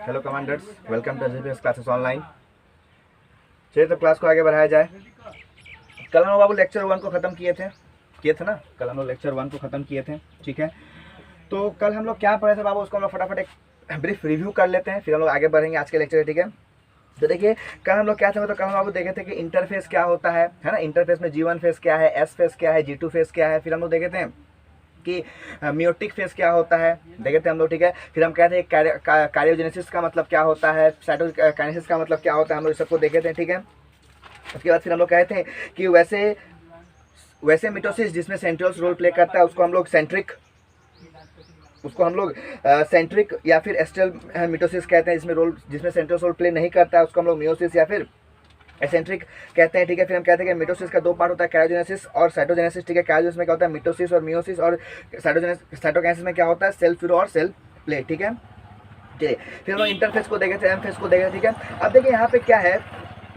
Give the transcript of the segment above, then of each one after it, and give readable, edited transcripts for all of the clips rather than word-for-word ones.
Hello commanders, welcome to SBS classes online. चलिए तो class को आगे बढ़ाया जाए। कल हम लोग बाबू लेक्चर 1 को ख़त्म किए थे ना। कल हम लोग लेक्चर 1 को ख़त्म किए थे, ठीक है। तो कल हम लोग क्या पढ़े थे बाबू, उसको हम लोग फटाफट एक ब्रीफ रिव्यू कर लेते हैं, फिर हम लोग आगे बढ़ेंगे आज के लेक्चर, ठीक है। तो देखिए कल हम लोग क्या थे, मतलब कल हम बाबू देखे थे कि इंटरफेस क्या होता है ना। इंटरफेस में G1 फेस क्या है, S फेस क्या है, G2 फेस क्या है। फिर हम लोग देखे थे कि म्यूटिक फेस क्या होता है, देखे थे हम लोग, ठीक है। फिर हम कहते हैं कार्योजेनेसिस का मतलब क्या होता है, साइटोकाइनेसिस का मतलब क्या होता है, हम लोग इस सबको देखे थे, ठीक है। उसके बाद फिर हम लोग कहते हैं कि वैसे मिटोसिस जिसमें सेंट्रियोल्स रोल प्ले करता है उसको हम लोग सेंट्रिक या फिर एस्ट्रल मिटोसिस कहते हैं। जिसमें सेंट्रियोल्स रोल प्ले नहीं करता है उसको हम लोग मियोसिस या फिर एसेंट्रिक कहते हैं, ठीक है। फिर हम कहते हैं कि मिटोसिस का दो पार्ट होता है, कैरियोजेनेसिस और साइटोजेनेसिस, ठीक है। कैरियोजेनेसिस में क्या होता है, मिटोसिस और मियोसिस, और साइटोकाइनेसिस में क्या होता है, सेल फ्यूरो और सेल प्लेट, ठीक है। चलिए फिर हम लोग इंटरफेस को देखे थे, एम फेस को देखे थे, ठीक है। अब देखिए यहाँ पे क्या है,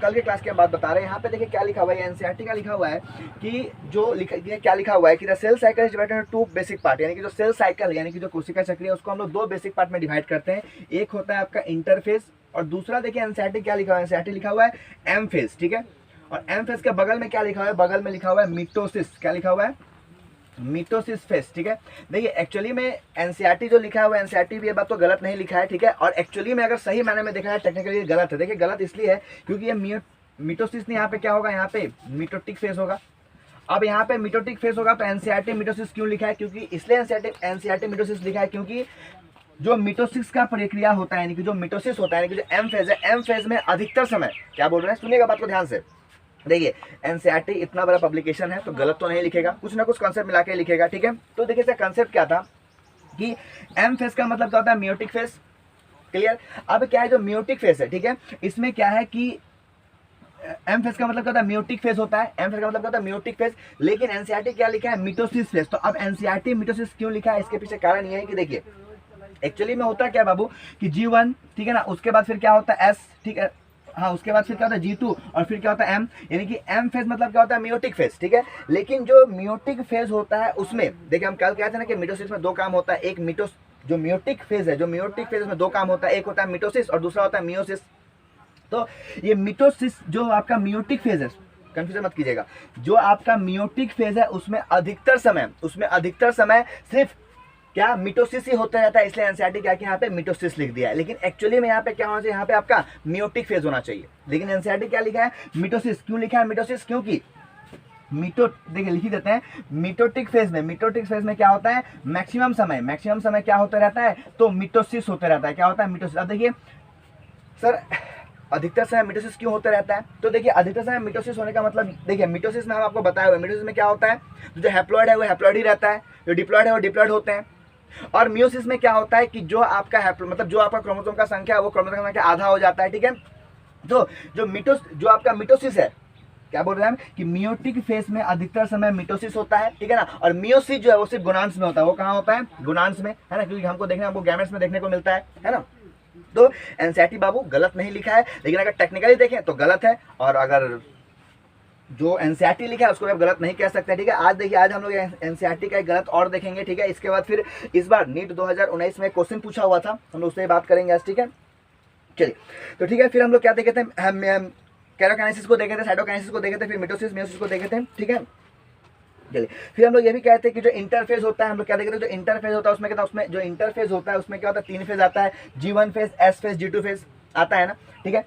कल के क्लास की हम बात बता रहे हैं। यहाँ पे देखिए क्या लिखा हुआ है, एनसीईआरटी का लिखा हुआ है कि क्या लिखा हुआ है कि the cell cycle is divided into 2 basic part, यानी कि जो सेल साइकिल यानी कि जो कोशिका चक्र है उसको हम लोग 2 बेसिक पार्ट में डिवाइड करते हैं। एक होता है आपका इंटरफेस और दूसरा देखिए एनसीईआरटी क्या लिखा हुआ है, एनसीईआरटी लिखा हुआ है एम फेस, ठीक है। और एम फेस के बगल में क्या लिखा हुआ है, बगल में लिखा हुआ है मिटोसिस, क्या लिखा हुआ है, मिटोसिस फेस, ठीक है। देखिए एक्चुअली में एनसीईआरटी जो लिखा हुआ है, एनसीईआरटी भी ये बात तो गलत नहीं लिखा है, ठीक है। और एक्चुअली में अगर सही मायने में देखा है टेक्निकली गलत है। देखिए गलत इसलिए है क्योंकि ये मिटोसिस नहीं, यहाँ पे क्या होगा, यहाँ पे मिटोटिक फेस होगा। अब यहाँ पे मिटोटिक फेस होगा तो एनसीईआरटी मिटोसिस क्यों लिखा है, क्योंकि इसलिए एनसीईआरटी मिटोसिस लिखा है क्योंकि जो मिटोसिस का प्रक्रिया होता है, यानी कि जो मिटोसिस होता है, यानी कि जो एम फेज है, एम फेज में अधिकतर समय, क्या बोल रहे हैं सुनिएगा बात को ध्यान से। देखिए एनसीईआरटी इतना बड़ा पब्लिकेशन है तो गलत तो नहीं लिखेगा, कुछ ना कुछ कॉन्सेप्ट मिला के लिखेगा, ठीक है। तो देखिए इसका कॉन्सेप्ट क्या था कि एम फेज का मतलब क्या होता है, मियोटिक फेज, क्लियर। अब क्या है जो मियोटिक फेज है, ठीक है, इसमें क्या है कि एम फेज का मतलब क्या होता है, मियोटिक फेज होता है। एम फेज का मतलब क्या होता है, मियोटिक फेज। लेकिन एनसीईआरटी क्या लिखा है, मिटोसिस फेज। तो अब एनसीईआरटी मिटोसिस क्यों लिखा है, इसके पीछे कारण ये है कि देखिए एक्चुअली में होता क्या है बाबू कि G1, ठीक है ना, उसके बाद फिर क्या होता है S, ठीक है, हाँ, उसके बाद फिर क्या होता है G2 और फिर क्या होता है M, यानी कि M फेज मतलब क्या होता है, मियोटिक फेज, ठीक है। लेकिन जो मियोटिक फेज होता है उसमें देखिए हम कल कहते हैं ना कि मिटोसिस में 2 काम होता है। एक जो मियोटिक फेज है, जो मियोटिक फेज में 2 काम होता है, एक होता है मिटोसिस और दूसरा होता है मियोसिस। तो ये मिटोसिस जो आपका मियोटिक फेज है, कंफ्यूजन मत कीजिएगा, जो आपका मियोटिक फेज है उसमें अधिकतर समय सिर्फ क्या मिटोसिस ही होता रहता है। इसलिए एनसीईआरटी क्या कि यहाँ पे मिटोसिस लिख दिया है, लेकिन एक्चुअली में यहाँ पे क्या होना चाहिए, यहाँ पे आपका मियोटिक फेज होना चाहिए। लेकिन एनसीईआरटी क्या लिखा है, मिटोसिस। क्यों लिखा है मिटोसिस, क्योंकि देखिए लिख ही देते हैं, मिटोटिक फेज में क्या होता है, मैक्सिमम समय क्या होता रहता है, तो मिटोसिस होता रहता है। क्या होता है, मिटोसिस। अब देखिए सर अधिकतर समय मिटोसिस क्यों होता रहता है, तो देखिए अधिकतर समय मिटोसिस होने का मतलब, देखिए मिटोसिस में हम आपको बताया हुआ, मिटोसिस में क्या होता है, जो हैप्लॉइड है वो हैप्लॉइड ही रहता है, जो डिप्लॉइड है वो डिप्लॉइड होते हैं। और मियोसिस में क्या होता है कि जो आपका मतलब जो आपका क्रोमोसोम का संख्या है वो क्रोमोसोम का संख्या आधा हो जाता है, ठीक है। तो जो आपका मिटोसिस है, क्या बोल रहे हैं हम कि मियोटिक फेज में अधिकतर समय मिटोसिस होता है, ठीक है ना। और मियोसिस जो है वो सिर्फ गुणांश में होता है। वो कहाँ होता है, गुणांश में, है ना, क्योंकि हमको गैमेट्स में देखने को मिलता है ना। तो एनसीईआरटी बाबू गलत नहीं लिखा है, लेकिन अगर टेक्निकली देखें तो गलत है, और अगर जो एनसीईआरटी लिखा है उसको आप गलत नहीं कह सकते, ठीक है। आज हम लोग एनसीईआरटी का एक गलत और देखेंगे, ठीक है। इसके बाद फिर इस बार नीट 2019 में क्वेश्चन पूछा हुआ था, हम लोग उससे बात करेंगे आज, ठीक है। चलिए तो ठीक है, फिर हम लोग क्या देखे थे, हम कैरोकाइनेसिस को देखे थे, साइटोकाइनेसिस को देखे थे, फिर मिटोसिस मियोसिस को देखे थे, ठीक है। चलिए फिर हम लोग ये भी कहते हैं कि जो इंटरफेज होता है, हम लोग क्या देखते हैं, जो इंटरफेज होता है उसमें क्या, उसमें जो इंटरफेज होता है उसमें क्या होता है, 3 फेज आता है, G1 phase, S phase, G2 phase आता है ना, ठीक है।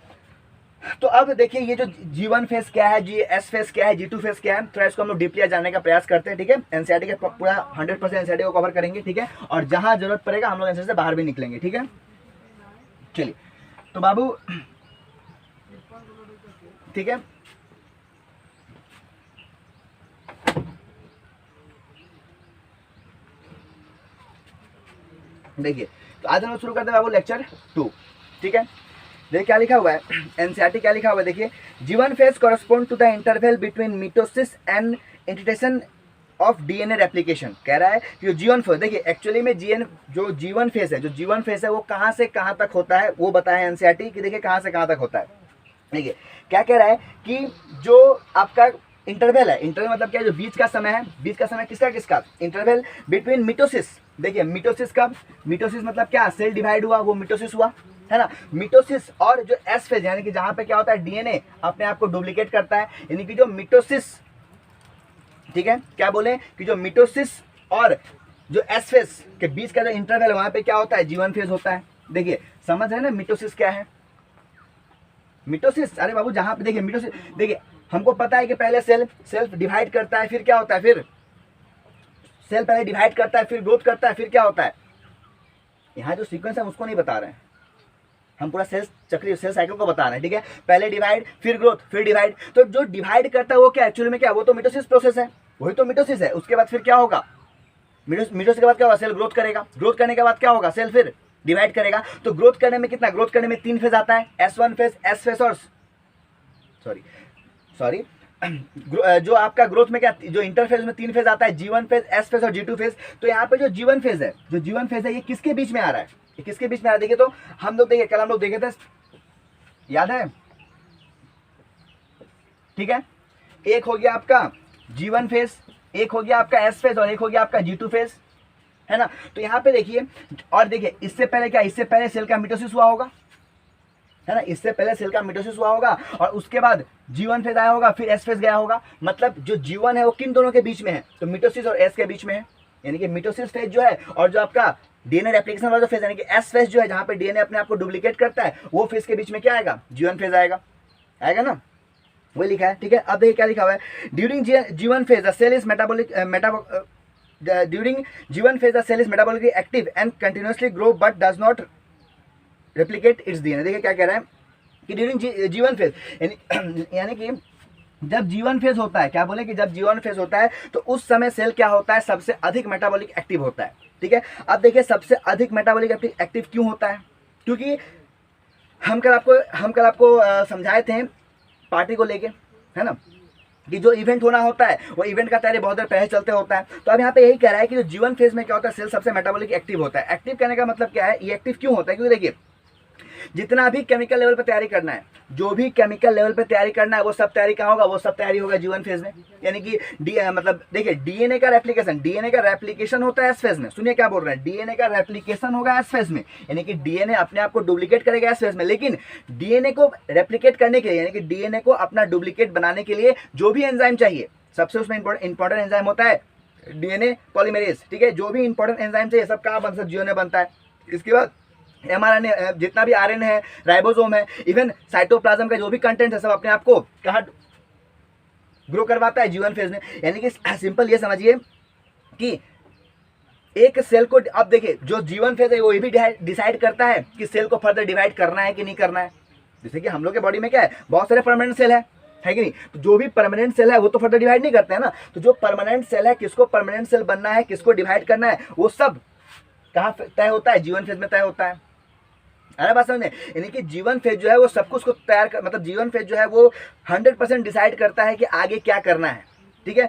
तो अब देखिए ये जो G1 फेज क्या है, S फेज क्या है, G2 फेज क्या है, थोड़ा इसको हम लोग डीपली जानने का प्रयास करते हैं, ठीक है। एनसीईआरटी का पूरा 100% एनसीईआरटी को कवर करेंगे, ठीक है। और जहां जरूरत पड़ेगा हम लोग एनसीईआरटी से बाहर भी निकलेंगे, ठीक है। चलिए तो बाबू ठीक है, देखिए तो आज हम शुरू करते हैं बाबू लेक्चर 2, ठीक है। देखिए क्या लिखा हुआ है, एनसीईआरटी क्या लिखा हुआ है, देखिए G1 phase correspond to the interval between mitosis and integration of DNA replication. कह रहा है कि G1 फेज, देखिए एक्चुअली में जो G1 फेज है वो कहाँ से कहाँ तक होता है वो बताया एनसीईआरटी कि देखिए कहाँ से कहाँ तक होता है। देखिए क्या कह रहा है कि जो आपका इंटरवल है, इंटरवल मतलब क्या है, जो बीच का समय है, बीच का समय किसका इंटरवल बिटवीन मिटोसिस। देखिए मिटोसिस मतलब क्या, सेल डिवाइड हुआ वो मिटोसिस हुआ, है ना। मिटोसिस और जो एस फेज यानी कि जहां पे क्या होता है डीएनए अपने आप को डुप्लीकेट करता है, यानी कि जो मिटोसिस, ठीक है, क्या बोले कि जो मिटोसिस और जो एस फेज के बीच का जो इंटरवल है वहां पे क्या होता है G1 फेज होता है। देखिए समझ रहे हैं ना मिटोसिस क्या है। मिटोसिस, अरे बाबू जहां पे देखिए मिटोसिस, देखिए हमको पता है कि पहले सेल्फ डिवाइड करता है, फिर क्या होता है, फिर सेल पहले डिवाइड करता है, फिर ग्रोथ करता है, फिर क्या होता है। यहाँ जो सीक्वेंस है उसको नहीं बता रहे हैं हम, पूरा सेल चक्रीय सेल साइकिल को बता रहे हैं, ठीक है। पहले डिवाइड, फिर ग्रोथ, फिर डिवाइड। तो जो डिवाइड करता है वो क्या एक्चुअली में क्या, वो तो मिटोसिस प्रोसेस है, वही तो मिटोसिस है। उसके बाद फिर क्या होगा, मिटोसिस के बाद क्या होगा, सेल ग्रोथ करेगा, ग्रोथ करने के बाद क्या होगा, सेल फिर डिवाइड करेगा। तो ग्रोथ करने में कितना, ग्रोथ करने में 3 फेज आता है, S1 फेज, एस फेज और सॉरी जो आपका ग्रोथ में क्या, जो इंटरफेज में 3 फेज आता है, G1 फेज, एस फेज और G2 फेज। तो यहाँ पे जो G1 फेज है, जो G1 फेज है ये किसके बीच में आ रहा है, ये किसके बीच में आ रहा है। देखिए तो हम लोग देखिए कल हम लोग देखे थे, याद है, ठीक है। एक हो गया आपका G1 फेज, एक हो गया आपका एस फेज और एक हो गया आपका G2 फेज, है ना। तो यहाँ पे देखिए, और देखिए इससे पहले क्या, इससे पहले सेल का मिटोसिस हुआ होगा, है ना, इससे पहले सेल का मिटोसिस हुआ होगा और उसके बाद G1 फेज आया होगा, फिर एस फेज गया होगा। मतलब जो G1 है वो किन दोनों के बीच में है, तो मिटोसिस और एस के बीच में है। यानी कि मिटोसिस फेज जो है और जो आपका डीएनए रेप्लिकेशन वाला फेज यानी कि एस फेज जो है, जहां पे डीएनए अपने आप को डुप्लीकेट करता है, वो फेज के बीच में क्या आएगा, G1 फेज आएगा ना, वही लिखा है, ठीक है। अब देखिए क्या लिखा हुआ है, during G1 phase the cell is during G1 phase the cell is metabolically active and continuously grow but does not replicate its DNA। देखिए क्या कह रहा है कि ड्यूरिंग G1 फेज यानी कि जब G1 फेज होता है, क्या बोले कि जब G1 फेज होता है तो उस समय सेल क्या होता है, सबसे अधिक मेटाबॉलिक एक्टिव होता है, ठीक है। अब देखिए सबसे अधिक मेटाबॉलिक एक्टिव क्यों होता है, क्योंकि हम कल आपको समझाए थे पार्टी को लेके, है ना, कि जो इवेंट होना होता है वो इवेंट का तैयारी बहुत देर पहले चलते होता है। तो अब यहाँ पे यही कह रहा है कि जो G1 फेज में क्या होता है, सेल सबसे मेटाबॉलिक एक्टिव होता है। एक्टिव कहने का मतलब क्या है, ये एक्टिव क्यों होता है, क्योंकि देखिए जितना भी केमिकल लेवल पे तैयारी करना है, जो भी केमिकल लेवल पे तैयारी करना है, वो सब तैयारी कहाँ होगा, वो सब तैयारी होगा G1 फेज में। यानी कि मतलब देखिए डीएनए का रेप्लिकेशन होता है एस फेज में। सुनिए क्या बोल रहे हैं, डीएनए का रेप्लिकेशन होगा एस फेज में, यानी कि डीएनए अपने आप को डुप्लीकेट करेगा एस फेज में। लेकिन डीएनए को रेप्लिकेट करने के लिए, यानी कि डीएनए को अपना डुप्लीकेट बनाने के लिए जो भी एंजाइम चाहिए, सबसे उसमें इंपॉर्टेंट एंजाइम होता है डीएनए पॉलीमरेज, ठीक है। जो भी इंपॉर्टेंट एंजाइम चाहिए सब कहाँ बनता है, G1 बनता है। इसके बाद mRNA, जितना भी आरएनए है, राइबोसोम है, इवन साइटोप्लाज्म का जो भी कंटेंट है, सब अपने आप को कहाँ ग्रो करवाता है, G1 फेज में। यानी कि सिंपल ये समझिए कि एक सेल को, अब देखिए जो G1 फेज है वो ये भी डिसाइड करता है कि सेल को फर्दर डिवाइड करना है कि नहीं करना है। जैसे कि हम लोग के बॉडी में क्या है, बहुत सारे परमानेंट सेल है कि नहीं, तो जो भी परमानेंट सेल है वो तो फर्दर डिवाइड नहीं करते हैं ना। तो जो परमानेंट सेल है, किसको परमानेंट सेल बनना है, किसको डिवाइड करना है, वो सब कहाँ तय होता है, G1 फेज में तय होता है। अरे बात समझे, यानी कि G1 फेज जो है वो सब कुछ को तैयार कर, मतलब G1 फेज जो है वो 100% डिसाइड करता है कि आगे क्या करना है, ठीक है।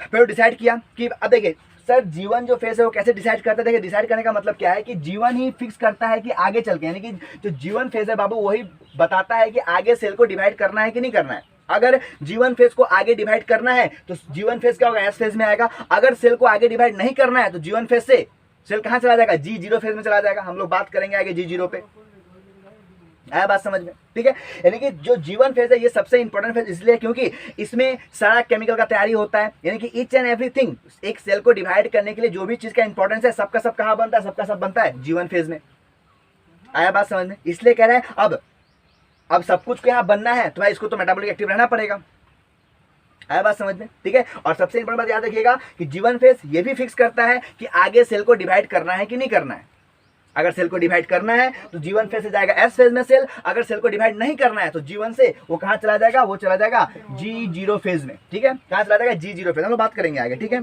फिर डिसाइड किया कि अब देखिए सर G1 जो फेज है वो कैसे डिसाइड करता है। देखिए डिसाइड करने का मतलब क्या है कि G1 ही फिक्स करता है कि आगे चल के, यानी कि जो G1 फेज है बाबू वही बताता है कि आगे सेल को डिवाइड करना है कि नहीं करना है। अगर G1 फेज को आगे डिवाइड करना है तो G1 फेज क्या होगा, एस फेज में आएगा। अगर सेल को आगे डिवाइड नहीं करना है तो G1 फेज से सेल कहाँ चला जाएगा, G0 फेज में चला जाएगा। हम लोग बात करेंगे आगे G0 पे, आया बात समझ में, ठीक है। यानी कि जो G1 फेज है ये सबसे इंपॉर्टेंट फेज इसलिए क्योंकि इसमें सारा केमिकल का तैयारी होता है। यानी कि ईच एंड एवरीथिंग, एक सेल को डिवाइड करने के लिए जो भी चीज का इंपॉर्टेंस है सबका सब कहाँ बनता है, सबका सब बनता है G1 फेज में। आया बात समझ में, इसलिए कह रहे हैं अब सब कुछ को यहाँ बनना है तो भाई इसको तो मेटाबॉलिक एक्टिव रहना पड़ेगा। आया बात समझ में, ठीक है। और सबसे इंपॉर्टेंट बात याद रखिएगा कि G1 फेज ये भी फिक्स करता है कि आगे सेल को डिवाइड करना है कि नहीं करना है। अगर सेल को डिवाइड करना है तो G1 फेज से जाएगा एस फेज में सेल, अगर सेल को डिवाइड नहीं करना है तो G1 से वो कहाँ चला जाएगा, वो चला जाएगा G0 फेज में, ठीक है। कहाँ चला जाएगा, G0 फेज, हम लोग बात करेंगे आगे, ठीक है।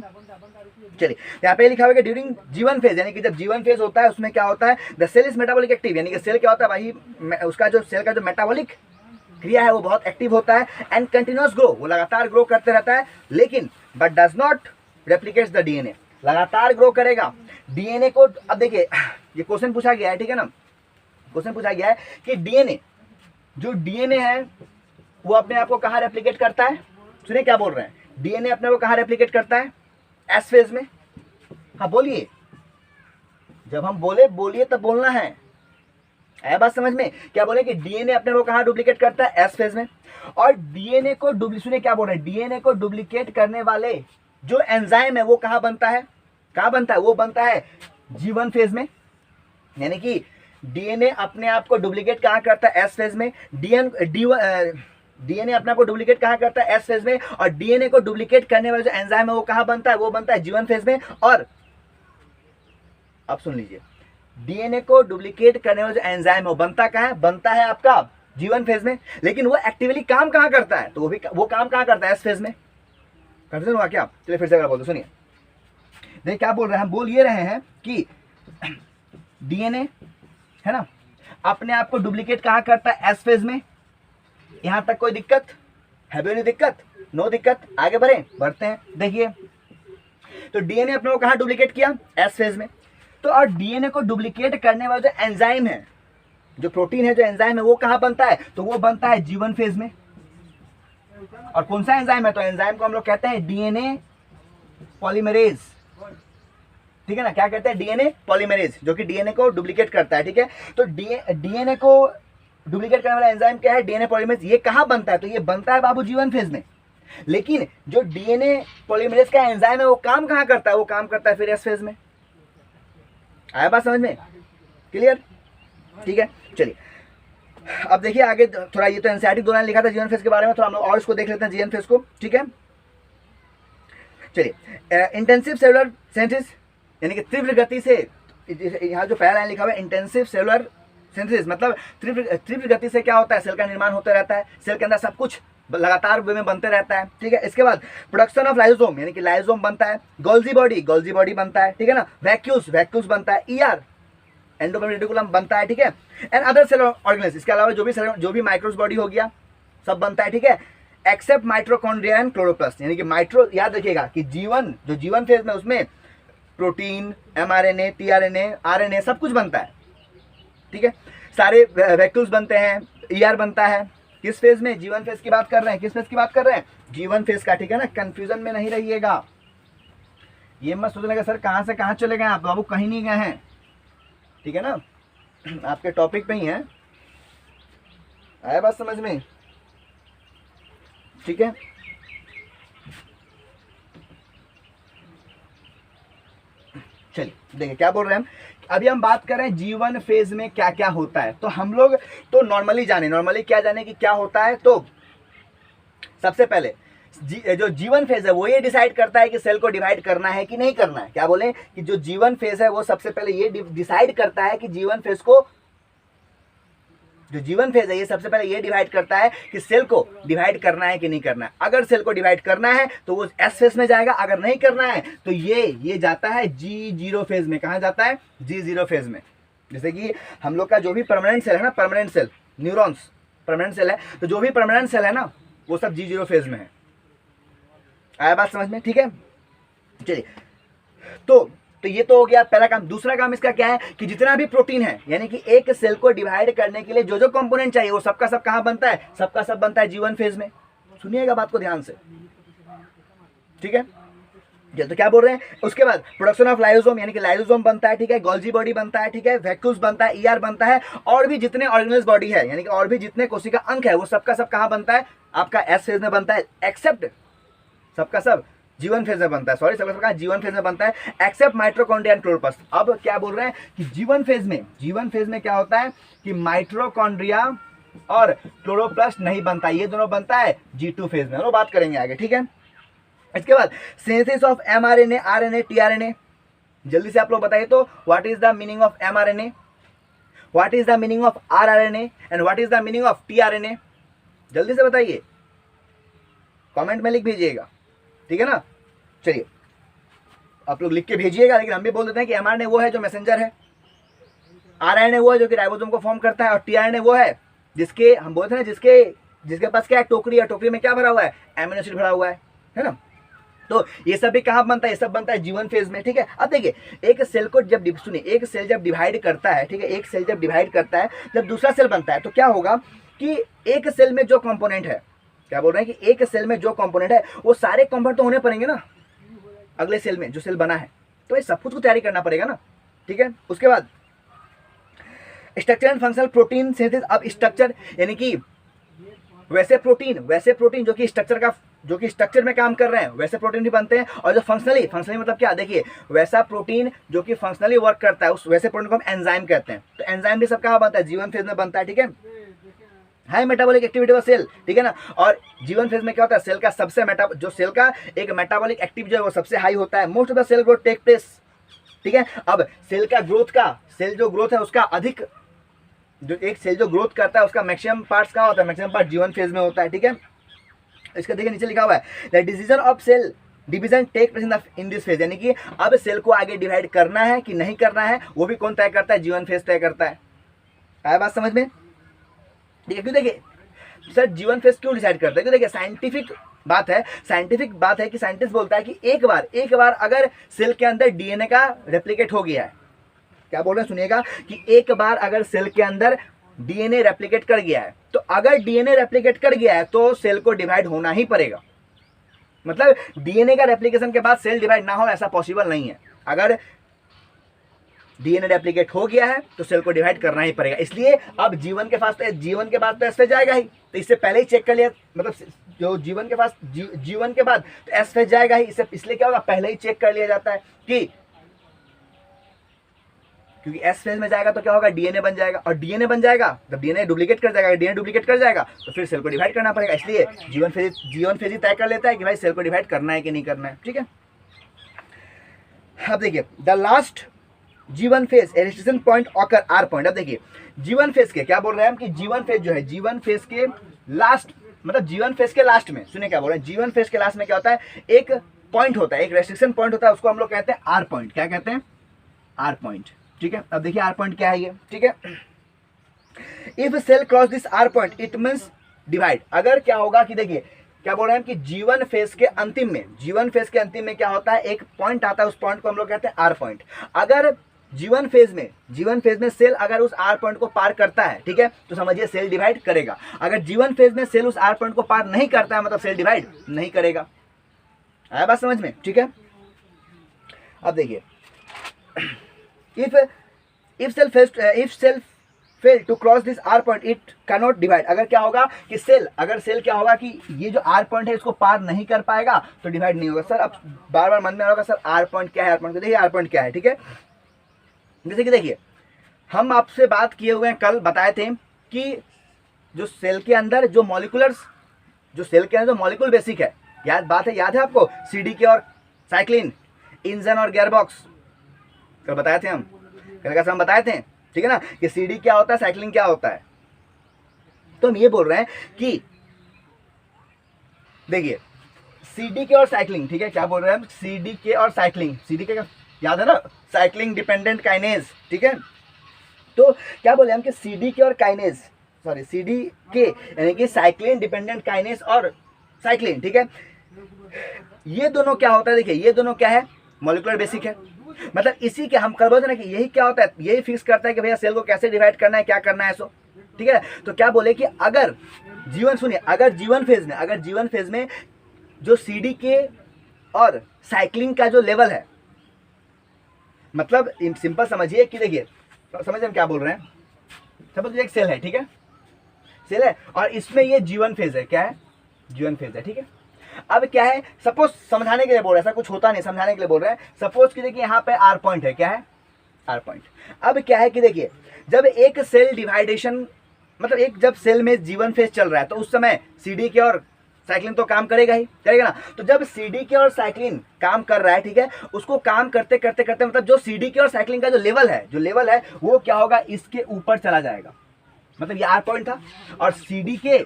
चलिए यहाँ पे लिखा हुआ है ड्यूरिंग G1 फेज, यानी कि जब G1 फेज होता है उसमें क्या होता है, the cell is metabolic active, यानी कि सेल क्या होता है भाई, उसका जो सेल का जो मेटाबॉलिक क्रिया है वो बहुत एक्टिव होता है। एंड कंटिन्यूअस ग्रो, वो लगातार ग्रो करते रहता है, लेकिन but does not replicates the DNA, लगातार ग्रो करेगा डीएनए को। अब देखिए ये क्वेश्चन पूछा गया है, ठीक है ना, क्वेश्चन पूछा गया है कि डीएनए, जो डीएनए है वो अपने आप को कहाँ रेप्लिकेट करता है। सुनिए क्या बोल रहे हैं, डीएनए अपने को कहाँ रेप्लिकेट करता है, एस फेज में। हाँ बोलिए, जब हम बोलिए तब बोलना है, है बात समझ में? क्या बोले कि डीएनए अपने को कहाँ डुप्लीकेट करता है? एस फेज में। और डीएनए को सुनिए क्या बोल रहे हैं, डीएनए को डुप्लीकेट करने वाले जो एंजाइम है वो कहाँ बनता है? कहाँ बनता है? वो बनता है G1 फेज में। यानी कि डीएनए अपने आप को डुप्लीकेट कहाँ करता है? एस फेज में। डीएनए अपने आप को डुप्लीकेट कहाँ करता है? एस फेज में। और डीएनए को डुप्लीकेट करने वाला जो एंजाइम है वो कहाँ बनता है? वो बनता है G1 फेज में। और अब सुन लीजिए, डीएनए को डुप्लीकेट करने वाला जो एंजाइम है वो बनता कहाँ है? बनता है आपका G1 फेज में। लेकिन वो एक्टिवली काम कहाँ करता है? तो वो काम कहाँ करता है? एस फेज में। कंफ्यूजन हुआ क्या? चलिए फिर से अगर बोल दो, सुनिए। देखिए क्या बोल रहे हैं हम, बोल ये रहे हैं कि डीएनए है ना अपने आप को डुप्लीकेट कहाँ करता है? एस फेज में। यहां तक कोई दिक्कत है? भी नहीं दिक्कत, नो दिक्कत। आगे बढ़ते हैं। देखिए तो डीएनए अपने को कहाँ डुप्लीकेट किया? एस फेज में। तो और डीएनए को डुप्लीकेट करने वाला जो एंजाइम है, जो प्रोटीन है, जो एंजाइम है, वो कहाँ बनता है? तो वो बनता है G1 फेज में। और कौन सा एंजाइम है? तो एंजाइम को हम लोग कहते हैं डीएनए पॉलीमरेज। ठीक है ना? क्या कहते हैं? डीएनए पॉलीमरेज, जो कि डीएनए को डुप्लीकेट करता है। ठीक है, तो डीएनए को डुप्लीकेट करने वाला एंजाइम क्या है? DNA polymerase. ये कहाँ बनता है? तो ये बनता है बाबू G1 फेज में। लेकिन जो डीएनए पॉलीमरेज का एंजाइम है वो काम कहाँ करता है? वो काम करता है फिर एस फेज में। आया बात समझ में? क्लियर? ठीक है, चलिए अब देखिए आगे थोड़ा। ये तो एनसीईआरटी 2 लाइन लिखा था G1 फेज के बारे में, थोड़ा हम लोग और इसको देख लेते हैं G1 फेज को। ठीक है, चलिए इंटेंसिव सेलुलर सिंथेसिस, यानी कि तीव्र गति से, यहाँ जो पहला लाइन लिखा हुआ है इंटेंसिव सेलुलर सिंथेसिस, मतलब तीव्र गति से क्या होता है? सेल का निर्माण होता रहता है, सेल के अंदर सब कुछ लगातार वे में बनते रहता है। ठीक है, इसके बाद प्रोडक्शन ऑफ लाइसोसोम, यानी कि लाइसोसोम बनता है। गोल्जी बॉडी बनता है। ठीक है ना? वैक्यूल्स बनता है। ईआर एंडोप्लाज्मिक रेटिकुलम बनता है। ठीक है, एंड अदर सेल ऑर्गेनेल्स, इसके अलावा जो भी माइक्रोस बॉडी हो गया सब बनता है। ठीक है, एक्सेप्ट माइटोकॉन्ड्रिया एंड क्लोरोप्लास्ट, यानी कि माइट्रो, याद रखिएगा कि G1 फेज में उसमें प्रोटीन, एमआरएनए, टीआरएनए, आरएनए सब कुछ बनता है। ठीक है, सारे वैक्यूल्स बनते हैं। ईआर बनता है। किस फेज में? G1 फेज की बात कर रहे हैं। किस फेज की बात कर रहे हैं? G1 फेज का। ठीक है ना? कंफ्यूजन में नहीं रहिएगा। ये मत सोचने का सर कहाँ से कहाँ चले गए आप बाबू, कहीं नहीं गए हैं। ठीक है ना? आपके टॉपिक पे ही है। आया बात समझ में? ठीक है, चलिए देखिए क्या बोल रहे हैं हम। अभी हम बात कर रहे हैं G1 फेज में क्या क्या होता है। तो हम लोग तो नॉर्मली क्या जाने कि क्या होता है। तो सबसे पहले जो G1 फेज है वो ये डिसाइड करता है कि सेल को डिवाइड करना है कि नहीं करना है। क्या बोले कि जो G1 फेज है वो सबसे पहले ये डिसाइड करता है कि G1 फेज को, जो G1 फेज है ये सबसे पहले ये डिवाइड करता है कि सेल को डिवाइड करना है कि नहीं करना है। अगर सेल को डिवाइड करना है तो वो एस फेज में जाएगा, अगर नहीं करना है तो ये जाता है G0 फेज में। कहाँ जाता है? G0 फेज में। जैसे कि हम लोग का जो भी परमानेंट सेल है ना, permanent cell, neurons permanent cell है, तो जो भी परमानेंट सेल है ना वो सब G0 फेज में है। आया बात समझ में? ठीक है, चलिए तो ये तो हो गया पहला काम। दूसरा काम इसका क्या है कि जितना भी प्रोटीन है, यानी कि एक सेल को डिवाइड करने के लिए जो जो कंपोनेंट चाहिए वो सबका सब कहाँ बनता है? सबका सब बनता है G1 फेज में। सुनिएगा बात को ध्यान से। ठीक है, तो क्या बोल रहे हैं? उसके बाद प्रोडक्शन ऑफ लाइसोसोम, यानी कि लाइसोसोम बनता है। ठीक है, गोल्जी बॉडी बनता है। ठीक है, वैक्यूल्स बनता है, ईआर बनता है, और भी जितने ऑर्गेनल्स बॉडी है, यानी कि और भी जितने कोशिका अंग है वो सबका सब कहाँ बनता है? आपका एस फेज में बनता है। एक्सेप्ट सबका सब G1 फेज में बनता है। सॉरी, सबका सब G1 फेज में बनता है, एक्सेप्ट माइटोकॉन्ड्रिया एंड क्लोरोप्लास्ट। अब क्या बोल रहे हैं कि G1 फेज में क्या होता है कि माइटोकॉन्ड्रिया और क्लोरोप्लास्ट नहीं बनता, ये दोनों बनता है G2 फेज में। हम लोग बात करेंगे आगे। ठीक है, इसके बाद synthesis of mRNA, RNA, tRNA. जल्दी से आप लोग बताइए तो what is the meaning of mRNA, what is the meaning of rRNA and what is the meaning of tRNA? जल्दी से बताइए, कमेंट में लिख भेजिएगा। ठीक है ना? चलिए आप लोग लिख के भेजिएगा, लेकिन हम भी बोल देते हैं कि एमआरएनए वो है जो मैसेंजर है, आरएनए वो है जो कि राइबोसोम को फॉर्म करता है, और टीआरएनए वो है जिसके हम बोलते हैं जिसके पास क्या है? टोकरी है। टोकरी में क्या भरा हुआ है? एमिनो एसिड भरा हुआ है ना? तो ये सब भी कहाँ बनता है? ये सब बनता है G1 फेज में। ठीक है, अब देखिए एक सेल को जब एक सेल जब डिवाइड करता है, ठीक है, एक सेल जब डिवाइड करता है, जब दूसरा सेल बनता है तो क्या होगा कि एक सेल में जो कंपोनेंट है, क्या बोल रहे हैं कि एक सेल में जो कंपोनेंट है वो सारे कंपोनेंट तो होने पड़ेंगे ना अगले सेल में, जो सेल बना है, तो ये सब कुछ को तैयारी करना पड़ेगा ना। ठीक है, उसके बाद structure and functional protein synthesis, अब स्ट्रक्चर यानी कि वैसे प्रोटीन जो कि स्ट्रक्चर में काम कर रहे हैं वैसे प्रोटीन भी बनते हैं, और जो फंक्शनली मतलब क्या, देखिए वैसा प्रोटीन जो कि फंक्शनली वर्क करता है उस वैसे प्रोटीन को हम एंजाइम कहते हैं। तो एंजाइम भी सब कहाँ बनता है, जीवन फेज में बनता है, ठीक है, high metabolic activity of cell, ठीक है ना। और जीवन फेज में क्या होता है, सेल का सबसे जो सेल का एक मेटाबॉलिक एक्टिव जो है वो सबसे हाई होता है। Most of the cell growth take place, ठीक है। अब सेल जो ग्रोथ है उसका अधिक, जो एक सेल जो ग्रोथ करता है उसका मैक्सिमम पार्ट्स कहाँ होता है, मैक्सिमम पार्ट जीवन फेज में होता है, ठीक है। इसका देखिए नीचे लिखा हुआ है the decision of cell division take place in this phase, यानी कि अब सेल को आगे डिवाइड करना है कि नहीं करना है वो भी कौन तय करता है, जीवन फेज तय करता है। आया बात समझ में? क्यों देखिए सर जीवन फेज क्यों डिसाइड करता है, क्यों देखिए साइंटिफिक बात है कि साइंटिस्ट बोलता है कि एक बार अगर सेल के अंदर डीएनए का रेप्लिकेट हो गया है, क्या बोल रहे हैं सुनिएगा, कि एक बार अगर सेल के अंदर डीएनए रेप्लिकेट कर गया है, तो अगर डीएनए रेप्लिकेट कर गया है तो सेल को डिवाइड होना ही पड़ेगा। मतलब डीएनए का रेप्लिकेशन के बाद सेल डिवाइड ना हो ऐसा पॉसिबल नहीं है। अगर डीएनए रेप्लिकेट हो गया है तो सेल को डिवाइड करना ही पड़ेगा। इसलिए अब जीवन के बाद तो एस फेज जाएगा ही, तो इससे पहले ही चेक कर लिया, मतलब जो जीवन के बाद तो एस फेज जाएगा ही, इसलिए क्या होगा, पहले ही चेक कर लिया जाता है कि क्योंकि एस फेज में जाएगा तो क्या होगा, डीएनए बन जाएगा, और डीएनए बन जाएगा जब डीएनए डुप्लीकेट कर जाएगा तो फिर सेल को डिवाइड करना पड़ेगा। इसलिए जीवन फेज ही तय कर लेता है कि भाई सेल को डिवाइड करना है कि नहीं करना है, ठीक है। अब देखिए the last G one phase restriction point occur R point. अब देखिए जीवन फेज के क्या बोल रहे हैं हम, कि जीवन फेज जो है जीवन फेज के लास्ट, मतलब जीवन फेज के लास्ट में, सुनिए क्या बोल रहे हैं, जीवन फेज के लास्ट में क्या होता है, एक पॉइंट होता है, एक रेस्ट्रिक्शन पॉइंट होता है, उसको हम लोग कहते हैं आर पॉइंट। क्या कहते हैं, आर पॉइंट, ठीक है। अब देखिए आर पॉइंट क्या है ये, ठीक है। If cell cross this R point it means divide. अगर क्या होगा कि देखिए क्या बोल रहे हैं कि जीवन फेज के अंतिम में क्या होता है, एक पॉइंट आता है, उस पॉइंट को हम लोग कहते हैं आर पॉइंट। अगर जीवन फेज में सेल अगर उस आर पॉइंट को पार करता है, ठीक है, तो समझिए सेल डिवाइड करेगा। अगर जीवन फेज में सेल उस आर पॉइंट को पार नहीं करता है मतलब सेल डिवाइड नहीं करेगा। आया बात समझ में, ठीक है। अब देखिए if cell fail to cross this R point it cannot divide। अगर क्या होगा कि सेल क्या होगा कि ये जो R point है इसको पार नहीं कर पाएगा तो डिवाइड नहीं होगा। सर अब बार बार मन में होगा सर R point क्या है, R point देखिए R point क्या है, ठीक है। जैसे कि देखिए हम आपसे बात किए हुए हैं, कल बताए थे कि जो सेल के अंदर जो मॉलिक्यूल बेसिक है, याद है आपको, CDK और साइक्लिन, इंजन और गियरबॉक्स, कल बताए थे हम, हम बताए थे, ठीक है ना, कि सीडी क्या होता है, साइक्लिंग क्या होता है। तो हम ये बोल रहे हैं कि देखिए सीडीके और साइक्लिंग, ठीक है, क्या बोल रहे हैं हम, सीडीके और साइक्लिंग, सीडीके का याद है ना, साइक्लिंग डिपेंडेंट काइनेज, ठीक है। तो क्या बोले हम कि सीडीके और काइनेज, सॉरी सीडीके यानी कि साइक्लिन डिपेंडेंट काइनेज और साइक्लिन, ठीक है। ये दोनों क्या होता है, देखिए ये दोनों क्या है, मॉलिक्यूलर बेसिक है। मतलब इसी के हम कर बोलते ना कि यही क्या होता है, यही फिक्स करता है कि भैया सेल को कैसे डिवाइड करना है, क्या करना है, सो ठीक है। तो क्या बोले कि अगर जीवन फेज में जो सीडीके और साइक्लिंग का जो लेवल है, मतलब सिंपल समझिए कि देखिए समझ हम क्या बोल रहे हैं, सपोज एक सेल है, ठीक है, सेल है और इसमें ये जीवन फेज है, क्या है, जीवन फेज है, ठीक है। अब क्या है, सपोज समझाने के लिए बोल रहे हैं, ऐसा कुछ होता नहीं, समझाने के लिए बोल रहे हैं। सपोज कि देखिए यहाँ पे आर पॉइंट है, क्या है, आर पॉइंट। अब क्या है कि देखिए जब एक सेल डिवाइडेशन, मतलब जब सेल में जीवन फेज चल रहा है तो उस समय सीडीके और साइक्लिन तो काम करेगा ना। तो जब सीडीके और साइक्लिन काम कर रहा है, ठीक है, उसको काम करते करते करते मतलब जो सीडीके और साइक्लिन का जो लेवल है वो क्या होगा, इसके ऊपर चला जाएगा। मतलब ये आर पॉइंट था और सीडीके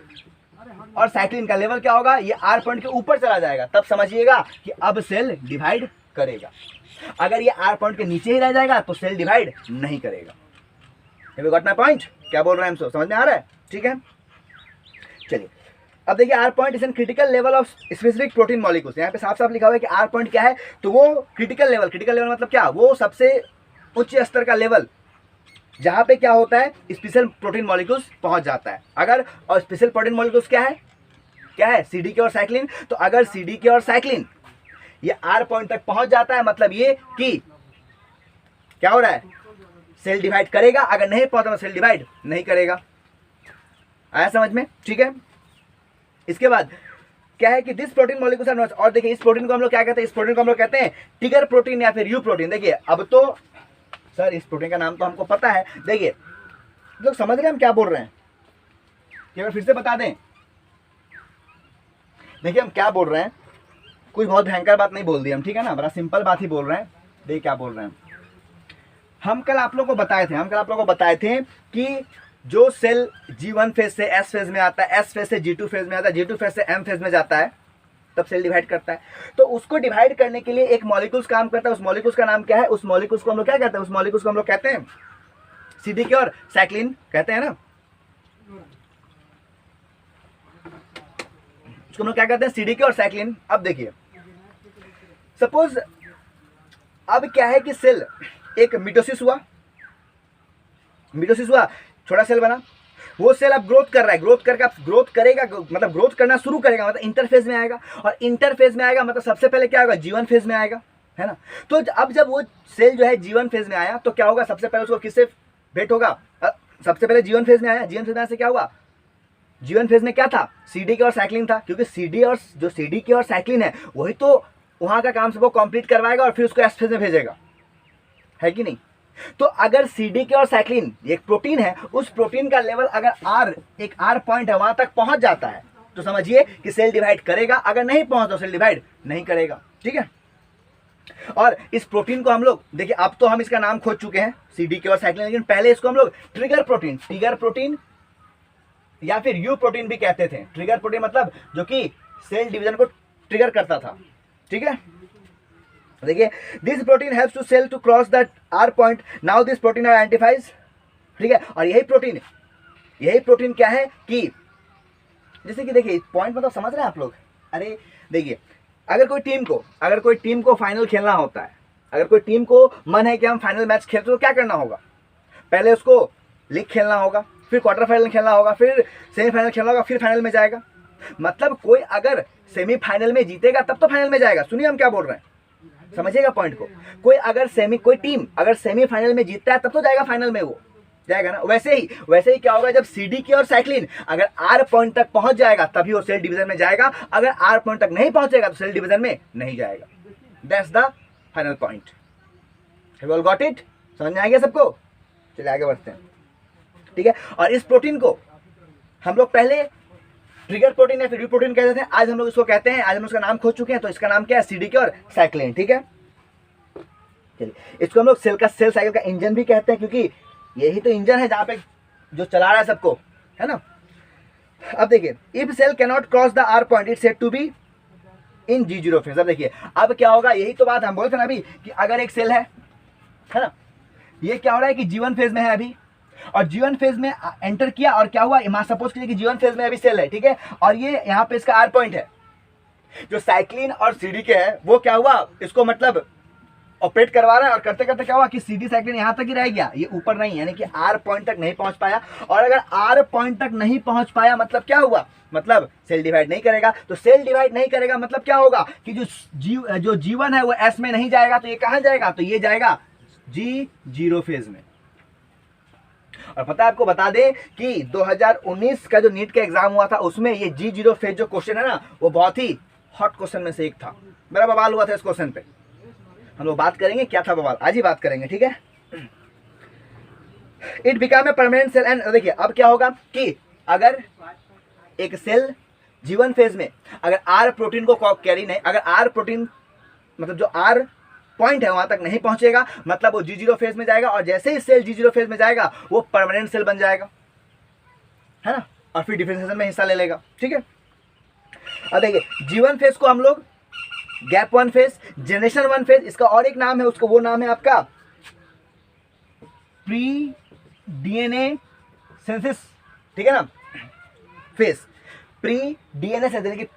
और साइक्लिन का लेवल क्या होगा, ये आर पॉइंट के ऊपर चला जाएगा। तब समझिएगा कि अब सेल डिवाइड करेगा। अगर ये आर पॉइंट के नीचे ही रह जाएगा तो सेल डिवाइड नहीं करेगा। Have you got my point? क्या बोल रहे हैं हम, समझ में आ रहा है, ठीक है। चलिए अब देखिए R point is an critical level of specific protein molecules. यहाँ पे साफ साफ लिखा हुआ है कि आर पॉइंट क्या है, तो वो क्रिटिकल लेवल मतलब क्या, वो सबसे उच्च स्तर का लेवल जहाँ पे क्या होता है, स्पेशल प्रोटीन मॉलिक्यूल्स पहुँच जाता है। अगर और स्पेशल प्रोटीन मॉलिक्यूल्स क्या है, सीडीके और साइक्लिन। तो अगर सीडीके और साइक्लिन ये आर पॉइंट तक पहुँच जाता है, मतलब ये कि क्या हो रहा है, सेल डिवाइड करेगा, अगर नहीं पहुंचा तो सेल डिवाइड नहीं करेगा। आया समझ में? ठीक है। इसके बाद क्या है कि this protein molecules are not, और देखिए इस प्रोटीन को हम लोग क्या कहते हैं, इस प्रोटीन को हम लोग कहते हैं टिगर प्रोटीन या फिर यू प्रोटीन। देखिए अब तो सर इस प्रोटीन का नाम तो हमको पता है, देखिए लोग समझ रहे हैं हम क्या बोल रहे हैं, क्या फिर से बता दें? देखिए हम क्या बोल रहे हैं, कुछ बहुत भयंकर बात नहीं बोल दी हम, ठीक है ना, बड़ा सिंपल बात ही बोल रहे हैं। देखिए क्या बोल रहे हैं हम कल आप लोगों को बताए थे कि जो सेल G1 फेज से S फेज में आता है, S फेज से G2 फेज में आता है, G2 फेज से M फेज में जाता है, तब सेल डिवाइड करता है। तो उसको डिवाइड करने के लिए एक मॉलिक्यूल्स काम करता है। उस मॉलिक्यूल्स का नाम क्या है? उस मॉलिक्यूल्स को हम लोग क्या कहते हैं? उस मॉलिक्यूल्स को हम लोग कहते हैं CDK और साइक्लिन कहते हैं ना। उसको हम लोग क्या कहते हैं? CDK और साइक्लिन। अब देखिए सपोज अब क्या है कि सेल एक मिटोसिस हुआ, छोटा सेल बना, वो सेल अब ग्रोथ कर रहा है, ग्रोथ करके अब ग्रोथ करेगा, मतलब ग्रोथ करना शुरू करेगा, मतलब इंटरफेज में आएगा, और इंटरफेज में आएगा मतलब सबसे पहले क्या होगा? G1 फेज में आएगा, है ना। तो अब जब वो सेल जो है G1 फेज में आया तो क्या होगा? सबसे पहले उसको किससे भेंट होगा? सबसे पहले G1 फेज में आया, G1 फेज में आने से क्या हुआ? G1 फेज में क्या था? CDK और साइक्लिन था, क्योंकि CDK और साइक्लिन है वही तो वहां का काम सबको कंप्लीट करवाएगा और फिर उसको S फेज में भेजेगा, है कि नहीं। तो अगर CDK और साइक्लिन एक प्रोटीन है, उस प्रोटीन का लेवल अगर एक R पॉइंट है वहां तक पहुंच जाता है तो समझिए कि सेल डिवाइड करेगा, अगर नहीं पहुंचा तो सेल डिवाइड नहीं करेगा, ठीक है। और इस प्रोटीन को हम लोग देखिए, अब तो हम इसका नाम खोज चुके हैं CDK और साइक्लिन, लेकिन पहले इसको हम लोग ट्रिगर प्रोटीन या फिर यू प्रोटीन भी कहते थे। ट्रिगर प्रोटीन मतलब जो कि सेल डिवीजन को ट्रिगर करता था, ठीक है। देखिए this protein helps to cell to cross that R point, now this protein identifies, ठीक है। और यही प्रोटीन क्या है कि जैसे कि देखिए पॉइंट मतलब समझ रहे हैं आप लोग। अरे देखिए अगर कोई टीम को फाइनल खेलना होता है, अगर कोई टीम को मन है कि हम फाइनल मैच खेलते तो क्या करना होगा? पहले उसको लीग खेलना होगा, फिर क्वार्टर फाइनल खेलना होगा, फिर सेमीफाइनल खेलना होगा, फिर फाइनल में जाएगा। मतलब कोई अगर सेमीफाइनल में जीतेगा तब तो फाइनल में जाएगा। सुनिए हम क्या बोल रहे हैं, समझिएगा पॉइंट को। कोई टीम अगर सेमीफाइनल में जीतता है तब तो जाएगा फाइनल में, वो जाएगा ना। वैसे ही क्या होगा, जब CDK और साइक्लिन अगर R पॉइंट तक पहुंच जाएगा तभी वो सेल डिवीजन में जाएगा, अगर R पॉइंट तक नहीं पहुंचेगा तो सेल डिवीजन में नहीं जाएगा। That's the final point. Have you all got it? समझ में आ गया सबको? चलिए आगे बढ़ते हैं, ठीक है। और इस प्रोटीन को हम लोग पहले ट्रिगर प्रोटीन या फिर यू प्रोटीन कहते थे, आज हम लोग इसको कहते हैं, आज हम उसका नाम खोज चुके हैं, तो इसका नाम क्या है? CDK और साइक्लिन, ठीक है। चलिए इसको हम लोग सेल साइकिल का इंजन भी कहते हैं, क्योंकि यही तो इंजन है जहां पे जो चला रहा है सबको, है ना। अब देखिए if cell can not cross the R point it said to be in G0 phase. अब देखिए अब क्या होगा, यही तो बात हम बोलते हैं अभी कि अगर एक सेल है ना, ये क्या हो रहा है कि G1 फेज में है अभी, और G1 फेज में एंटर किया, और क्या हुआ, मान सपोज कीजिए कि G1 फेज में अभी सेल है, ठीक है, और ये यहाँ पे इसका R पॉइंट है। जो साइक्लिन और CDK है वो क्या हुआ, इसको मतलब ऑपरेट करवा रहा है, और करते करते क्या हुआ कि CD साइक्लिन यहाँ तक ही रह गया, ये ऊपर नहीं, यानी कि R पॉइंट तक नहीं पहुंच पाया। और अगर R पॉइंट तक नहीं पहुंच पाया मतलब क्या हुआ, मतलब सेल डिवाइड नहीं करेगा। तो सेल डिवाइड नहीं करेगा मतलब क्या होगा कि जो G1 है वो S में नहीं जाएगा, तो ये कहाँ जाएगा, तो ये जाएगा G0 फेज में। और पता है आपको बता दें कि 2019 का जो नीट का एग्जाम हुआ था उसमें ये G0 फेज जो क्वेश्चन है ना, वो बहुत ही हॉट क्वेश्चन में से एक था। मेरा बवाल हुआ था इस क्वेश्चन पे, हम लोग बात करेंगे क्या था बवाल, आज ही बात करेंगे, ठीक है। It become a permanent cell and देखिए अब क्या होगा कि अगर एक सेल G1 फेज में अगर R प्रोटीन को कैरी नहीं, अगर R प्रोटीन मतलब जो R पॉइंट है वहां तक नहीं पहुंचेगा, मतलब वो G0 फेज में जाएगा, और जैसे ही सेल G0 फेज में जाएगा वो परमानेंट सेल बन जाएगा, है ना, और फिर डिफरेंशिएशन में हिस्सा ले लेगा, ठीक है। अब देखिए G1 फेज को हम लोग गैप 1 फेज, जनरेशन 1 फेज, इसका और एक नाम है, उसको वो नाम है आपका प्री DNA सिंथेसिस, ठीक है ना, फेज, प्री DNA सिंथेसिस।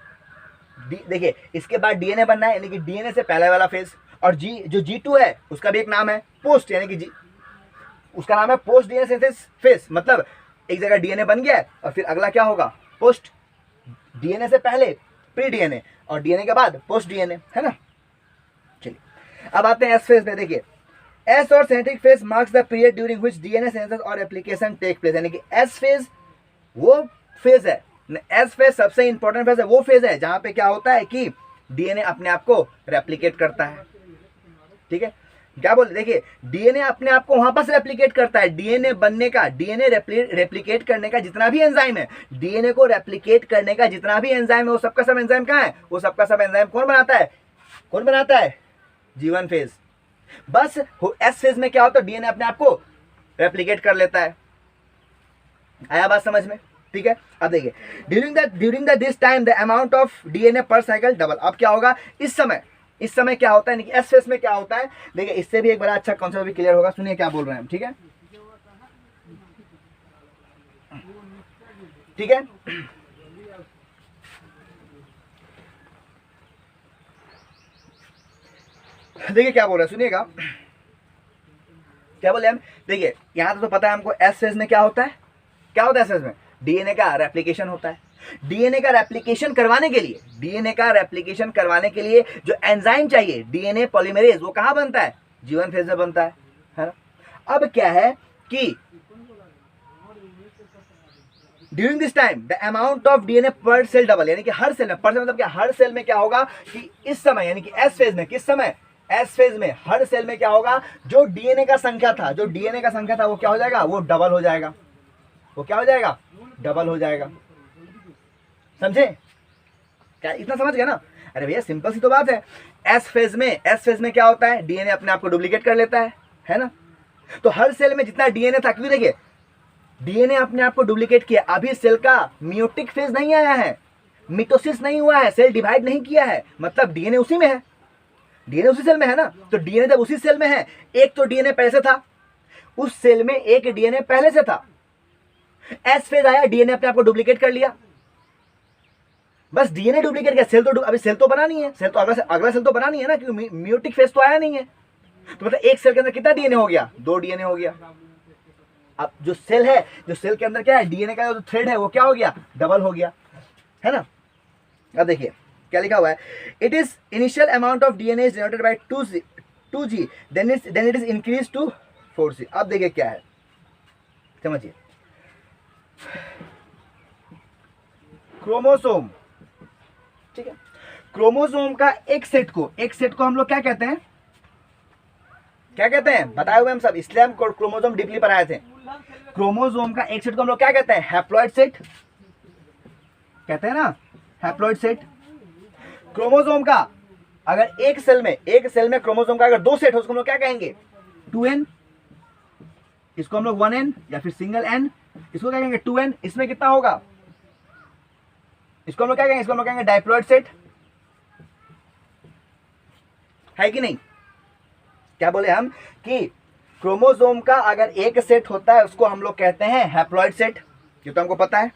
देखिए इसके बाद DNA बनना है, यानी कि DNA से पहले वाला फेज। और जो G2 है उसका भी एक नाम है पोस्ट, यानी कि उसका नाम है पोस्ट DNA सिंथेसिस फेज। मतलब एक जगह DNA बन गया और फिर अगला क्या होगा, पोस्ट DNA से पहले प्री DNA, और DNA के बाद पोस्ट DNA, है ना। चलिए अब आते हैं एस फेज में। देखिए एस और centric phase marks the period during which DNA synthesis और रेप्लिकेशन टेक प्लेस, यानी कि एस फेज वो फेज है, एस फेज सबसे इंपॉर्टेंट फेज है, वो फेज है जहां पे क्या होता है कि डीएनए अपने आप को रेप्लिकेट करता है। ठीक है, क्या बोले, देखिए डीएनए अपने आप को वहां पर रेप्लिकेट करता है। डीएनए बनने का, डीएनए रेप्लिकेट करने का जितना भी एंजाइम है, डीएनए को रेप्लिकेट करने का जितना भी एंजाइम है, वो सबका सब एंजाइम कहाँ है, वो सबका सब एंजाइम कौन बनाता है, कौन बनाता है, G1 फेज। बस एस फेज में क्या होता है, डीएनए अपने आप को रेप्लिकेट कर लेता है। आया बात समझ में? ठीक है, अब देखिए during the this time the amount of DNA पर साइकिल डबल। अब क्या होगा इस समय क्या होता है, एस फेज में क्या होता है, देखिए इससे भी एक बड़ा अच्छा कॉन्सेप्ट भी क्लियर होगा। सुनिए क्या बोल रहे हैं हम। ठीक है, ठीक है, देखिए क्या बोल रहे हैं, सुनिएगा क्या बोले हम। देखिए यहां तो पता है हमको एस फेज में क्या होता है, क्या होता है एस फेज में, डीएनए का रेप्लिकेशन होता है। डीएनए का रेप्लिकेशन करवाने के लिए, डीएनए का रेप्लिकेशन करवाने के लिए जो एंजाइम चाहिए डीएनए पॉलीमरेज, वो कहां बनता है, G1 फेज में बनता है ना। अब क्या है कि during this time the amount of DNA पर सेल डबल, यानी कि हर सेल में, पर सेल मतलब क्या, हर सेल में क्या होगा कि इस समय, यानी कि एस फेज में, किस समय, एस फेज में हर सेल में क्या होगा, जो डीएनए का संख्या था, जो डीएनए का संख्या था वो क्या हो जाएगा, वो डबल हो जाएगा, वो क्या हो जाएगा, डबल हो जाएगा। समझे क्या, इतना समझ गया ना। अरे भैया सिंपल सी तो बात है। एस फेज में क्या होता है, डीएनए अपने आप को डुप्लीकेट कर लेता है ना। तो हर सेल में जितना डीएनए था, क्योंकि देखिए डीएनए अपने आप को डुप्लीकेट किया, अभी सेल का मियोटिक फेज नहीं आया है, मिटोसिस नहीं हुआ है, सेल डिवाइड नहीं किया है, मतलब डीएनए उसी में है, डीएनए उसी सेल में है ना। तो डीएनए जब उसी सेल में है, एक तो डीएनए पहले से था, उस सेल में एक डीएनए पहले से था, एस फेज आया, डीएनए अपने आप को डुप्लीकेट कर लिया, बस डीएनए डुप्लीकेट किया, सेल तो अभी सेल तो बना नहीं है, सेल तो अगला सेल तो बना नहीं है ना, क्योंकि म्यूटिक फेज तो आया नहीं है। तो मतलब एक सेल के अंदर कितना डीएनए हो गया, 2 डीएनए हो गया। अब जो सेल है, जो सेल के अंदर क्या है, डीएनए का जो थ्रेड है वो क्या हो गया, डबल हो गया, है ना। अब देखिए क्या लिखा हुआ है, it is initial amount of DNA is denoted by 2G, then it is increase to 4C। अब देखिए क्या है, समझिए, क्रोमोसोम, ठीक है, क्रोमोसोम का एक सेट को हम लोग क्या कहते हैं, क्या कहते हैं, बताए हुए हम सब, इसलिए हम क्रोमोसोम डीपली पढ़ाए थे। क्रोमोसोम का एक सेट को हम लोग क्या कहते हैं, हैप्लॉइड सेट कहते हैं ना, हैप्लॉइड सेट। क्रोमोसोम का अगर एक सेल में क्रोमोसोम का अगर 2 सेट हो, उसको हम लोग क्या कहेंगे, 2N, इसको हम लोग 1N या फिर सिंगल N, इसको क्या कहेंगे 2N। इसमें कितना होगा, इसको हम लोग क्या कहेंगे, इसको हम लोग कहेंगे डाइप्लॉइड सेट, है कि नहीं। क्या बोले हम कि क्रोमोसोम का अगर एक सेट होता है उसको हम लोग कहते हैं हैप्लॉइड सेट, ये तो हमको पता है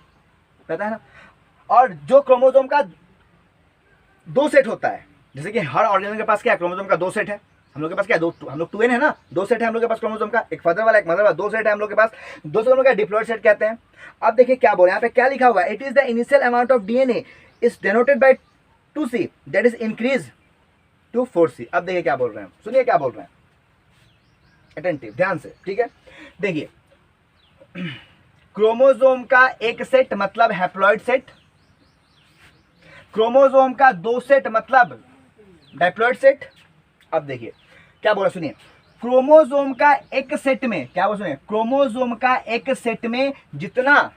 ना। और जो क्रोमोसोम का 2 सेट होता है, जैसे कि हर ऑर्गेनिज्म के पास क्या है, क्रोमोसोम का 2 सेट है, हम लोग के पास क्या है, हम लोग 2N है ना, 2 सेट है हम लोग के पास क्रोमोसोम का, एक फादर वाला एक मदर वाला, 2 सेट है हम लोग के पास, 2 सेट हम लोग का डिप्लॉइड सेट कहते हैं। अब देखिए क्या बोले, यहाँ पे क्या लिखा हुआ है, it is the initial amount of DNA is denoted by 2C that is increase to 4C। अब देखिए क्या बोल रहे हैं, सुनिए क्या बोल रहे हैं, अटेंटिव ध्यान से, ठीक है। देखिए क्रोमोसोम का एक सेट मतलब हैप्लॉइड सेट, क्रोमोसोम का 2 सेट मतलब डाइप्लॉइड सेट। अब देखिए क्या बोला, सुनिए, क्रोमोसोम का एक सेट में क्या बोला, सुनिए, क्रोमोसोम का एक सेट में जितना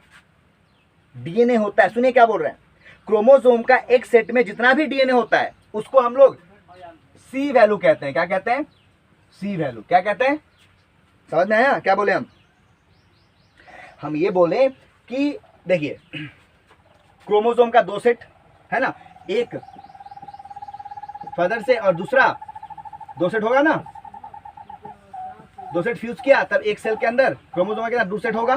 डीएनए होता है, सुनिए क्या बोल रहे हैं, क्रोमोसोम का एक सेट में जितना भी डीएनए होता है उसको हम लोग सी वैल्यू कहते हैं। क्या कहते हैं, सी वैल्यू। क्या कहते हैं, समझ में आया क्या बोले हम ये बोले कि देखिए क्रोमोसोम का 2 सेट है ना, एक फादर से और दूसरा 2 सेट होगा ना, 2 सेट फ्यूज किया तब एक सेल के अंदर क्रोमोसोम के अंदर 2 सेट होगा,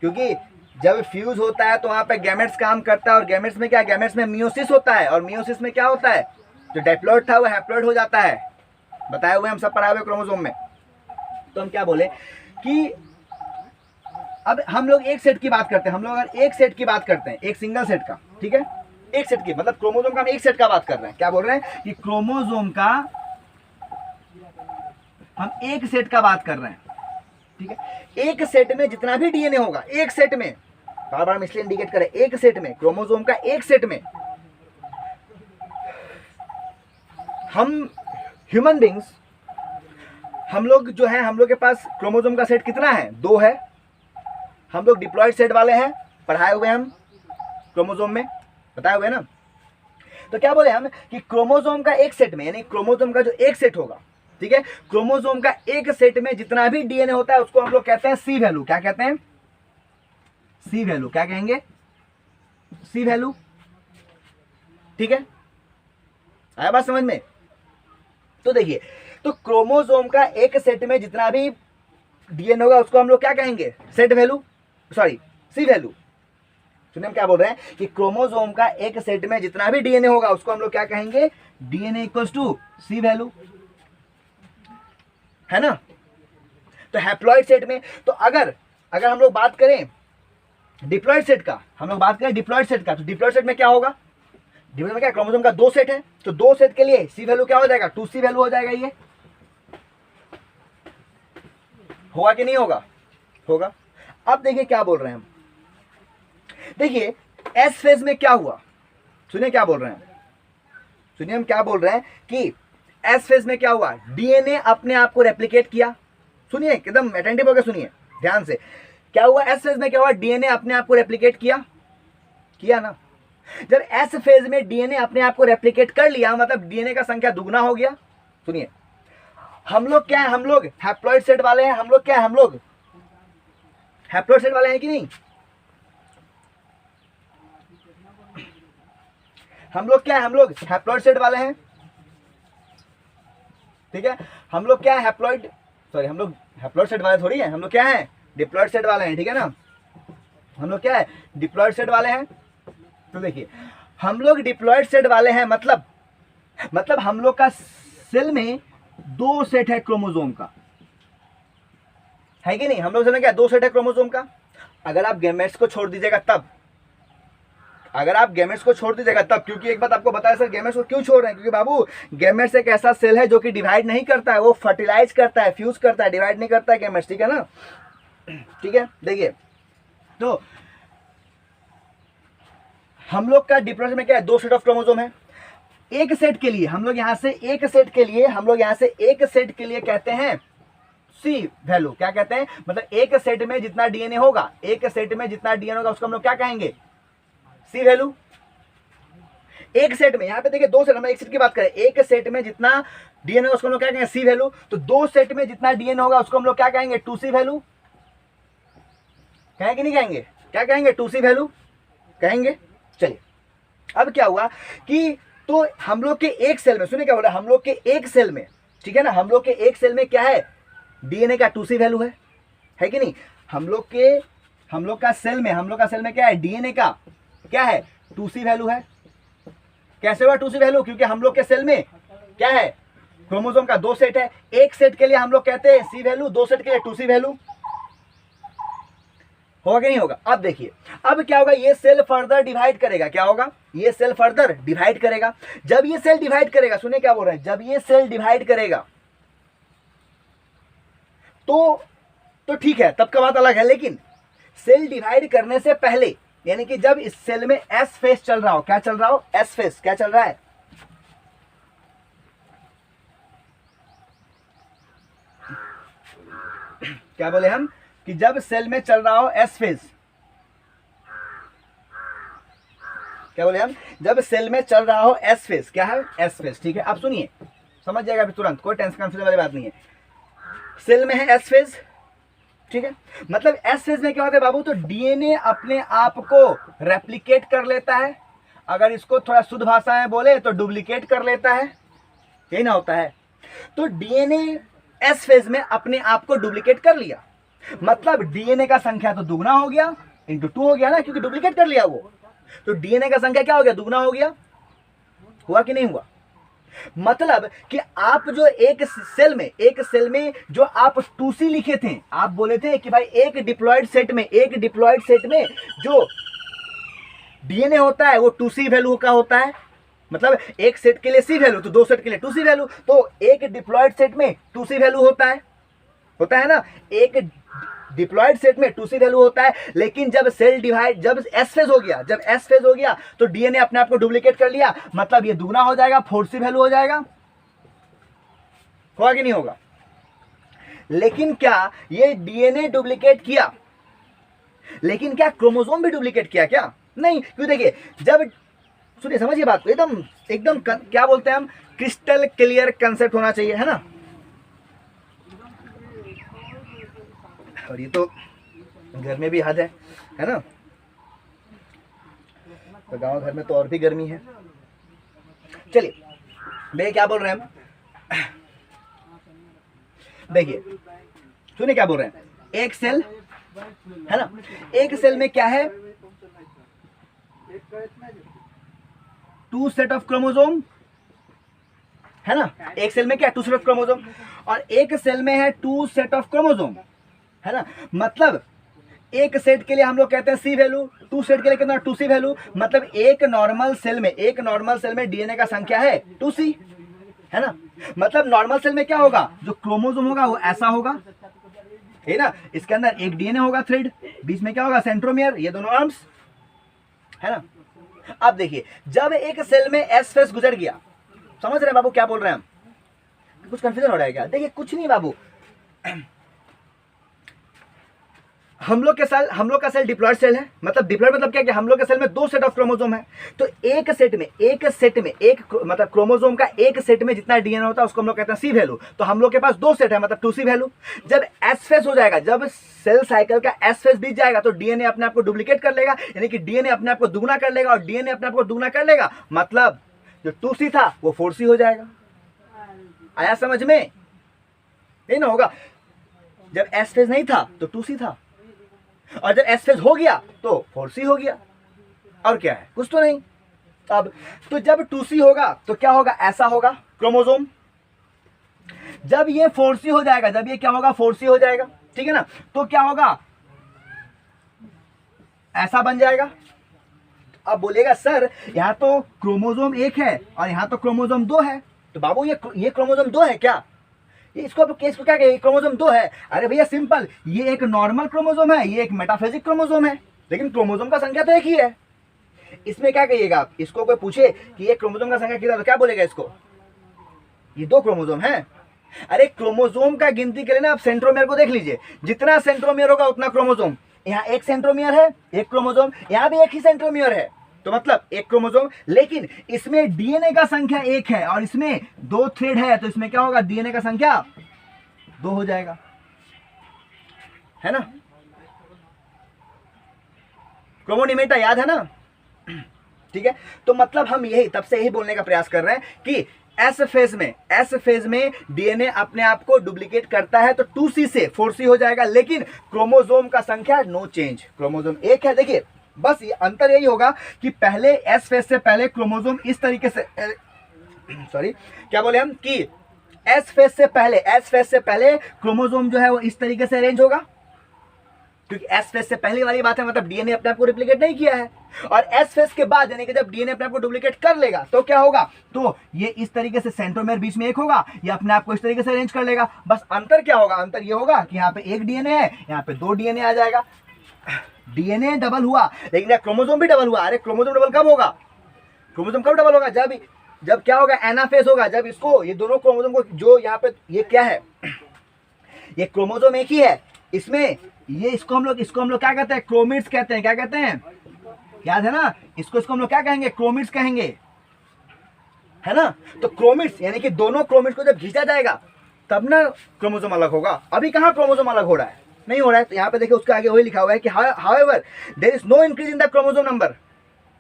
क्योंकि जब फ्यूज होता है तो वहां पे गैमेट्स काम करता है, और गैमेट्स में क्या, गैमेट्स में मियोसिस होता है, और मियोसिस में क्या होता है, जो डाइप्लॉइड था वो हैप्लॉइड हो जाता है, बताए हुए हम सब पढ़ाए हुए क्रोमोसोम में। तो हम क्या बोले कि अब हम लोग एक सेट की बात करते हैं, हम लोग अगर एक सेट की बात करते हैं, एक सिंगल सेट का, ठीक है, एक सेट की मतलब क्रोमोसोम का हम एक सेट का बात कर रहे हैं। क्या बोल रहे हैं कि क्रोमोसोम का हम एक सेट का बात कर रहे हैं, ठीक है। एक सेट में जितना भी डीएनए होगा, एक सेट में, बार बार हम इसलिए इंडिकेट करें, एक सेट में, क्रोमोसोम का एक सेट में, हम ह्यूमन बींग्स, हम लोग जो है, हम लोग के पास क्रोमोसोम का सेट कितना है? 2 है। हम लोग डिप्लॉयड सेट वाले हैं, पढ़ाए हुए हम क्रोमोसोम में, बताए हुए ना। तो क्या बोले हम कि क्रोमोसोम का एक सेट में, यानी क्रोमोसोम का जो एक सेट होगा, ठीक है, क्रोमोसोम का एक सेट में जितना भी डीएनए होता है उसको हम लोग कहते हैं सी वैल्यू। क्या कहते हैं? सी वैल्यू। क्या कहेंगे? सी वैल्यू, ठीक है। आया बात समझ में? तो देखिए, तो क्रोमोसोम का एक सेट में जितना भी डीएनए होगा उसको हम लोग क्या कहेंगे? Set value, sorry C value. सुनिए हम क्या बोल रहे हैं कि क्रोमोसोम का एक सेट में जितना भी डीएनए होगा उसको हम लोग क्या कहेंगे? DNA equals to C value, है ना। तो हैप्लॉइड सेट में, तो अगर हम लोग बात करें डिप्लॉयड सेट का, हम लोग बात करें डिप्लॉयड सेट का, तो डिप्लॉयड सेट में क्या होगा? डिप्लॉयड में क्या, क्रोमोसोम का 2 सेट है, तो 2 सेट के लिए सी वैल्यू क्या हो जाएगा? 2C वैल्यू हो जाएगा। ये होगा कि नहीं होगा? होगा। अब देखिए क्या बोल रहे हैं हम, देखिए एस फेज में क्या हुआ, सुनिए क्या बोल रहे हैं, सुनिए हम क्या बोल रहे हैं कि एस फेज में क्या हुआ? डीएनए अपने आप को रेप्लिकेट किया। सुनिए एकदम अटेंटिव होकर सुनिए ध्यान से, क्या हुआ एस फेज में? क्या हुआ? डीएनए अपने आप को रेप्लिकेट किया ना। जब एस फेज में डीएनए अपने आप को रेप्लिकेट कर लिया, मतलब डीएनए का संख्या दुगना हो गया। सुनिए, हम लोग क्या है? हम लोग हैप्लॉइड सेट वाले हैं। हम लोग क्या है? हम लोग हैप्लॉइड सेट वाले हैं कि नहीं? हम लोग क्या है? हम लोग हैप्लॉइड सेट वाले हैं, ठीक है। हम लोग क्या है? हैप्लॉइड, सॉरी हम लोग हैप्लॉइड सेट वाले थोड़ी हैं, हम लोग क्या है? डिप्लॉयड सेट वाले हैं, ठीक है ना। हम लोग क्या है? डिप्लॉयड सेट वाले हैं। तो देखिए, हम लोग डिप्लॉयड सेट वाले हैं, मतलब हम लोग का सेल में 2 सेट है क्रोमोसोम का, है कि नहीं? हम लोग सेल में क्या 2 सेट है क्रोमोसोम का। अगर आप गैमेट्स को छोड़ दीजिएगा तब, अगर आप गैमेट्स को छोड़ दीजिएगा तब, क्योंकि एक बात आपको बताया सर गैमेट्स को क्यों छोड़ रहे हैं, क्योंकि बाबू गैमेट्स एक ऐसा सेल है जो कि डिवाइड नहीं करता है, वो फर्टिलाइज करता है, फ्यूज करता है, डिवाइड नहीं करता है गैमेट्स, ठीक है ना। ठीक है, देखिए तो हम लोग का डिप्लॉयड में क्या है? 2 सेट ऑफ क्रोमोसोम है। एक सेट के लिए हम लोग यहां से एक सेट के लिए कहते हैं सी वैल्यू। क्या कहते हैं? मतलब एक सेट में जितना डीएनए होगा, उसको हम लोग क्या कहेंगे? सी वैल्यू। एक सेट में, यहां पे देखिए 2 सेट, हम एक सेट की बात करें, एक सेट में जितना डीएनए होगा उसको हम लोग क्या कहेंगे? सी वैल्यू। तो 2 सेट में जितना डीएनए होगा उसको हम लोग क्या कहेंगे? 2C value. कहेंगे नहीं कहेंगे? क्या कहेंगे? 2C वैल्यू कहेंगे। चलिए, अब क्या हुआ कि तो हम लोग के एक सेल में, सुनिए क्या बोल रहा है, हम लोग के एक सेल में, ठीक है ना, हम लोग के एक सेल में क्या है? डीएनए का 2C वैल्यू है कि नहीं? हम लोग का सेल में क्या है? डीएनए का क्या है? 2C वैल्यू है। कैसे हुआ 2C वैल्यू? क्योंकि हम लोग के सेल में क्या है? क्रोमोसोम का 2 सेट है। एक सेट के लिए हम लोग कहते हैं सी वैल्यू, 2 सेट के लिए 2C वैल्यू। होगा कि नहीं होगा? अब देखिए, अब क्या होगा? ये सेल फर्दर डिवाइड करेगा। क्या होगा? ये सेल फर्दर डिवाइड करेगा। जब ये सेल डिवाइड करेगा, सुनिए क्या बोल रहे हैं, जब ये सेल डिवाइड करेगा तो ठीक है, तब का बात अलग है। लेकिन सेल डिवाइड करने से पहले, यानी कि जब इस सेल में एस फेज चल रहा हो, क्या चल रहा हो? S phase. क्या चल रहा है? क्या बोले हम कि जब सेल में चल रहा हो एस फेज, क्या बोले हम? जब सेल में चल रहा हो एस फेज। क्या है? एस फेज, ठीक है। अब सुनिए, समझ जाएगा अभी तुरंत, कोई टेंशन कंफ्यूजन वाली बात नहीं है। सेल में है एस फेज, ठीक है। मतलब एस फेज में क्या होता है बाबू? तो डीएनए अपने आप को रेप्लिकेट कर लेता है, अगर इसको थोड़ा शुद्ध भाषा में बोले तो डुप्लीकेट कर लेता है, यही ना होता है। तो डीएनए एस फेज में अपने आप को डुप्लीकेट कर लिया, मतलब डीएनए का संख्या तो दुगना हो गया, इंटू 2 हो गया ना, क्योंकि डुप्लीकेट कर लिया वो। तो डीएनए का संख्या क्या हो गया? दुगना हो गया। हुआ कि नहीं हुआ? मतलब कि आप जो एक सेल में जो आप 2C लिखे थे, आप बोले थे कि भाई एक डिप्लॉयड सेट में जो डीएनए होता है वो 2C वैल्यू का होता है, मतलब एक सेट के लिए सी वैल्यू तो दो सेट के लिए टू सी वैल्यू, तो एक डिप्लॉयड सेट में टू सी वैल्यू होता है ना, एक डिप्लॉयड सेट में टू सी वैल्यू होता है। लेकिन जब सेल डिवाइड, जब एस फेज हो गया तो डीएनए अपने आप को डुप्लीकेट कर लिया, मतलब ये दुगना हो जाएगा, फोर सी वैल्यू हो जाएगा, होगा कि नहीं होगा। लेकिन क्या ये डीएनए डुप्लीकेट किया, लेकिन क्या क्रोमोसोम भी डुप्लीकेट किया क्या? नहीं, क्यों? देखिए, जब सुनिए, समझिए बात को, एकदम एकदम क्या बोलते हैं हम, क्रिस्टल क्लियर कंसेप्ट होना चाहिए, है ना। और ये तो घर में भी हद है ना, तो गांव घर में तो और भी गर्मी है। चलिए, भैया क्या बोल रहे हैं हम, देखिए सुनिए क्या बोल रहे हैं, एक सेल है ना, एक सेल में क्या है, टू सेट ऑफ क्रोमोसोम, है ना, एक सेल में क्या, टू सेट ऑफ क्रोमोसोम, और एक सेल में है टू सेट ऑफ क्रोमोसोम, है ना। मतलब एक सेट के लिए हम लोग कहते हैं सी वैल्यू, टू सेट के लिए कितना, टू सी वैल्यू। मतलब एक नॉर्मल सेल में डीएनए का संख्या है टू सी, है ना। मतलब नॉर्मल सेल में क्या होगा, जो क्रोमोसोम होगा वो ऐसा होगा, है ना, इसके अंदर एक डीएनए होगा थ्रेड, बीच में क्या होगा, सेंट्रोमियर, ये दोनों आर्म्स, है ना। अब देखिए, जब एक सेल में एस फेस गुजर गया, समझ रहे हैं बाबू क्या बोल रहे हैं हम, कुछ कंफ्यूजन हो रहा है क्या? देखिए कुछ नहीं बाबू, हम लोग का सेल डिप्लॉयड सेल है, मतलब डिप्लॉयड मतलब क्या, कि हम लोग के सेल में दो सेट ऑफ क्रोमोसोम है, तो एक सेट में मतलब क्रोमोसोम का एक सेट में जितना डीएनए होता है उसको हम लोग कहते हैं सी वैल्यू। तो हम लोग के पास दो सेट है, मतलब टू सी वैल्यू। जब एस फेस हो जाएगा, जब सेल साइकिल का एस फेस बीत जाएगा, तो डीएनए अपने आप को डुप्लीकेट कर लेगा, यानी कि डीएनए अपने आप को दुगना कर लेगा, और डीएनए अपने आप को दुगना कर लेगा, मतलब जो टू सी था वो फोर सी हो जाएगा। आया समझ में? नहीं ना होगा, जब एस फेज नहीं था तो टू सी था, और जब एस फेज हो गया तो फोर सी हो गया, और क्या है, कुछ तो नहीं। अब तो जब टू सी होगा तो क्या होगा, ऐसा होगा क्रोमोसोम। जब ये फोर सी हो जाएगा, जब ये क्या होगा, फोर सी हो जाएगा, ठीक है ना, तो क्या होगा, ऐसा बन जाएगा। अब बोलेगा सर यहां तो क्रोमोसोम एक है और यहां तो क्रोमोसोम दो है, तो बाबू ये क्रोमोसोम दो है क्या, इसको क्या कहें, क्रोमोसोम दो है। अरे भैया सिंपल, ये एक नॉर्मल क्रोमोसोम है, ये एक मेटाफेजिक क्रोमोसोम है, लेकिन क्रोमोसोम का संख्या तो एक ही है। इसमें क्या कहिएगा आप, इसको कोई पूछे कि ये क्रोमोसोम का संख्या कितना, तो क्या बोलेगा इसको, ये दो क्रोमोसोम है। अरे क्रोमोसोम का गिनती के लिए ना आप सेंट्रोमियर को देख लीजिए, जितना सेंट्रोमियर होगा उतना क्रोमोसोम। यहाँ एक सेंट्रोमियर है, एक क्रोमोसोम, यहाँ भी एक ही सेंट्रोमियर है, तो मतलब एक क्रोमोसोम, लेकिन इसमें डीएनए का संख्या एक है और इसमें दो थ्रेड है, तो इसमें क्या होगा, डीएनए का संख्या दो हो जाएगा, है ना। क्रोमोनिमेटा याद है ना, ठीक है। तो मतलब हम यही तब से यही बोलने का प्रयास कर रहे हैं कि एस फेज में डीएनए अपने आप को डुप्लीकेट करता है, तो 2C से 4C हो जाएगा, लेकिन क्रोमोसोम का संख्या नो चेंज, क्रोमोसोम एक है। देखिए बस ये अंतर यही होगा कि पहले एस फेज से पहले क्रोमोसोम इस तरीके से सॉरी क्या बोले हम, कि एस फेज से पहले क्रोमोसोम जो है वो इस तरीके से अरेंज होगा, क्योंकि एस फेज से पहले वाली बात है, मतलब डीएनए अपने आप को डुप्लीकेट नहीं किया है। और एस फेज के बाद यानी कि जब डीएनए अपने आप को डुप्लीकेट कर लेगा तो क्या होगा, तो ये इस तरीके से सेंट्रोमेयर बीच में एक होगा, ये अपने आप को इस तरीके से अरेंज कर लेगा। बस अंतर क्या होगा, अंतर ये होगा कि यहाँ पे एक डीएनए है, यहाँ पे दो डीएनए आ जाएगा। डीएनए डबल हुआ, लेकिन क्रोमोसोम भी डबल हुआ। अरे क्रोमोसोम डबल कब होगा, क्रोमोसोम कब डबल होगा, जब क्या होगा, एनाफेज होगा, जब इसको ये दोनों क्रोमोसोम को, जो यहाँ पे ये क्या है, ये क्रोमोसोम एक ही है, इसमें ये इसको हम लोग क्या कहते हैं, क्रोमिड्स कहते हैं। क्या कहते हैं, याद है ना, इसको हम लोग क्या कहेंगे, क्रोमिड्स कहेंगे, है ना। तो क्रोमिड्स यानी कि दोनों क्रोमिड्स को जब खींचा जाएगा तब ना क्रोमोसोम अलग होगा। अभी कहाँ क्रोमोसोम अलग हो रहा है, नहीं हो रहा है। तो यहाँ पे देखिए उसके आगे वही लिखा हुआ है कि however there is no increase in the chromosome number,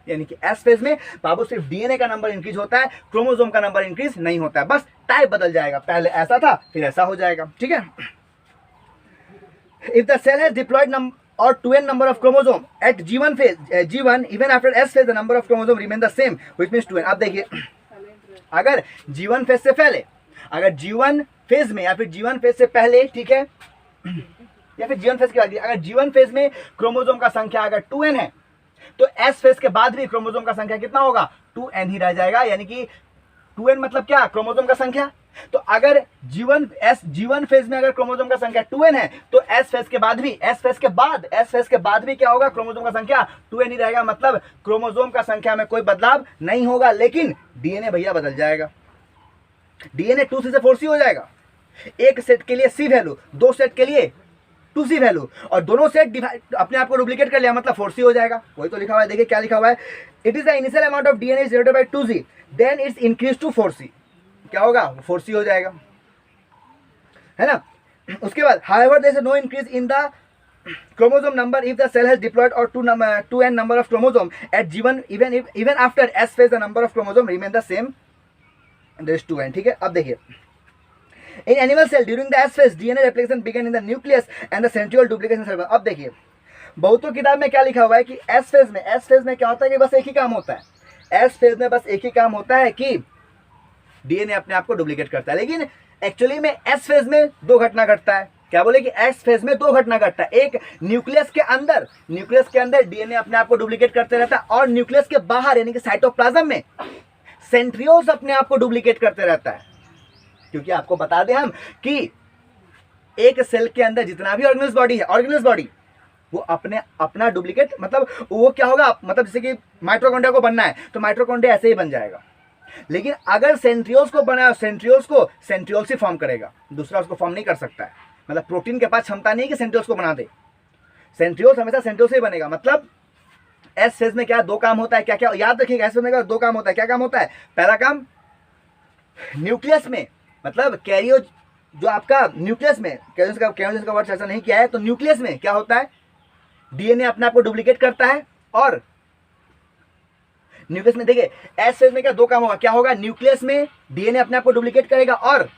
यानी कि एस फेज में बाबू सिर्फ डीएनए का नंबर इंक्रीज होता है, क्रोमोसोम का नंबर इंक्रीज नहीं होता है, बस टाइप बदल जाएगा, पहले ऐसा था फिर ऐसा हो जाएगा, ठीक है। If the cell has diploid or 2n number of chromosome at G1 phase, G1 even after S phase the number of chromosome remain the same, which means 2n। अब देखिए अगर G1 फेज से पहले, अगर G1 फेज में या फिर G1 phase से पहले, ठीक है, या फिर G1 फेज के बाद, अगर G1 फेज में क्रोमोसोम का संख्या अगर 2n है, तो एस फेज के बाद भी क्रोमोसोम का संख्या कितना होगा, 2n ही रह जाएगा, यानी कि 2n मतलब क्या, क्रोमोसोम का संख्या। तो अगर G1 फेज में अगर क्रोमोसोम का संख्या 2n है तो एस फेज के बाद भी क्या होगा, क्रोमोसोम का संख्या 2n ही रहेगा, मतलब क्रोमोसोम का संख्या में कोई बदलाव नहीं होगा, लेकिन डीएनए भैया बदल जाएगा। डीएनए 2C से 4C हो जाएगा, एक सेट के लिए C वैल्यू, दो सेट के लिए 2C वैल्यू, और दोनों सेट अपने आप को डुप्लीकेट कर लिया मतलब 4C हो जाएगा। वही तो लिखा हुआ है, देखिए क्या लिखा हुआ है, it is the initial amount of DNA is divided by 2C then it's increase to 4C, क्या होगा, 4C हो जाएगा, है ना। उसके बाद however there is no increase in the chromosome number if the cell has diploid or 2n number of chromosome at G1 even after S phase the number of chromosome remain the same, there is 2n, ठीक है। अब देखिए, in animal cell during the S phase DNA replication begin in the nucleus and the centriole duplication cell। अब देखिए बहुतों किताब में क्या लिखा हुआ है कि S phase में क्या होता है कि बस एक ही काम होता है, S phase में बस एक ही काम होता है कि डीएनए अपने आप को डुप्लीकेट करता है, लेकिन एक्चुअली में एस फेज में दो घटना घटता है। क्या बोले कि एस फेज में दो घटना घटता है, एक न्यूक्लियस के अंदर डीएनए अपने आप को डुप्लीकेट करते रहता है, और न्यूक्लियस के बाहर यानी कि साइटोप्लाज्म में सेंट्रियोल्स अपने आप को डुप्लीकेट करते रहता है। क्योंकि आपको बता दें हम कि एक सेल के अंदर जितना भी ऑर्गेनल्स बॉडी वो अपना डुप्लीकेट, मतलब वो क्या होगा, मतलब जैसे कि माइटोकॉन्ड्रिया को बनना है तो माइटोकॉन्ड्रिया ऐसे ही बन जाएगा, लेकिन अगर सेंट्रियोल्स को बनाया, सेंट्रियोल से फॉर्म करेगा, दूसरा उसको फॉर्म नहीं कर सकता है। मतलब प्रोटीन के पास क्षमता नहीं है कि सेंट्रियोल्स को बना दे, सेंट्रियोल्स हमेशा सेंट्रियोल से ही बनेगा। मतलब एस फेज में क्या दो काम होता है, क्या क्या याद रखिएगा, एस फेज में दो काम होता है। क्या काम होता है, पहला काम न्यूक्लियस में, मतलब कैरियो जो आपका न्यूक्लियस में, कैरियोजेनेसिस का वर्ड ऐसा नहीं किया है, तो न्यूक्लियस में क्या होता है, डीएनए अपने आप को डुप्लीकेट करता है, और न्यूक्लियस में देखिए एस फेज में क्या दो काम होगा, क्या होगा, न्यूक्लियस में डीएनए अपने आप को डुप्लीकेट करेगा, और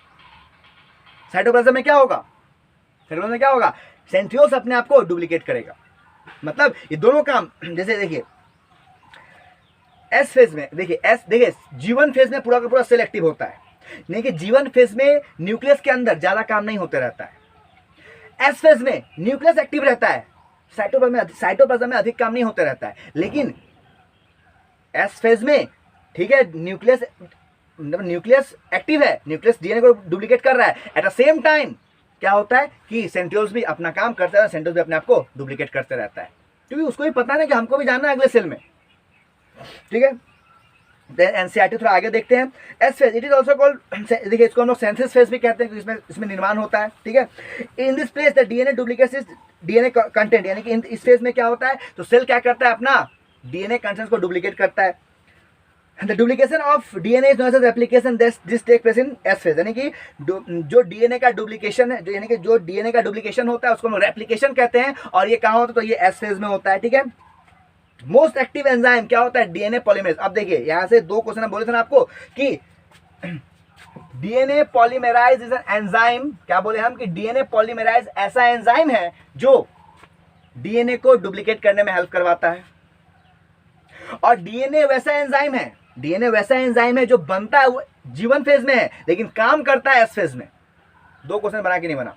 साइटोप्लाज्म में क्या होगा, सेंट्रियोल्स अपने आप को डुप्लीकेट करेगा। मतलब ये दोनों काम, जैसे देखिए एस फेज में देखिए G1 फेज में पूरा का पूरा सेल एक्टिव होता है, नहीं कि G1 फेज में न्यूक्लियस के अंदर ज्यादा काम नहीं होते रहता है। एस फेज में न्यूक्लियस एक्टिव रहता है, साइटोप्लाज्म में अधिक काम नहीं होते रहता है, लेकिन एस फेज में, ठीक है, न्यूक्लियस एक्टिव है, न्यूक्लियस डीएनए को डुप्लीकेट कर रहा है, एट द सेम टाइम क्या होता है कि सेंट्रियोल्स भी अपना काम करते हैं, सेंट्रियोल्स भी अपने आप को डुप्लीकेट करते रहता है, क्योंकि उसको भी पता है कि हमको भी जानना है अगले सेल में, ठीक है। एनसीईआरटी थोड़ा आगे देखते हैं। S phase it is also called, देखिए इसको हम लोग सेंसिस फेज भी कहते हैं, क्योंकि इसमें निर्माण होता है, ठीक है। In this place the DNA duplicate is DNA content, यानी कि इस फेज में क्या होता है, तो सेल क्या करता है, अपना डीएनए कंटेंट्स को डुप्लीकेट करता है। The duplication of DNA is known as replication. This take place in S phase, यानी कि जो डीएनए का डुप्लीकेशन है, यानी कि जो डीएनए का डुप्लीकेशन होता है उसको हम रेप्लिकेशन कहते हैं, और ये कहाँ होता है, तो ये S phase में होता है, ठीक है। मोस्ट एक्टिव एंजाइम क्या होता है, डीएनए पॉलीमरेज। अब देखिए यहाँ से दो क्वेश्चन बोले थे ना आपको कि DNA polymerase is an enzyme, क्या बोले हम कि डीएनए पॉलीमराइज ऐसा एंजाइम है जो डीएनए को डुप्लीकेट करने में हेल्प करवाता है, और डीएनए वैसा एंजाइम है जो बनता है वो G1 फेज में है, लेकिन काम करता है एस फेज में। दो क्वेश्चन बना कि नहीं बना,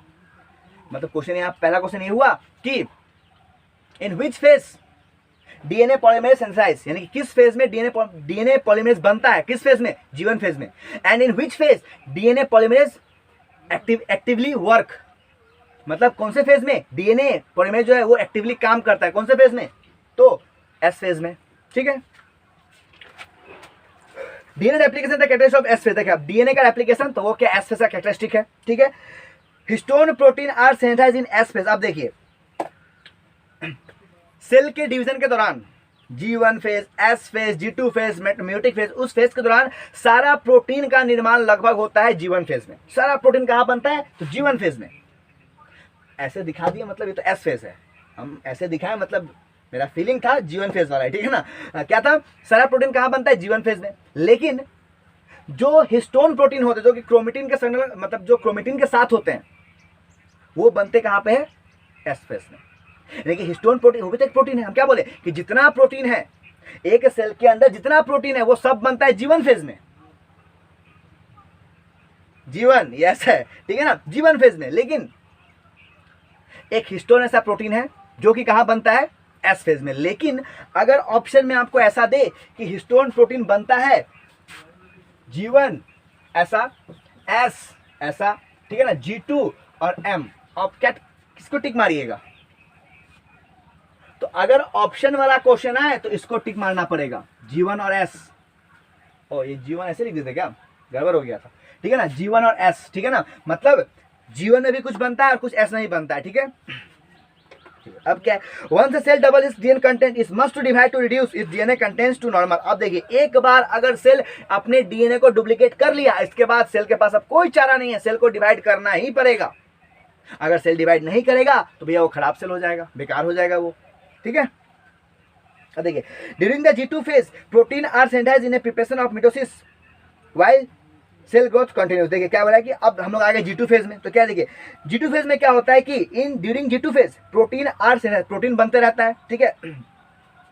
मतलब क्वेश्चन यहाँ पहला क्वेश्चन ये हुआ कि in which phase DNA polymerase synthesise, यानी कि किस फेज में डीएनए पॉलीमरेज बनता है, किस फेज में, G1 फेज में, and in which phase DNA polymerase actively work, मतलब कौन से फेज में डीएनए पॉलीमरेज जो है वो एक्टिवली काम करता है, कौन से फेज में, तो एस फेज में, ठीक है। DNA replication the characteristic of S phase, देखिए अब डीएनए का रेप्लिकेशन तो वो क्या एस फेज का कैरेक्टरिस्टिक है, ठीक है। Histone protein are synthesised in S phase. अब देखिए सेल के डिवीजन के दौरान G1 phase, S phase, G2 phase, meiotic phase, उस फेज के दौरान सारा प्रोटीन का निर्माण लगभग होता है G1 फेज में। सारा प्रोटीन कहाँ बनता है, तो G1 फेज में। ऐसे दिखा दिया मतलब ये तो एस फेज है, हम ऐसे दिखाएं मतलब मेरा फीलिंग था G1 फेज वाला है, ठीक है ना। क्या था, सारा प्रोटीन कहाँ बनता है, G1 फेज में, लेकिन जो हिस्टोन प्रोटीन होते हैं जो कि क्रोमेटिन के संग, मतलब जो क्रोमेटिन के साथ होते हैं, वो बनते कहाँ पे है, एस फेज में। लेकिन हिस्टोन प्रोटीन वो भी तो एक प्रोटीन है, हम क्या बोले कि जितना प्रोटीन है एक सेल के अंदर, जितना प्रोटीन है वो सब बनता है G1 फेज में। G1 यस है, ठीक है ना, G1 फेज में। लेकिन एक हिस्टोन ऐसा प्रोटीन है जो कि कहाँ बनता है, एस फेज में। लेकिन अगर ऑप्शन में आपको ऐसा दे कि हिस्टोन प्रोटीन बनता है G1 ऐसा, S ऐसा, ठीक है ना, G2 और M, आप क्या किसको टिक मारिएगा? तो अगर ऑप्शन वाला क्वेश्चन आए तो इसको टिक मारना पड़ेगा, G1 और S। ओ ये G1 ऐसे लिख देते क्या, गड़बड़ हो गया था, ठीक है ना, G1 और S, ठीक है ना, मतलब G1 में भी कुछ बनता है और कुछ S नहीं बनता है, ठीक है। अब क्या है, once cell double is DNA content is must to divide to reduce is DNA contents to normal. अब देखिए, एक बार अगर सेल अपने डीएनए को डुप्लीकेट कर लिया, इसके बाद सेल के पास अब कोई चारा नहीं है, सेल को डिवाइड करना ही पड़ेगा। अगर सेल डिवाइड नहीं करेगा तो भैया वो खराब सेल हो जाएगा, बेकार हो जाएगा वो, ठीक है। अब देखिए, during the G2 phase protein are synthesised in a preparation of mitosis while cell growth continues. देखिए क्या बोला है कि अब हम लोग आ गए G2 फेज में। तो क्या देखिए, G2 फेज में क्या होता है कि in during G2 phase protein are protein बनते रहता है, ठीक है,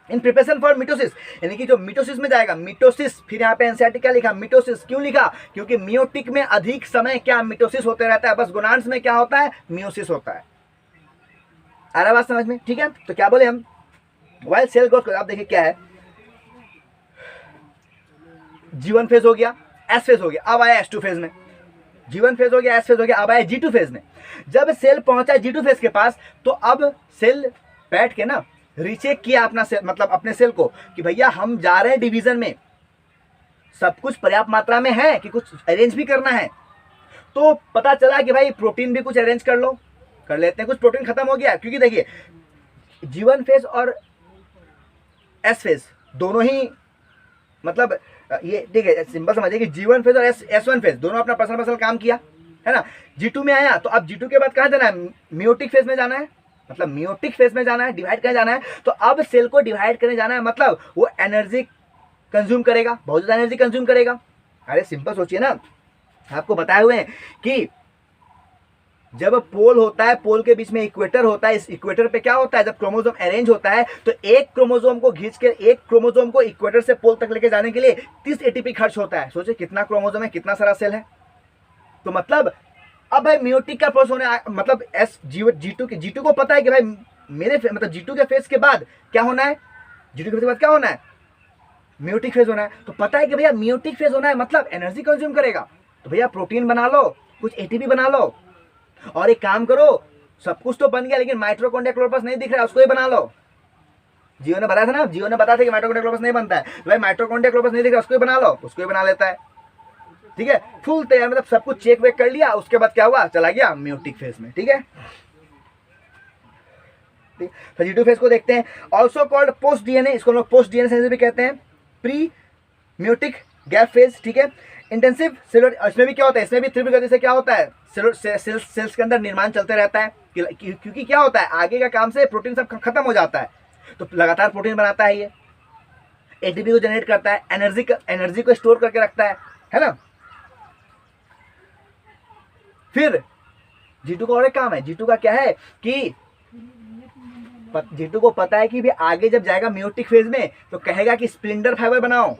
इन प्रिपरेशन फॉर मिटोसिस, यानी कि जो मिटोसिस में जाएगा, मिटोसिस, फिर यहाँ पे एनसीईआरटी क्या लिखा, मिटोसिस क्यों लिखा, क्योंकि मियोटिक में अधिक समय क्या मिटोसिस होते रहता है, बस गोनाड्स में क्या होता है, मियोसिस होता है। आ रहा बात समझ में, ठीक है। तो क्या बोले हम, वाइल सेल ग्रोथ, आप देखिए क्या है, G1 फेज हो गया, S फेज हो गया, अब आया S2 फेज में। G1 फेज हो गया, S फेज हो गया, अब आया G2 फेज में। जब सेल पहुंचा G2 फेज के पास, तो अब सेल बैठ के ना रीचेक किया अपना सेल, मतलब अपने सेल को, कि भैया हम जा रहे हैं डिवीजन में, सब कुछ पर्याप्त मात्रा में है कि कुछ अरेंज भी करना है। तो पता चला कि भाई प्रोटीन भी कुछ अरेंज कर लो, कर लेते हैं, कुछ प्रोटीन खत्म हो गया, क्योंकि देखिए G1 फेज और S फेज दोनों ही, मतलब ये ठीक है, सिंपल समझिए कि G1 फेज और S1 फेज दोनों अपना पर्सनल काम किया, है ना। G2 में आया, तो अब G2 के बाद कहाँ जाना है, मियोटिक फेज में जाना है, मतलब मियोटिक फेज में जाना है, डिवाइड करने जाना है। तो अब सेल को डिवाइड करने जाना है, मतलब वो एनर्जी कंज्यूम करेगा, बहुत ज़्यादा एनर्जी कंज्यूम करेगा। अरे सिंपल सोचिए ना, आपको बताए हुए हैं कि जब पोल होता है, पोल के बीच में इक्वेटर होता है, इस इक्वेटर पे क्या होता है, जब क्रोमोसोम अरेंज होता है तो एक क्रोमोसोम को खींच के, एक क्रोमोसोम को इक्वेटर से पोल तक लेके जाने के लिए 30 एटीपी खर्च होता है। सोचिए कितना क्रोमोसोम है, कितना सारा सेल है। तो मतलब अब भाई मियोटिक का प्रोसेस होने, मतलब G2 को पता है कि भाई मेरे मतलब G2 के फेज के बाद क्या होना है, G2 के फेज के बाद क्या होना है, मियोटिक फेज होना है। तो पता है कि भैया मियोटिक फेज होना है, मतलब एनर्जी कंज्यूम करेगा, तो भैया प्रोटीन बना लो, कुछ एटीपी बना लो, और एक काम करो, सब कुछ तो बन गया लेकिन माइटोकॉन्ड्रिया क्लोरोप्लास्ट नहीं दिख रहा है, उसको ही बना लो। जीवन ने बताया था ना, जीवन ने बताया था कि माइटोकॉन्ड्रिया क्लोरोप्लास्ट नहीं बनता है, तो भाई माइटोकॉन्ड्रिया क्लोरोप्लास्ट नहीं दिख रहा, उसको ही बना लो, उसको ही बना लेता है, ठीक है। फुल तैयार, मतलब सब कुछ चेक वेक कर लिया, उसके बाद क्या हुआ, चला गया मियोटिक फेज में, ठीक है। तो G2 फेज को देखते हैं, ऑल्सो कॉल्ड पोस्ट डीएनए, इसको लोग पोस्ट डीएनए भी कहते हैं, प्री मियोटिक गैप फेज, ठीक है। इंटेंसिव सेलुलर, इसमें भी क्या होता है, इसमें भी तीव्र गति से क्या होता है, सेल्स के अंदर निर्माण चलते रहता है, क्योंकि क्या होता है, आगे का काम से प्रोटीन सब खत्म हो जाता है, तो लगातार प्रोटीन बनाता है, ये एटीपी को जनरेट करता है, एनर्जी को स्टोर करके रखता है ना। फिर G2 का और एक काम है, G2 का क्या है कि G2 को पता है कि भी आगे जब जाएगा मियोटिक फेज में तो कहेगा कि स्प्लिंडर फाइबर बनाओ।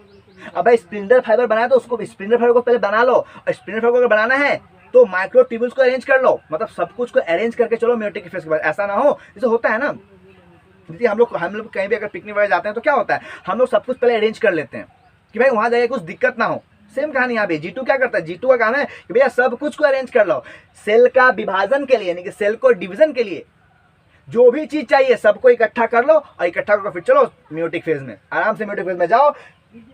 अब भाई स्प्लिंडर फाइबर बनाया तो उसको स्प्लिंडर फाइबर को पहले बना लो, और स्प्लिंडर फाइबर को बनाना है तो माइक्रोट्यूब्यूल्स को अरेंज कर लो, मतलब सब कुछ को अरेंज करके चलो मियोटिक फेज के बाद। ऐसा ना हो जैसे होता है ना, जैसे हम लोग कहीं भी अगर पिकनिक वगैरह जाते हैं तो क्या होता है, हम लोग सब कुछ पहले अरेंज कर लेते हैं कि भाई वहां जाके कुछ दिक्कत ना हो। सेम कहानी यहाँ पे G2 क्या करता है, G2 का काम है कि भैया सब कुछ को अरेंज कर लो, सेल का विभाजन के लिए, यानी कि सेल को डिवीजन के लिए जो भी चीज चाहिए सबको इकट्ठा कर लो, और इकट्ठा करके फिर चलो मियोटिक फेज में, आराम से मियोटिक फेज में जाओ,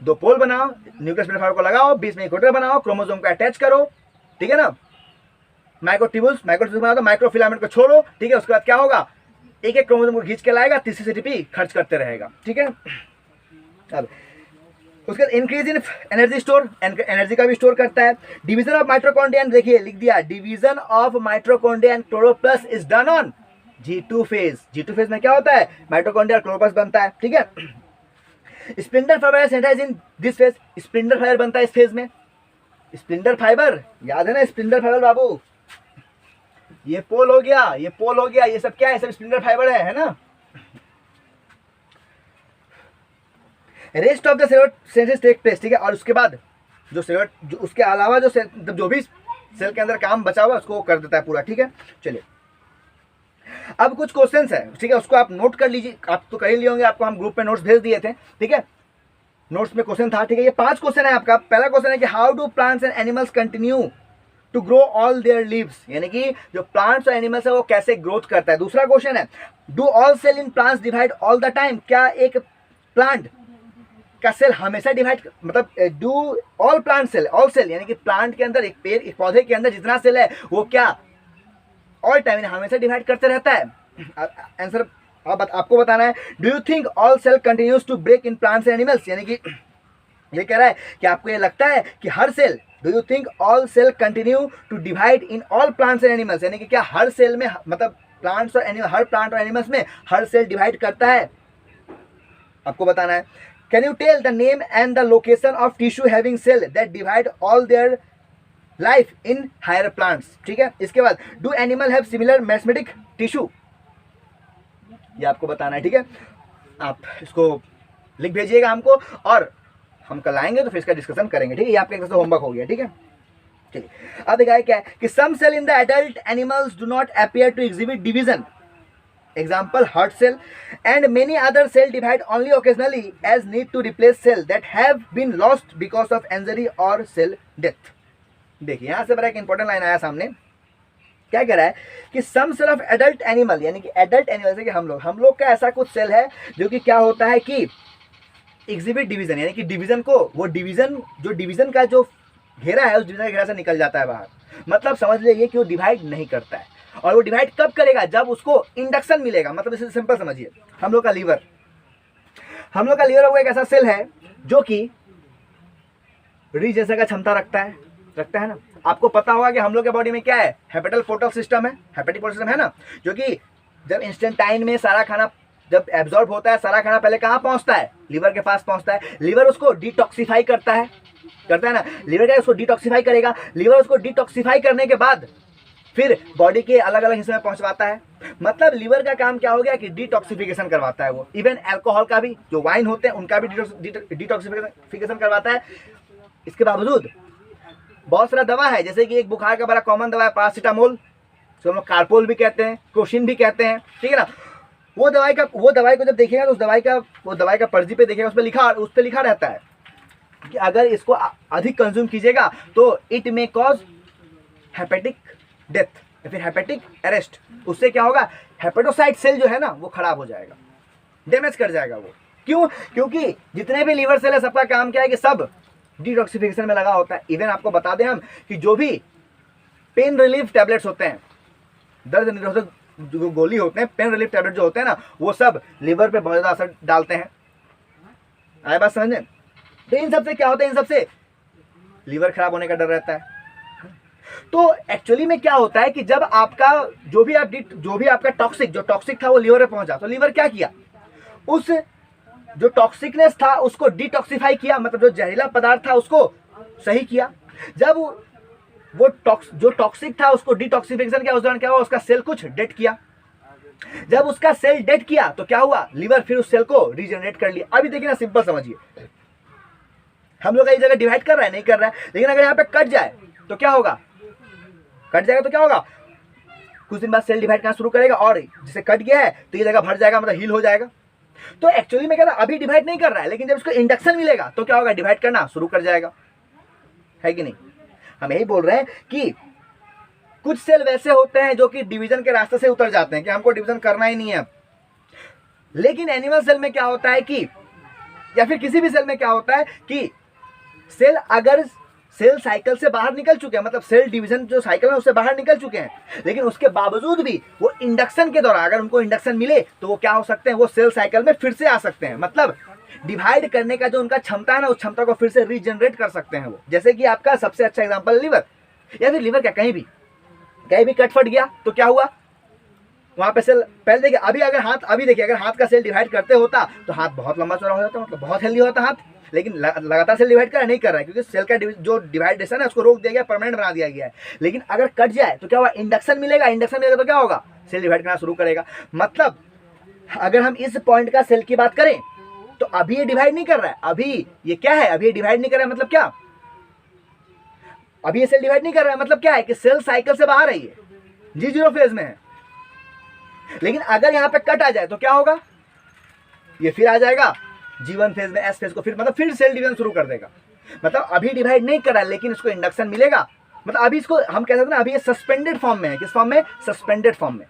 दो पोल बनाओ, न्यूक्लियस फाइबर को लगाओ, बीच में इक्वेटर बनाओ, क्रोमोसोम को अटैच करो, ठीक है ना, माइक्रोट्यूब्यूल्स बना दो, माइक्रोफिलामेंट को छोड़ो, ठीक है। उसके बाद क्या होगा, एक एक क्रोमोसोम को खींच के लाएगा, 30 एटीपी खर्च करते रहेगा, ठीक है। अब उसके बाद increase in energy store, energy का भी स्टोर करता है। डिवीजन ऑफ माइटोकॉन्ड्रिया, देखिए लिख दिया, division of mitochondria and chloroplast is done on G2 phase. G2 phase में क्या होता है, माइटोकॉन्ड्रिया क्लोरोप्लास्ट बनता है, ठीक है। Spindle fibre synthesised in this phase, spindle fibre बनता है इस फेज में। स्प्लिंडर फाइबर याद है ना, स्प्लिंडर फाइबर बाबू, ये पोल हो गया, ये पोल हो गया, ये सब क्या है, सब स्प्लिंडर फाइबर है ना। Rest of the cellular synthesis take place, ठीक है। और उसके बाद जो सेलुलर, जो उसके अलावा जो भी सेल के अंदर काम बचा हुआ उसको कर देता है पूरा, ठीक है। चलिए अब कुछ क्वेश्चंस है, ठीक है, उसको आप नोट कर लीजिए, आप तो कर ही लिए होंगे, आपको हम ग्रुप में नोट्स भेज दिए थे, ठीक है, नोट्स में क्वेश्चन था, ठीक है। ये 5 क्वेश्चन है आपका। पहला क्वेश्चन है कि how do plants and animals continue to grow all their lives, यानी कि जो प्लांट्स और एनिमल्स है वो कैसे ग्रोथ करता है। दूसरा क्वेश्चन है do all cell in plants divide all the time, क्या एक प्लांट का सेल हमेशा डिवाइड, मतलब do all plant cell, all cell यानी कि प्लांट के अंदर, एक पेड़, एक पौधे के अंदर जितना सेल है वो क्या ऑल टाइम हमेशा डिवाइड करते रहता है। आंसर अब आपको बताना है। Do you think all cell continues to break in plants and animals, यानी कि ये कह रहा है कि आपको ये लगता है कि हर cell, do you think all cell continue to divide in all plants and animals, यानी कि क्या हर सेल में, मतलब प्लांट्स और एनिमल, हर प्लांट और एनिमल्स में हर सेल डिवाइड करता है, आपको बताना है। Can you tell the name and the location of tissue having cell that divide all their life in higher plants, ठीक है। इसके बाद do animal have similar मैस्मेटिक tissue, ये आपको बताना है, ठीक है। आप इसको लिख भेजिएगा हमको और हम कल आएंगे तो फिर इसका डिस्कशन करेंगे, ठीक है। ये आपके एक होमवर्क हो गया, ठीक है। चलिए अब देखा क्या है कि some cell in the adult animals do not appear to exhibit division, example heart cell, and many other cell divide only occasionally as need to replace cell that have been lost because of injury और cell death. देखिए यहां से बड़ा एक important line आया सामने, क्या कह रहा है कि some cell of adult animal, यानी कि एडल्ट एनिमल से कि हम लोग का ऐसा कुछ सेल है जो कि क्या होता है कि एग्जिबिट डिवीजन, यानी कि डिवीजन को, वो डिवीजन, जो डिवीजन का जो घेरा है उस डिवीजन के घेरा से निकल जाता है बाहर, मतलब समझ लीजिए कि वो डिवाइड नहीं करता है। और वो डिवाइड कब करेगा, जब उसको इंडक्शन मिलेगा, मतलब इसे सिंपल समझिए, हम लोग का लीवर वो एक ऐसा सेल है जो कि रीजनेरेशन का क्षमता रखता है ना। आपको पता होगा कि हम लोग के बॉडी में क्या है, हेपेटल पोर्टल सिस्टम है, हेपेटिक पोर्टल सिस्टम है ना, जो कि जब इंस्टेंटाइन में सारा खाना जब एब्जॉर्ब होता है, सारा खाना पहले कहाँ पहुंचता है, लीवर के पास पहुंचता है। लीवर उसको डिटॉक्सिफाई करता है ना, लीवर क्या उसको डिटॉक्सिफाई करेगा, लीवर उसको डिटॉक्सिफाई करने के बाद फिर बॉडी के अलग अलग हिस्से में पहुंचवाता है। मतलब लीवर का काम क्या हो गया कि डिटॉक्सिफिकेशन करवाता है वो। इवन अल्कोहल का भी, जो वाइन होते हैं उनका भी डिटॉक्सिफिकेशन करवाता है। इसके बावजूद बहुत सारा दवा है, जैसे कि एक बुखार का बड़ा कॉमन दवा है पैरासीटामोल, जो हम लोग कार्पोल भी कहते हैं, क्रोसिन भी कहते हैं, ठीक है ना। वो दवाई को जब देखिएगा तो वो दवाई का पर्ची पे देखिएगा, उस पर लिखा रहता है कि अगर इसको अधिक कंज्यूम कीजिएगा तो it may cause hepatic death या फिर हेपेटिक अरेस्ट। उससे क्या होगा, हेपेटोसाइट सेल जो है ना वो खराब हो जाएगा, डैमेज कर जाएगा वो। क्यों? क्योंकि जितने भी लीवर सेल है सबका काम क्या है कि सब डिटॉक्सिफिकेशन में लगा होता है। इवन आपको बता दें हम कि जो भी पेन रिलीफ टैबलेट्स होते हैं, दर्द निरोधक जो गोली होते हैं, पेन रिलीफ टैबलेट जो होते हैं ना, वो सब लीवर पे बहुत ज़्यादा असर डालते हैं। आए बात समझने? तो इन सबसे क्या होता है, इन सबसे लीवर खराब होने का डर रहता है। तो एक्चुअली में क्या होता है कि जब आपका जो भी आपका टॉक्सिक था वो लीवर पे पहुंचा, तो लीवर क्या किया, उस जो टॉक्सिकनेस था उसको डिटॉक्सिफाई किया, मतलब जो जहरीला पदार्थ था उसको सही किया। जब वो जो टॉक्सिक था उसको डिटॉक्सिफिकेशन किया, उस दौरान क्या हुआ, उसका सेल कुछ डेड किया। जब उसका सेल डेड किया तो क्या हुआ, लीवर फिर उस सेल को रीजनरेट कर लिया। अभी देखिए ना, सिंपल समझिए, हम लोग एक जगह डिवाइड कर रहा है, नहीं कर रहा है, लेकिन अगर यहाँ पे कट जाए तो क्या होगा, कुछ दिन बाद सेल डिवाइड करना शुरू करेगा और जिसे कट गया है तो ये जगह भर जाएगा, मतलब हील हो जाएगा। तो एक्चुअली में क्या था, अभी डिवाइड नहीं कर रहा है, लेकिन जब इसको इंडक्शन मिलेगा तो क्या होगा, डिवाइड करना शुरू कर जाएगा, है कि नहीं। हम यही बोल रहे हैं कि कुछ सेल वैसे होते हैं जो कि डिवीजन के रास्ते से उतर जाते हैं कि हमको डिवीजन करना ही नहीं है। लेकिन एनिमल सेल में क्या होता है कि, या फिर किसी भी सेल में क्या होता है कि सेल अगर सेल साइकिल से बाहर निकल चुके हैं, मतलब सेल डिवीजन जो साइकिल है उससे बाहर निकल चुके हैं, लेकिन उसके बावजूद भी वो इंडक्शन के दौरान अगर उनको इंडक्शन मिले तो वो क्या हो सकते हैं, वो सेल साइकिल में फिर से आ सकते हैं। मतलब डिवाइड करने का जो उनका क्षमता है ना, उस क्षमता को फिर से रीजनरेट कर सकते हैं वो। जैसे कि आपका सबसे अच्छा एग्जांपल लीवर, या फिर लीवर क्या कहीं भी कट फट गया तो क्या हुआ, वहां पे सेल पहले देखिए, अभी देखिए अगर हाथ का सेल डिवाइड करते होता तो हाथ बहुत लंबा चौड़ा हो जाता, मतलब बहुत हेल्दी होता हाथ। लेकिन लगातार सेल डिवाइड नहीं कर रहा है, क्योंकि सेल का जो डिवाइडेशन है उसको रोक दिया गया, परमानेंट बना दिया गया है। लेकिन अगर कट जाए तो क्या हुआ, इंडक्शन मिलेगा तो क्या होगा, सेल डिवाइड करना शुरू करेगा। मतलब अगर हम इस पॉइंट का सेल की बात करें तो अभी ये डिवाइड नहीं कर रहा है, अभी ये क्या है, अभी ये डिवाइड नहीं कर रहा है, मतलब क्या, अभी ये सेल डिवाइड नहीं कर रहा है, मतलब क्या है कि सेल साइकिल से बाहर है, ये G0 फेज में है। लेकिन अगर यहाँ पे कट आ जाए तो क्या होगा, ये फिर आ जाएगा G1 फेज में, S फेज को फिर मतलब फिर सेल डिवीजन शुरू कर देगा। मतलब अभी डिवाइड नहीं करा लेकिन इसको इंडक्शन मिलेगा, मतलब अभी इसको हम कह सकते हैं ना अभी ये सस्पेंडेड फॉर्म में है। किस फॉर्म में, सस्पेंडेड फॉर्म में।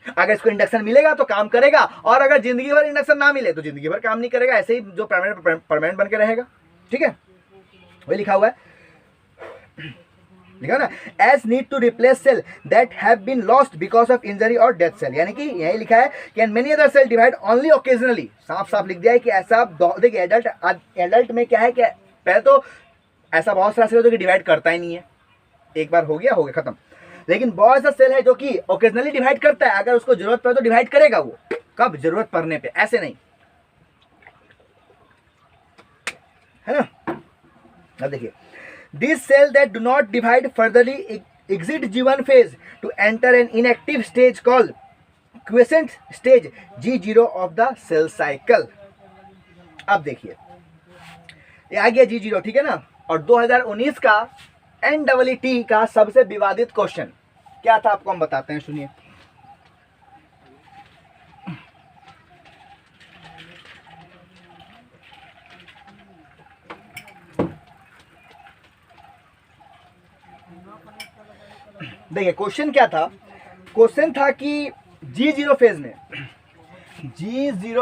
अगर इसको इंडक्शन मिलेगा तो काम करेगा, और अगर जिंदगी भर इंडक्शन ना मिले तो जिंदगी भर काम नहीं करेगा, ऐसे ही जो परमानेंट बन के रहेगा। ठीक है, वही लिखा हुआ है, लिखा ना, as need to replace cell that have been lost because of injury और डेथ सेल, यानी कि यही लिखा है कि many other cell divide only occasionally. साफ साफ लिख दिया है कि ऐसा, देखिए एडल्ट में क्या है कि पहले तो ऐसा बहुत सारा सेल है जो कि डिवाइड करता ही नहीं है, एक बार हो गया खत्म। लेकिन बहुत सा सेल है जो कि ओकेजनली डिवाइड करता है, अगर उसको जरूरत पड़े तो डिवाइड करेगा, वो कब, जरूरत पड़ने पे, ऐसे नहीं, है ना। अब देखिए, this cell that do not divide furtherly exit G1 phase to enter an inactive stage called quiescent stage G0 of the cell cycle. अब देखिए, ये आ गया G0, ठीक है ना। और 2019 का NEET का सबसे विवादित क्वेश्चन क्या था आपको हम बताते हैं, सुनिए। देखिए क्वेश्चन क्या था, क्वेश्चन था कि G0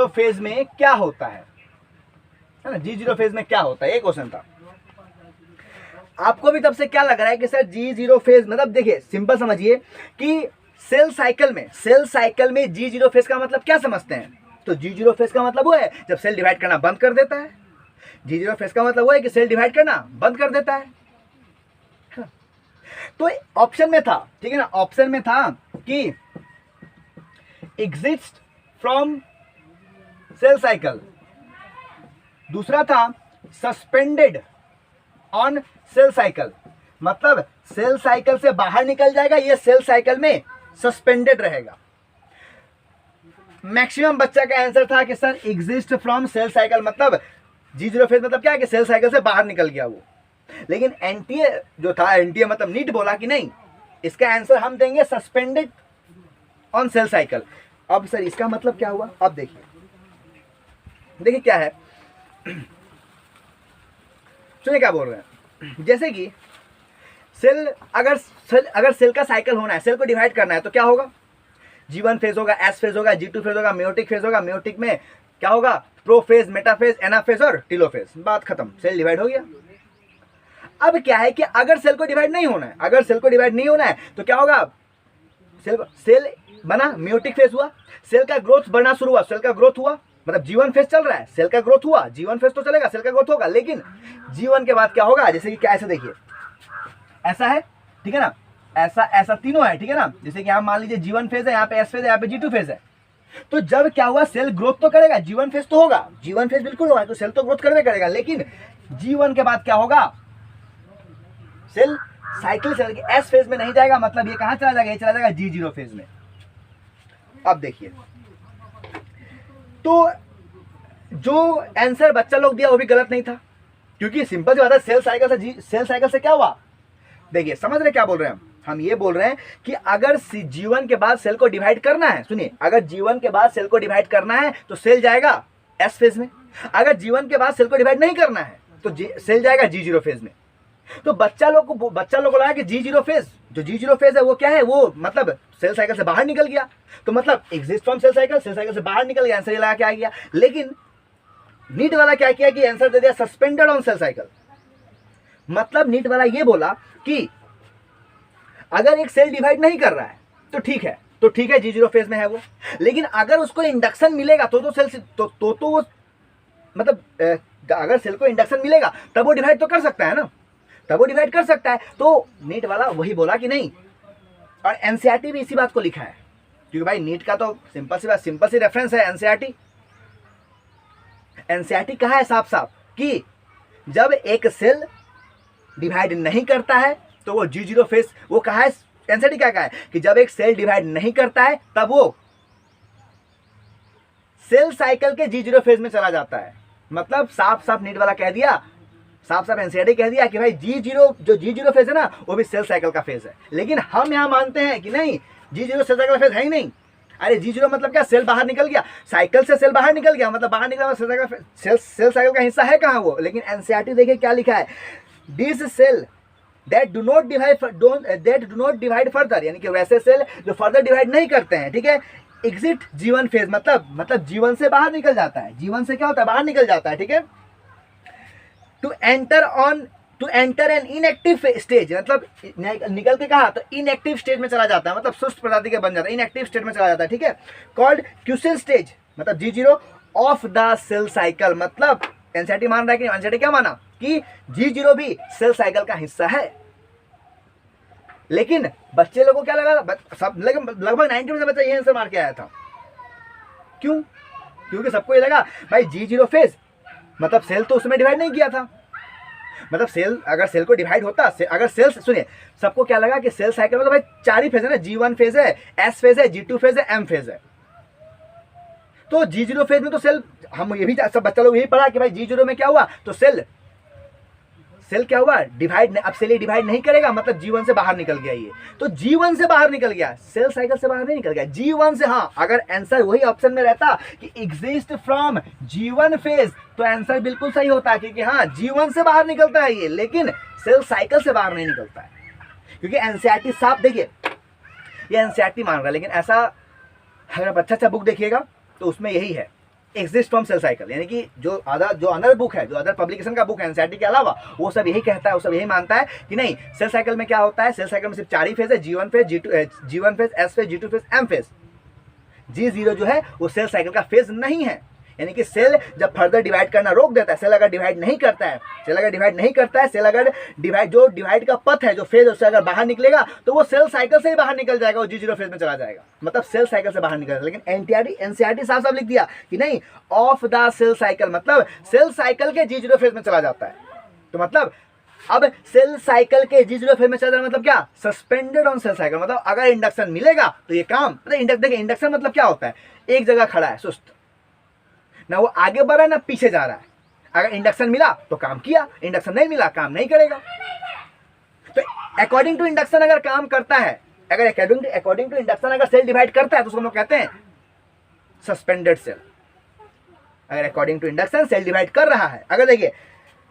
फेज में क्या होता है ना, G0 फेज में क्या होता है, ये क्वेश्चन था। आपको भी तब से क्या लग रहा है कि सर G0 फेज, मतलब देखिए सिंपल समझिए कि सेल साइकिल में G0 फेज का मतलब क्या समझते हैं। तो G0 फेज का मतलब वो है जब सेल डिवाइड करना बंद कर देता है। G0 फेज का मतलब वो है कि सेल डिवाइड करना बंद कर देता है। तो ऑप्शन में था, ठीक है ना, ऑप्शन में था कि एग्जिस्ट फ्रॉम सेल साइकिल, दूसरा था सस्पेंडेड ऑन सेल साइकिल, मतलब सेल साइकिल से बाहर निकल जाएगा, ये सेल साइकिल में सस्पेंडेड रहेगा। मैक्सिमम बच्चा का आंसर था कि sir exist from cell cycle, मतलब G0 फेज मतलब क्या है कि सेल साइकिल से बाहर निकल गया वो। लेकिन एनटीए जो था, एनटीए मतलब नीट बोला कि नहीं, इसका आंसर हम देंगे सस्पेंडेड ऑन सेल साइकिल। अब सर इसका मतलब क्या हुआ, अब देखिए क्या है, सुनिए क्या बोल रहे हैं। जैसे कि सेल अगर सेल का साइकिल होना है, सेल को डिवाइड करना है तो क्या होगा, G1 फेज होगा, S फेज होगा, G2 फेज होगा, मेयोटिक फेज होगा। मेयोटिक में क्या होगा, प्रोफेज, मेटाफेज, एनाफेज और टीलोफेज, बात खत्म, सेल डिवाइड हो गया। अब क्या है कि अगर सेल को डिवाइड नहीं होना है, तो क्या होगा, सेल बना, मेयोटिक फेज हुआ, सेल का ग्रोथ बढ़ना शुरू हुआ, सेल का ग्रोथ हुआ, मतलब G1 फेज चल रहा है, सेल का ग्रोथ हुआ, G1 फेज तो चलेगा, सेल का ग्रोथ होगा। लेकिन G1 के बाद क्या होगा, जैसे कि क्या, ऐसे देखिए, ऐसा है, ठीक है ना, ऐसा तीनों है, ठीक है ना। जैसे कि यहाँ मान लीजिए G1 फेज है, यहाँ पे S फेज है, यहाँ पे G2 फेज है। तो जब क्या हुआ, सेल ग्रोथ तो करेगा, G1 फेज तो होगा, G1 फेज बिल्कुल होगा, तो सेल तो ग्रोथ करवे करेगा। लेकिन G1 के बाद क्या होगा, सेल साइकिल चल के S फेज में नहीं जाएगा, मतलब ये कहां चला जाएगा, ये चला जाएगा G0 फेज में। अब देखिए, तो जो आंसर बच्चा लोग दिया वो भी गलत नहीं था, क्योंकि सिंपल सी बात है, सेल साइकिल से क्या हुआ, देखिए समझ रहे क्या बोल रहे हैं हम ये बोल रहे हैं कि अगर G1 के बाद सेल को डिवाइड करना है, सुनिए, अगर G1 के बाद सेल को डिवाइड करना है तो सेल जाएगा S फेज में। अगर G1 के बाद सेल को डिवाइड नहीं करना है तो सेल जाएगा G0 फेज में। तो बच्चा लोग को लगा कि G0 फेज है वो क्या है, वो मतलब सेल साइकिल से बाहर निकल गया, तो मतलब एग्जिस्ट फ्रॉम सेल साइकिल से बाहर निकल गया, आंसर ये लगा क्या गया। लेकिन नीट वाला क्या किया कि आंसर दे दिया सस्पेंडेड ऑन सेल साइकिल, मतलब नीट वाला ये बोला कि अगर एक सेल डिवाइड नहीं कर रहा है तो ठीक है, G0 फेज में है वो। लेकिन अगर उसको इंडक्शन मिलेगा तो सेल तो वो मतलब अगर सेल को इंडक्शन मिलेगा तब वो डिवाइड तो कर सकता है ना, तो नीट वाला वही बोला कि नहीं। और एनसीईआरटी भी इसी बात को लिखा है, क्योंकि भाई नीट का तो सिंपल सी रेफरेंस है एनसीईआरटी कहा है साफ कि जब एक सेल डिवाइड नहीं करता है तो वो G0 फेज, वो कहा है एनसीईआरटी क्या कहा है कि जब एक सेल डिवाइड नहीं करता है तब वो सेल साइकिल के G0 फेज में चला जाता है। मतलब साफ नीट वाला कह दिया, साफ एनसीईआरटी कह दिया कि भाई G0 फेज है ना, वो भी सेल साइकिल का फेज है। लेकिन हम यहां मानते हैं कि नहीं, G0 सेल साइकिल का फेज है ही नहीं। अरे G0 मतलब क्या, सेल बाहर निकल गया, साइकिल से सेल बाहर निकल गया, मतलब बाहर निकला सेल साइकिल का हिस्सा है कहाँ वो। लेकिन एनसीईआरटी देखिए क्या लिखा है, this cell that do not divide further, यानी कि वैसे सेल जो फर्दर डिवाइड नहीं करते हैं, ठीक है। एग्जिट जीवन फेज मतलब जीवन से बाहर निकल जाता है, जीवन से क्या होता है, बाहर निकल जाता है, ठीक है। To enter an inactive stage, मतलब निकल के कहा तो इनएक्टिव स्टेज में चला जाता है, मतलब सुस्त प्रजाति का बन जाता है, इनएक्टिव स्टेज में चला जाता है, ठीक है। कॉल्ड क्यूसेंट स्टेज, मतलब G0 of the cell cycle, मतलब एनसीईआरटी मान रहा है कि एनसीईआरटी क्या माना कि G0 भी सेल साइकिल का हिस्सा है। लेकिन बच्चे लोगों को क्या लगा, सब लगभग 90% बच्चा यही आंसर मार के आया था। क्यों? क्योंकि सबको ये लगा भाई G0 फेज मतलब सेल तो उसमें डिवाइड नहीं किया था, मतलब सेल अगर सेल को डिवाइड होता, अगर सेल, सुनिए सबको क्या लगा कि सेल साइकिल में तो भाई 4 ही फेज है ना, G1 फेज है, S फेज है, G2 फेज है, M फेज है। तो G0 फेज में तो सेल, हम ये भी सब बच्चा लोग यही पढ़ा कि भाई G0 में क्या हुआ, तो सेल क्या हुआ, डिवाइड, अब सेल डिवाइड नहीं करेगा, मतलब G1 से बाहर निकल गया ये, तो G1 से बाहर निकल गया, सेल साइकिल से बाहर नहीं निकल गया, G1 से। हाँ, अगर आंसर वही ऑप्शन में रहता कि एग्जिस्ट फ्रॉम G1 फेज, तो आंसर बिल्कुल सही होता, क्योंकि हाँ G1 से बाहर निकलता है ये, लेकिन सेल साइकिल से बाहर नहीं निकलता है। क्योंकि एनसीईआरटी साफ देखिए, ये एनसीईआरटी मान रहा है, लेकिन ऐसा अगर आप अच्छा बुक देखिएगा तो उसमें यही है, एग्जिस्ट फ्रॉम सेल साइकिल, यानी कि जो अदर बुक है, जो अदर पब्लिकेशन का बुक है एनसीईआरटी के अलावा, वो सब यही कहता है, वो सब यही मानता है कि नहीं, सेल साइकिल में क्या होता है, सेल साइकिल में सिर्फ 4 ही फेज है, G1 phase, G1 phase, S phase, G2 phase, M phase. G0 जो है वो सेल साइकिल का फेज नहीं है, यानी कि सेल जब फर्दर डिवाइड करना रोक देता है, सेल अगर डिवाइड नहीं करता है, सेल अगर डिवाइड जो डिवाइड का पथ है, जो फेज उससे अगर बाहर निकलेगा, तो वो सेल साइकिल से ही बाहर निकल जाएगा, वो G0 फेज में चला जाएगा, मतलब सेल साइकिल से बाहर निकल जाएगा। लेकिन एनसीईआरटी साफ साफ लिख दिया कि नहीं, ऑफ द सेल साइकिल, मतलब सेल साइकिल के G0 फेज में चला जाता है। तो मतलब अब सेल साइकिल के G0 फेज में चला जाना मतलब क्या, सस्पेंडेड ऑन सेल साइकिल, मतलब अगर इंडक्शन मिलेगा तो ये काम, देखिए इंडक्शन मतलब क्या होता है, एक जगह खड़ा है सुस्त, ना वो आगे बढ़ रहा है ना पीछे जा रहा है। अगर इंडक्शन मिला तो काम किया, इंडक्शन नहीं मिला काम नहीं करेगा। तो अकॉर्डिंग टू इंडक्शन अगर काम करता है, अगर अकॉर्डिंग टू इंडक्शन अगर सेल डिवाइड करता है, तो उसको हम लोग कहते हैं सस्पेंडेड सेल। अगर according to induction cell divide कर रहा है, अगर देखिए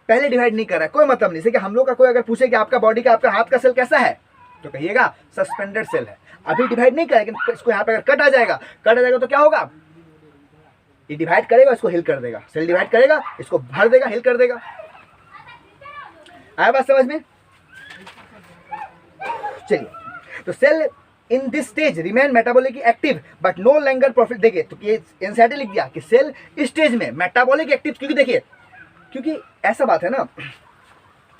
पहले डिवाइड नहीं कर रहा है, कोई मतलब नहीं, जैसे कि हम लोग का कोई अगर पूछे कि आपका बॉडी का, आपका हाथ का सेल कैसा है, तो कहिएगा सस्पेंडेड सेल है। अभी डिवाइड नहीं करेगा, लेकिन इसको यहाँ पे अगर कट आ जाएगा तो क्या होगा, ये डिवाइड करेगा, इसको हिल कर देगा, सेल डिवाइड करेगा, इसको भर देगा, हिल कर देगा। आया बात समझ में? चलिए, तो cell in this stage remain metabolic active but no longer profit. देखिए तो ये एनसीईआरटी लिख दिया कि सेल स्टेज में मेटाबॉलिक एक्टिव, क्योंकि देखिए, क्योंकि ऐसा बात है ना,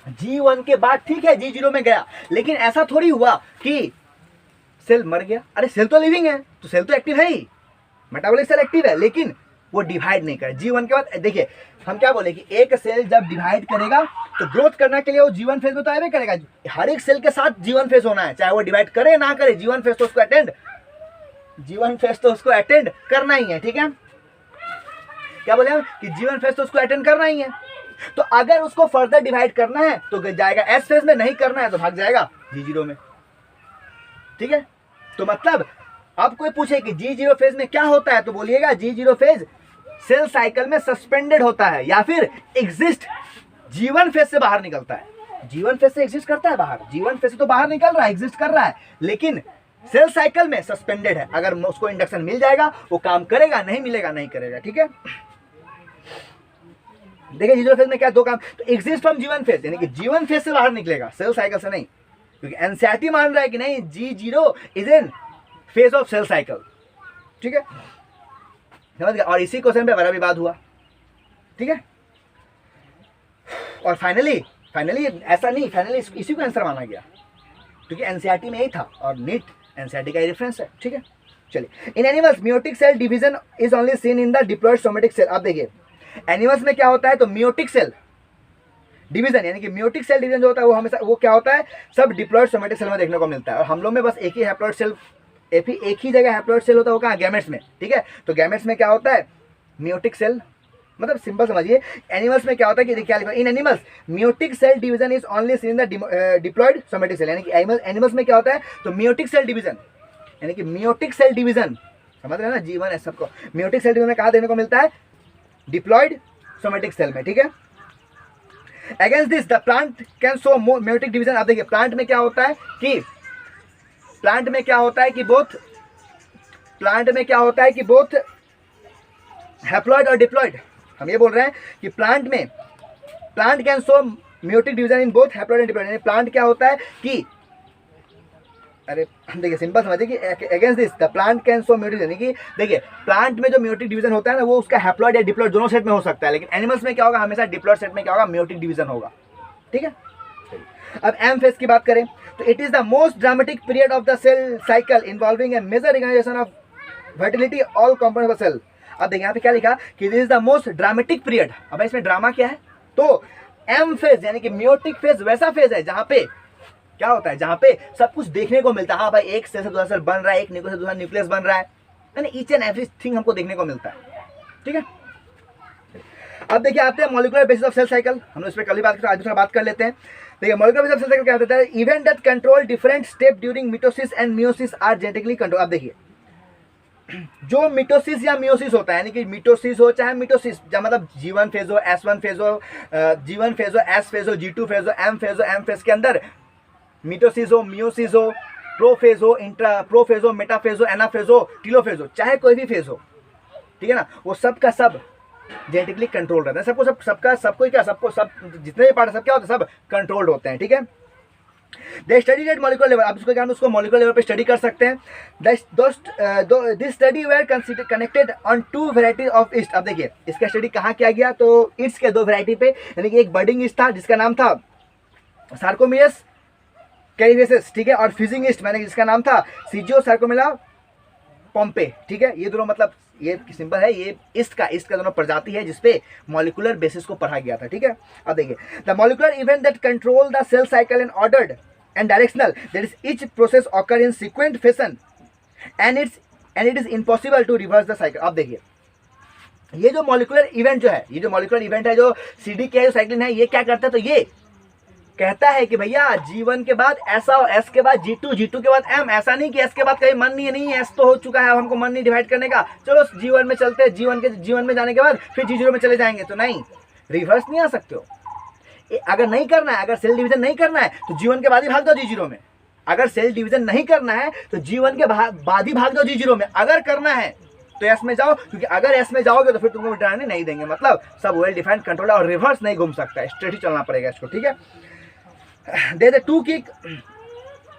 G1 के बाद ठीक है G0 में गया, लेकिन ऐसा थोड़ी हुआ कि सेल मर गया। अरे सेल तो लिविंग है, तो सेल तो एक्टिव है ही, मेटाबॉलिक सेल एक्टिव है, लेकिन वो डिवाइड नहीं करे। G1 के बाद देखिए हम क्या बोले कि एक सेल जब डिवाइड करेगा तो ग्रोथ करने के लिए वो G1 फेज में तो आएगा करेगा, हर एक सेल के साथ G1 फेज होना है, चाहे वो डिवाइड करे ना करे, G1 फेज तो उसको अटेंड करना ही है, ठीक है। क्या बोले हम कि G1 फेज तो उसको अटेंड करना ही है। तो अगर उसको फर्दर डिवाइड करना है तो जाएगा S फेज में, नहीं करना है तो भाग जाएगा G0 में, ठीक है। तो मतलब अब कोई पूछे कि G0 फेज में क्या होता है, तो बोलिएगा G0 फेज सेल साइकिल में सस्पेंडेड होता है, या फिर एग्जिस्ट G1 फेज से बाहर निकलता है। G1 फेज से एग्जिस्ट करता है बाहर, G1 फेज से तो बाहर निकल रहा है, एग्जिस्ट कर रहा है, लेकिन सेल साइकिल में सस्पेंडेड है। अगर उसको इंडक्शन मिल जाएगा वो काम करेगा, नहीं मिलेगा नहीं करेगा, ठीक है। देखिए G0 फेज में क्या दो काम, तो एग्जिस्ट फ्रॉम G1 फेज, यानी कि G1 फेज से बाहर निकलेगा, सेल साइकिल से नहीं, क्योंकि एनसीईआरटी मान रहा है कि नहीं G0 is in phase of cell cycle, ठीक है, समझ गया। और इसी क्वेश्चन पे बड़ा विवाद हुआ, ठीक है। और फाइनली ऐसा नहीं, फाइनली इसी को आंसर माना गया, क्योंकि एनसीईआरटी में यही था और नीट एनसीईआरटी का रेफरेंस है, ठीक है। चलिए, in animals meiotic cell division is only seen in the diploid somatic cell. आप देखिए एनिमल्स में क्या होता है, तो मियोटिक सेल डिवीजन, यानी कि मियोटिक सेल डिवीजन जो होता है वो हमेशा वो क्या होता है, सब डिप्लॉयड सोमेटिक सेल में देखने को मिलता है। और हम लोग में बस एक ही हैप्लॉयड सेल, एक ही जगह हैप्लॉयड सेल होता है, वो कहाँ, गैमेट्स में, ठीक है। तो गैमेट्स में क्या होता है, मियोटिक सेल, मतलब सिंपल समझिए। एनिमल्स में क्या होता है कि क्या लिखा, in animals meiotic cell division is only seen in the diploid somatic cell, यानी कि एनिमल्स में क्या होता है, तो मियोटिक सेल डिवीजन, यानी कि मियोटिक सेल डिवीजन समझ रहे हैं ना, G1 S सबको म्यूटिक सेल डिवीजन कहाँ देखने को मिलता है, डिप्लॉयड सोमेटिक सेल में, ठीक है। Against this the plant can show meiotic division. आप देखिए प्लांट में क्या होता है कि बोथ हैप्लॉइड और डिप्लॉइड, हम ये बोल रहे हैं कि plant can show meiotic division in both haploid and diploid. यानी प्लांट क्या होता है कि, अरे देखिए सिंपल समझिए कि against this the plant can show meiotic, यानी कि देखिए प्लांट में जो म्यूटिक डिवीजन होता है ना वो उसका हैप्लॉइड या डिप्लॉइड दोनों सेट में हो सकता है, लेकिन एनिमल्स में क्या होगा, हमेशा डिप्लॉइड सेट में क्या होगा, म्यूटिक डिवीजन होगा, ठीक है। अब एम फेज की बात करें तो it is the most dramatic period of the cell cycle involving a major recognition of fertility all components of cell. अब देखिए यहाँ पे क्या लिखा कि this is the most dramatic period. अब इसमें ड्रामा क्या है, तो एम फेज यानी कि म्यूटिक फेज वैसा फेज है जहां पे क्या होता है, जहां पे सब कुछ देखने को मिलता है। हाँ भाई, एक सेल से दूसरा सेल बन रहा है, एक न्यूक्लियस से दूसरा न्यूक्लियस बन रहा है, यानी ईच एंड एवरीथिंग हमको देखने को मिलता है, ठीक है। अब देखिए आते हैं molecular basis of cell cycle, हम इस पर कल ही बात आज दूसरा बात कर लेते हैं। देखिए molecular basis of cell cycle क्या होता है, event that control different step during mitosis and meiosis are genetically control. अब देखिए जो मिटोसिस या मियोसिस होता है, यानी कि मिटोसिस हो चाहे मिटोसिस, मतलब G1 फेज हो, S1 फेज हो, G1 फेज हो, S फेज हो, G2 फेज हो, M फेज हो, M फेज के अंदर मिटोसिस हो, मियोसिस हो, प्रोफेज हो, प्रोफेज हो, मेटाफेज हो, एनाफेज हो, टीलोफेज हो, चाहे कोई भी फेज हो, ठीक है ना, वो सब का सब जेनेटिकली कंट्रोल रहता है। सबको जितने भी पार्ट सब क्या होता है, सब कंट्रोल्ड होते हैं, ठीक है। They study eight molecular level, आप इसको क्या उसको मॉलिक्यूलर लेवल पे स्टडी कर सकते हैं। This study were connected on 2 varieties of yeast. अब देखिए इसका स्टडी कहाँ किया गया, तो ईस्ट के 2 वेराइटी पे, यानी कि एक बर्डिंग ईस्ट था जिसका नाम था सार्कोमियस कैरिवेसिस, ठीक है, और फ्यूजिंग ईस्ट मैंने जिसका नाम था सीजियो सार्कोमिला पोम्पे, ठीक है। ये दोनों मतलब ये सिंपल है, ये ईस्ट का दोनों प्रजाति है जिसपे मॉलिक्यूलर बेसिस को पढ़ा गया था, ठीक है। अब देखिए the molecular event that control the cell cycle and ordered and directional, that is each process occur in sequent fashion and it is impossible to reverse the cycle. अब देखिए ये जो मॉलिक्यूलर इवेंट है, जो CD के जो cyclin है, ये क्या करता है, तो ये कहता है कि भैया G1 के बाद ऐसा हो, S के बाद G2, G2 के बाद M। ऐसा नहीं कि S के बाद कहीं मन नहीं है, S तो हो चुका है, हमको मन नहीं डिवाइड करने का, चलो G1 में चलते हैं, G1 में जाने के बाद फिर G0 में चले जाएंगे, तो नहीं, रिवर्स नहीं आ सकते हो। अगर नहीं करना है, अगर सेल डिवीजन नहीं करना है तो G1 के बाद ही भाग जाओ G0 में। अगर सेल डिवीजन नहीं करना है तो G1 के बाद ही भाग जाओ G0 में। अगर करना है तो S में जाओ, क्योंकि अगर S में जाओगे तो फिर तुमको मिटाने नहीं देंगे, मतलब सब वेल डिफाइंड कंट्रोल है और रिवर्स नहीं घूम सकता है, स्ट्रेट ही चलना पड़ेगा इसको, ठीक है। There are 2 key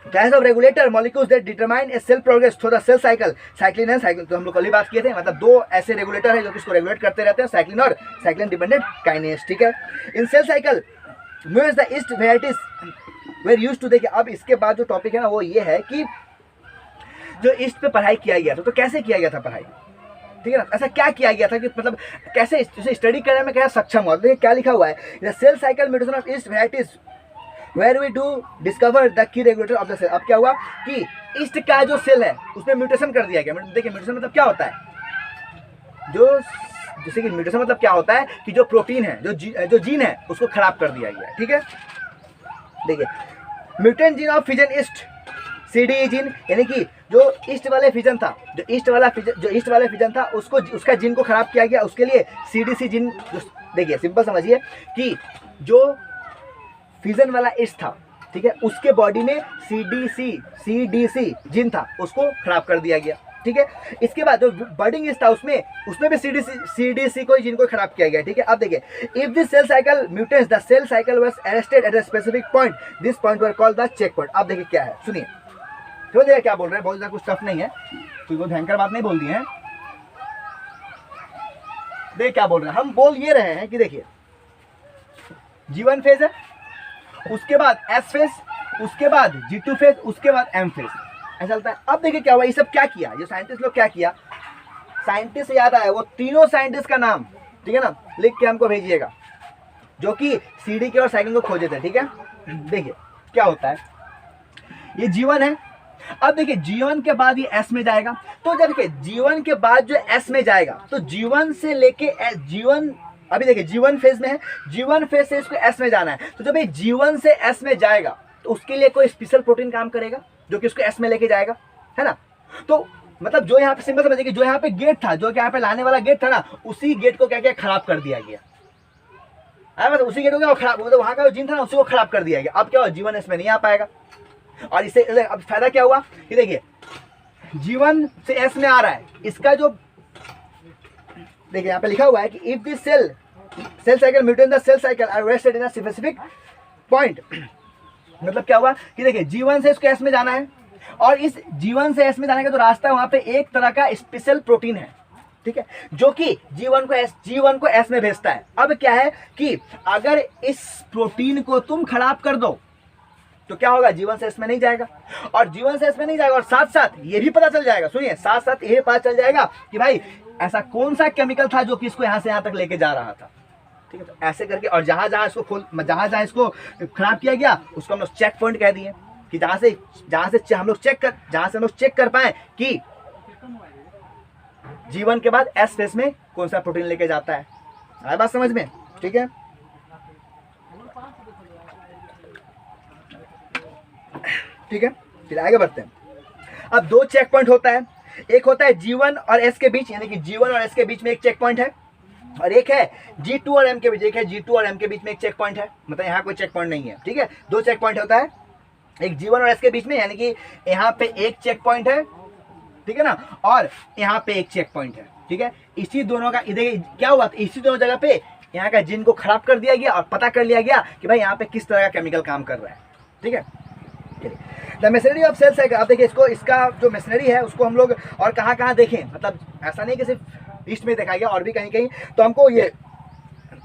types of regulator molecules that determine a cell progress through the cell cycle, cyclin and cyclin। तो हम लोग कल ही बात किए थे, मतलब 2 ऐसे रेगुलेटर है जो इसको रेगुलेट करते रहते हैं, साइक्लिन और साइक्लिन डिपेंडेंट काइनेस, ठीक है। In cell cycle means the yeast varieties were used to. देखिए अब इसके बाद जो टॉपिक है ना वो ये है कि जो ईस्ट पे पढ़ाई किया गया था, तो कैसे किया गया था पढ़ाई, ठीक है ना, ऐसा क्या किया गया था कि मतलब कैसे इसे स्टडी करने में क्या सक्षम हुआ। देखिए क्या लिखा हुआ है, the cell cycle mutation of yeast varieties Where we do discover the key regulator of the cell। अब क्या हुआ कि ईस्ट का जो सेल है उसमें म्यूटेशन कर दिया गया। देखिए म्यूटेशन मतलब क्या होता है, जैसे कि म्यूटेशन मतलब क्या होता है कि जो प्रोटीन है, जो जीन है उसको खराब कर दिया गया, ठीक है। देखिए mutant gene of fission east CDE gene, यानी कि जो ईस्ट वाले फिजन था, जो ईस्ट वाले फिजन था उसका जीन को खराब किया गया, उसके लिए CDC जीन। देखिए सिंपल समझिए कि जो फिजन वाला ईस्ट था, ठीक है, उसके बॉडी में CDC जीन था, उसको खराब कर दिया गया, ठीक है। इसके बाद जो बर्डिंग ईस्ट था उसमें भी CDC को जीन को खराब किया गया, ठीक है। अब देखिए if this cell cycle mutants the cell cycle was arrested at a specific point, this point were called the check point. अब देखिए क्या है, सुनिए तो देखिए क्या बोल रहे हैं, बहुत ज़्यादा कुछ टफ नहीं है, कोई बहुत भयंकर बात नहीं बोल दी है। देखिए क्या बोल रहे हैं, हम बोल ये रहे हैं कि देखिए G1 फेज है, उसके बाद S फेज, उसके बाद G2 फेज, उसके बाद M फेज, ऐसा चलता है। अब देखिए क्या हुआ, ये सब क्या किया, ये साइंटिस्ट लोग क्या किया, साइंटिस्ट से याद आया वो तीनों साइंटिस्ट का नाम, ठीक है ना, लिख के हमको भेजिएगा, जो कि CD के और साइकिल को खोजे थे, ठीक है। देखिए क्या होता है, ये G1 है। अब देखिए G1 के बाद ये S में जाएगा, तो जब देखिए G1 के बाद जो S में जाएगा तो G1 से लेके G1, अभी देखिए G1 फेज में है, G1 फेज से इसको S में जाना है, तो जब ये G1 से S में जाएगा तो उसके लिए कोई स्पेशल प्रोटीन काम करेगा जो कि उसको S में लेके जाएगा, है ना। तो मतलब जो यहाँ पे सिंपल समझिए कि जो यहाँ पे गेट था, जो यहाँ पे लाने वाला गेट था ना, उसी गेट को क्या क्या खराब कर दिया गया। मतलब उसी गेट को क्या खराब, मतलब वहां का जो जिन था ना उसी को खराब कर दिया गया। अब क्या हुआ, जीवन इसमें नहीं आ पाएगा। और इससे अब फायदा क्या हुआ कि देखिए जीवन से एस में आ रहा है, इसका जो देखिए यहाँ पे लिखा हुआ है कि if this cell cycle mutate the cell cycle are rested in a specific point. मतलब क्या हुआ कि देखिए जीवन से इसको एस में जाना है, और इस जीवन से एस में जाने का जो रास्ता है वहां पे एक तरह का स्पेशल प्रोटीन है, ठीक है, जो कि जीवन को एस में भेजता है। अब क्या है कि अगर इस प्रोटीन को तुम खराब कर दो तो क्या होगा, जीवन से एस में नहीं जाएगा, और जीवन से एस में नहीं जाएगा, और साथ साथ ये भी पता चल जाएगा, सुनिए, साथ साथ ये पता चल जाएगा कि भाई ऐसा कौन सा केमिकल था जो कि इसको यहां से यहां तक लेके जा रहा था, ठीक है। तो ऐसे करके, और जहां जहां इसको खराब किया गया उसको हम लोग चेक पॉइंट कह दिए, कि जहां से हम लोग चेक कर पाए कि जीवन के बाद एस फेस में कौन सा प्रोटीन लेके जाता है। आया बात समझ में, ठीक है। ठीक है, फिर आगे बढ़ते हैं। अब दो चेक पॉइंट होता है, एक होता है G1 और S के बीच, यानी कि G1 और S के बीच में एक चेक पॉइंट है, और एक है G2 और M के बीच, में एक चेक पॉइंट है। मतलब यहाँ कोई चेक पॉइंट नहीं है, ठीक है। दो चेक पॉइंट होता है, एक G1 और S के बीच में, यानी कि यहाँ पे एक चेक पॉइंट है, ठीक है ना, और यहाँ पे एक चेक पॉइंट है, ठीक है। इसी दोनों का क्या हुआ, इसी दोनों जगह पे यहाँ का जिन को खराब कर दिया गया और पता कर लिया गया कि भाई यहाँ पे किस तरह का केमिकल काम कर रहा है, ठीक है। The machinery of cell cycle. अब देखिए इसका जो मशीनरी है उसको हम लोग और कहाँ देखें, मतलब ऐसा नहीं कि सिर्फ ईस्ट में देखा गया, और भी कहीं तो हमको ये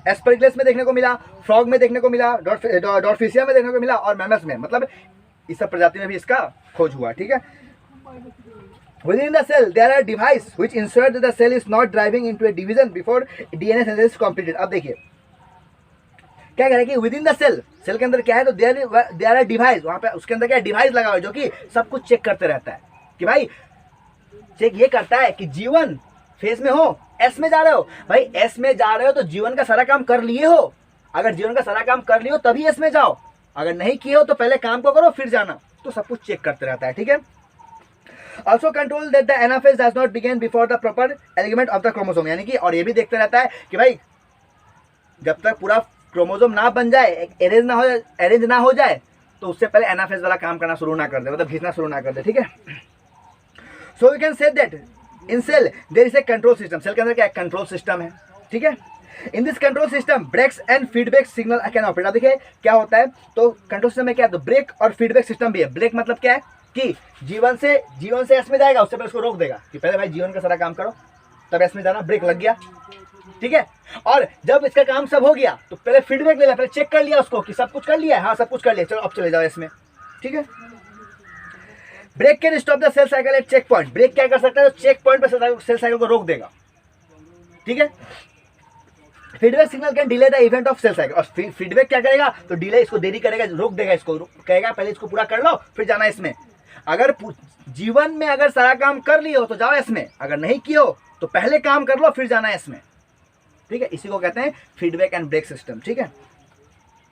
एस्परगिलस में देखने को मिला, फ्रॉग में देखने को मिला, डॉर्फिसिया में देखने को मिला, और मैमल्स में, मतलब इस सब प्रजाति में भी इसका खोज हुआ, ठीक है। Within the cell there are device which ensure that the cell is not driving into a division before DNA synthesis is completed। अब देखिए क्या कह रहे हैं कि विद इन द सेल के अंदर क्या है, तो देयर आर डिवाइस, वहां पे उसके अंदर क्या डिवाइस लगा हुआ है जो कि सब कुछ चेक करते रहता है, कि भाई चेक ये करता है कि जीवन फेज में हो, एस में जा रहे हो, भाई एस में जा रहे हो तो जीवन का सारा काम कर लिए हो, अगर जीवन का सारा काम कर लिए हो तभी एस में जाओ, अगर नहीं किए हो तो पहले काम को करो फिर जाना, तो सब कुछ चेक करते रहता है, ठीक है। Also control that the anaphase does not begin before the proper alignment of the chromosome, यानी कि और ये भी देखते रहता है कि भाई जब तक पूरा क्रोमोसोम ना बन जाए, अरेंज ना हो जाए, तो उससे पहले एनाफेज वाला काम करना शुरू ना कर दे, मतलब खींचना शुरू ना कर दे, ठीक है। So we can say that in cell there is a control system. Cell के अंदर क्या कंट्रोल सिस्टम है, ठीक है। In this control system brakes and feedback signal can operate. अब देखिए क्या होता है, तो कंट्रोल सिस्टम में क्या है, तो ब्रेक और फीडबैक सिस्टम भी है। ब्रेक मतलब क्या है कि जीवन से एस में जाएगा, उससे पहले उसको रोक देगा कि पहले भाई जीवन का सारा काम करो तब एस में जाना, ब्रेक लग गया, ठीक है। और जब इसका काम सब हो गया तो पहले फीडबैक ले लिया, पहले चेक कर लिया उसको कि सब कुछ कर लिया है, हाँ सब कुछ कर लिया, चलो अब चले जाओ इसमें, ठीक है। Brake can stop the cell cycle at check point. Brake क्या कर सकता है, तो चेक पॉइंट पर सेल साइकिल को रोक देगा, ठीक है। Feedback signal can delay the event of cell cycle. और फीडबैक क्या करेगा, तो डिले, इसको देरी करेगा, रोक देगा, इसको कहेगा पहले इसको पूरा कर लो फिर जाना इसमें। अगर जीवन में अगर सारा काम कर लियो तो जाओ इसमें, अगर नहीं किए हो तो पहले काम कर लो फिर जाना इसमें, ठीक है। इसी को कहते हैं फीडबैक एंड ब्रेक सिस्टम, ठीक है।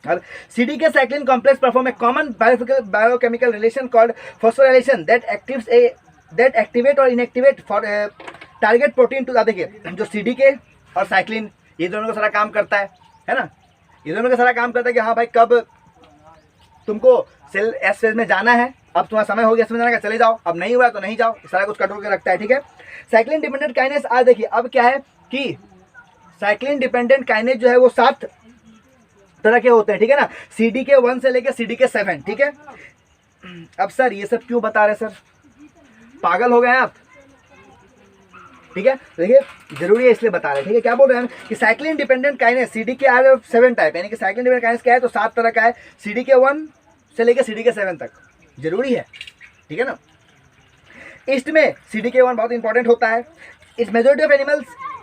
अब CDK cyclin complex perform a common biochemical relation called phosphorylation that activate और inactivate for target protein to. देखिए जो CDK और साइक्लिन ये दोनों का सारा काम करता है ना, ये दोनों का सारा काम करता है कि हाँ भाई कब तुमको सेल एस फेज में जाना है, अब तुम्हारा समय हो गया इसमें जाने का, चले जाओ, अब नहीं हुआ तो नहीं जाओ, सारा कुछ कंट्रोल कर रखता है, ठीक है। Cyclin dependent kinase. आज देखिए अब क्या है कि साइक्लिन डिपेंडेंट काइनेस जो है वो 7 तरह के होते हैं, ठीक है ना, CDK 1 से लेकर CDK 7, ठीक है। अब सर ये सब क्यों बता रहे सर, पागल हो गए हैं आप, ठीक है। देखिए जरूरी है इसलिए बता रहे हैं, ठीक है। क्या बोल रहे हैं कि cyclin dependent kinase CDK are 7 type, यानी कि साइक्लिन डिपेंडेंट काइनेस क्या है, तो 7 तरह का है, CDK 1 से लेकर CDK 7 तक, जरूरी है, ठीक है ना। ईस्ट में CDK 1 बहुत इंपॉर्टेंट होता है। इस मेजॉरिटी ऑफ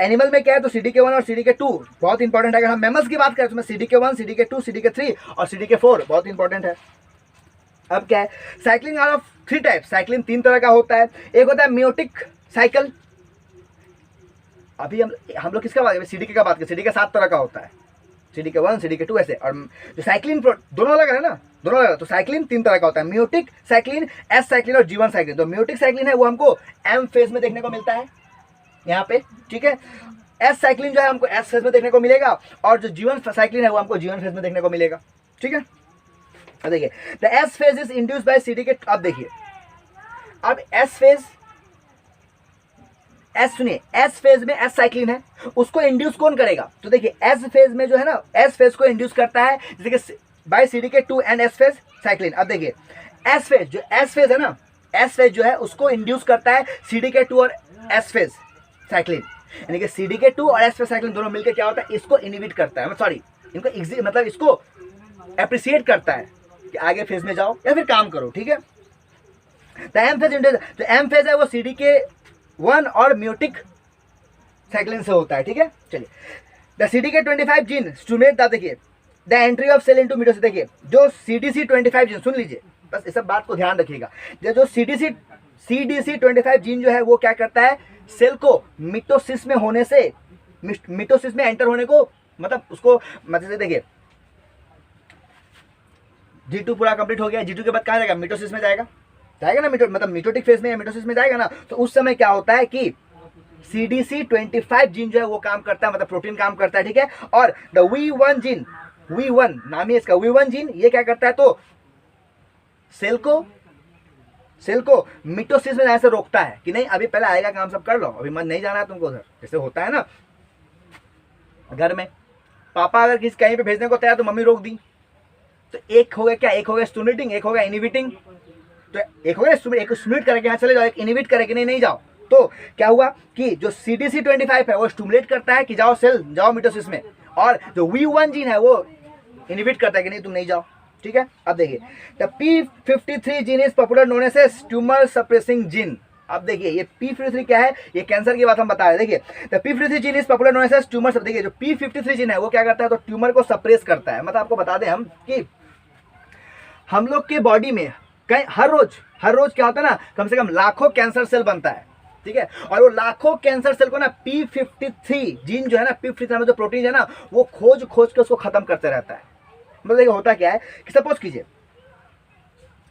एनिमल में क्या है, तो CDK 1 और CDK 2 बहुत इंपॉर्टेंट है। अगर हम मैमल्स की बात करें तो CDK 1, CDK 2, CDK 3 और CDK 4 बहुत इंपॉर्टेंट है। अब क्या है, cyclins are of 3 type. Cyclins 3 तरह का होता है। एक होता है मियोटिक साइकिल, अभी हम लोग किसका बात करें, CDK का बात करें, CDK 7 तरह का होता है, CDK1 CDK2 ऐसे। और जो साइक्लिन दोनों अलग है ना, दोनों अलग। तो साइक्लिन 3 तरह का होता है, म्यूटिक साइक्लिन, एस साइक्लिन और G1 साइक्लिन। तो म्यूटिक साइक्लिन है वो हमको M फेज में देखने को मिलता है यहाँ पे, ठीक है। एस साइक्लिन जो है हमको एस फेज में देखने को मिलेगा, और जो G1 साइक्लिन है वो हमको G1 फेज में देखने को मिलेगा, ठीक है। अब देखिए the S phase is induced by CDK। अब देखिए अब एस फेज, एस सुनिए, एस फेज में एस साइक्लिन है, उसको इंड्यूस कौन करेगा? तो देखिए एस फेज में जो है ना, एस फेज को इंड्यूस करता है जैसे कि by CDK2 and S phase cyclin. अब देखिए एस फेज, जो एस फेज है ना, एस फेज जो है उसको इंड्यूस करता है CDK2 और एस फेज साइक्लिन, यानी कि CDK2 और एस फेज साइक्लिन दोनों मिलकर क्या होता है, इसको इनहिबिट करता है, सॉरी इनको मतलब इसको एप्रिसिएट करता है कि आगे फेज में जाओ या फिर काम करो, ठीक है। तो एम फेज इंड्यूस, जो एम फेज है वो CDK1 और म्यूटिक साइक्लिन से होता है, ठीक है। चलिए द CDK25 जीन स्टिमुलेट, देखिए the entry of cell into mitosis. देखिए जो CDC25 जीन, सुन लीजिए बस इस सब बात को ध्यान रखिएगा, जो CDC25 जीन जो है वो क्या करता है, सेल को मिटोसिस में होने से, मिटोसिस में एंटर होने को, मतलब उसको, मतलब देखिए G2 पूरा कंप्लीट हो गया, G2 के बाद कहाँ जाएगा, मिटोसिस में जाएगा ना, मतलब मिटोटिक फेज में या मिटोसिस में जाएगा ना। तो उस समय क्या होता है कि CDC25 जीन जो है वो काम करता है, मतलब प्रोटीन काम करता है, ठीक है। और द V1 जीन, V1 नाम ही इसका, V1 जीन ये क्या करता है, तो सेल को मिटोसिस में जाने से रोकता है कि नहीं अभी पहले आएगा काम सब कर लो, अभी मन नहीं जाना है तुमको उधर। जैसे होता है ना घर में, पापा अगर किसी कहीं पे भेजने को तैयार तो मम्मी रोक दी, तो एक हो गया क्या, एक हो गया स्टिमुलेटिंग, एक हो गया इनहिबिटिंग। तो एक हो गया एक स्टिमुलेट करके यहाँ चले जाओ, एक इनहिबिट करके नहीं जाओ। तो क्या हुआ कि जो CDC25 है वो स्टिमुलेट करता है कि जाओ सेल, जाओ मिटोसिस में, और जो V1 जीन है वो इनहिबिट करता है कि नहीं तुम नहीं जाओ, ठीक है। अब देखिए the P53 gene is popular known as tumour suppressing gene. अब देखिए ये P53 क्या है, ये कैंसर की बात हम बता रहे हैं। देखिए the P53 gene is popular known as tumour. देखिए जो P53 जीन है वो क्या करता है, तो ट्यूमर को सप्रेस करता है। मतलब आपको बता दें हम कि हम लोग के बॉडी में कहीं हर रोज क्या होता है ना, कम से कम लाखों कैंसर सेल बनता है, ठीक है। और वो लाखों कैंसर सेल को ना P53 जीन जो है ना, P53 में जो प्रोटीन है ना, वो खोज के उसको खत्म करते रहता है। मतलब देखिए होता क्या है कि सपोज कीजिए,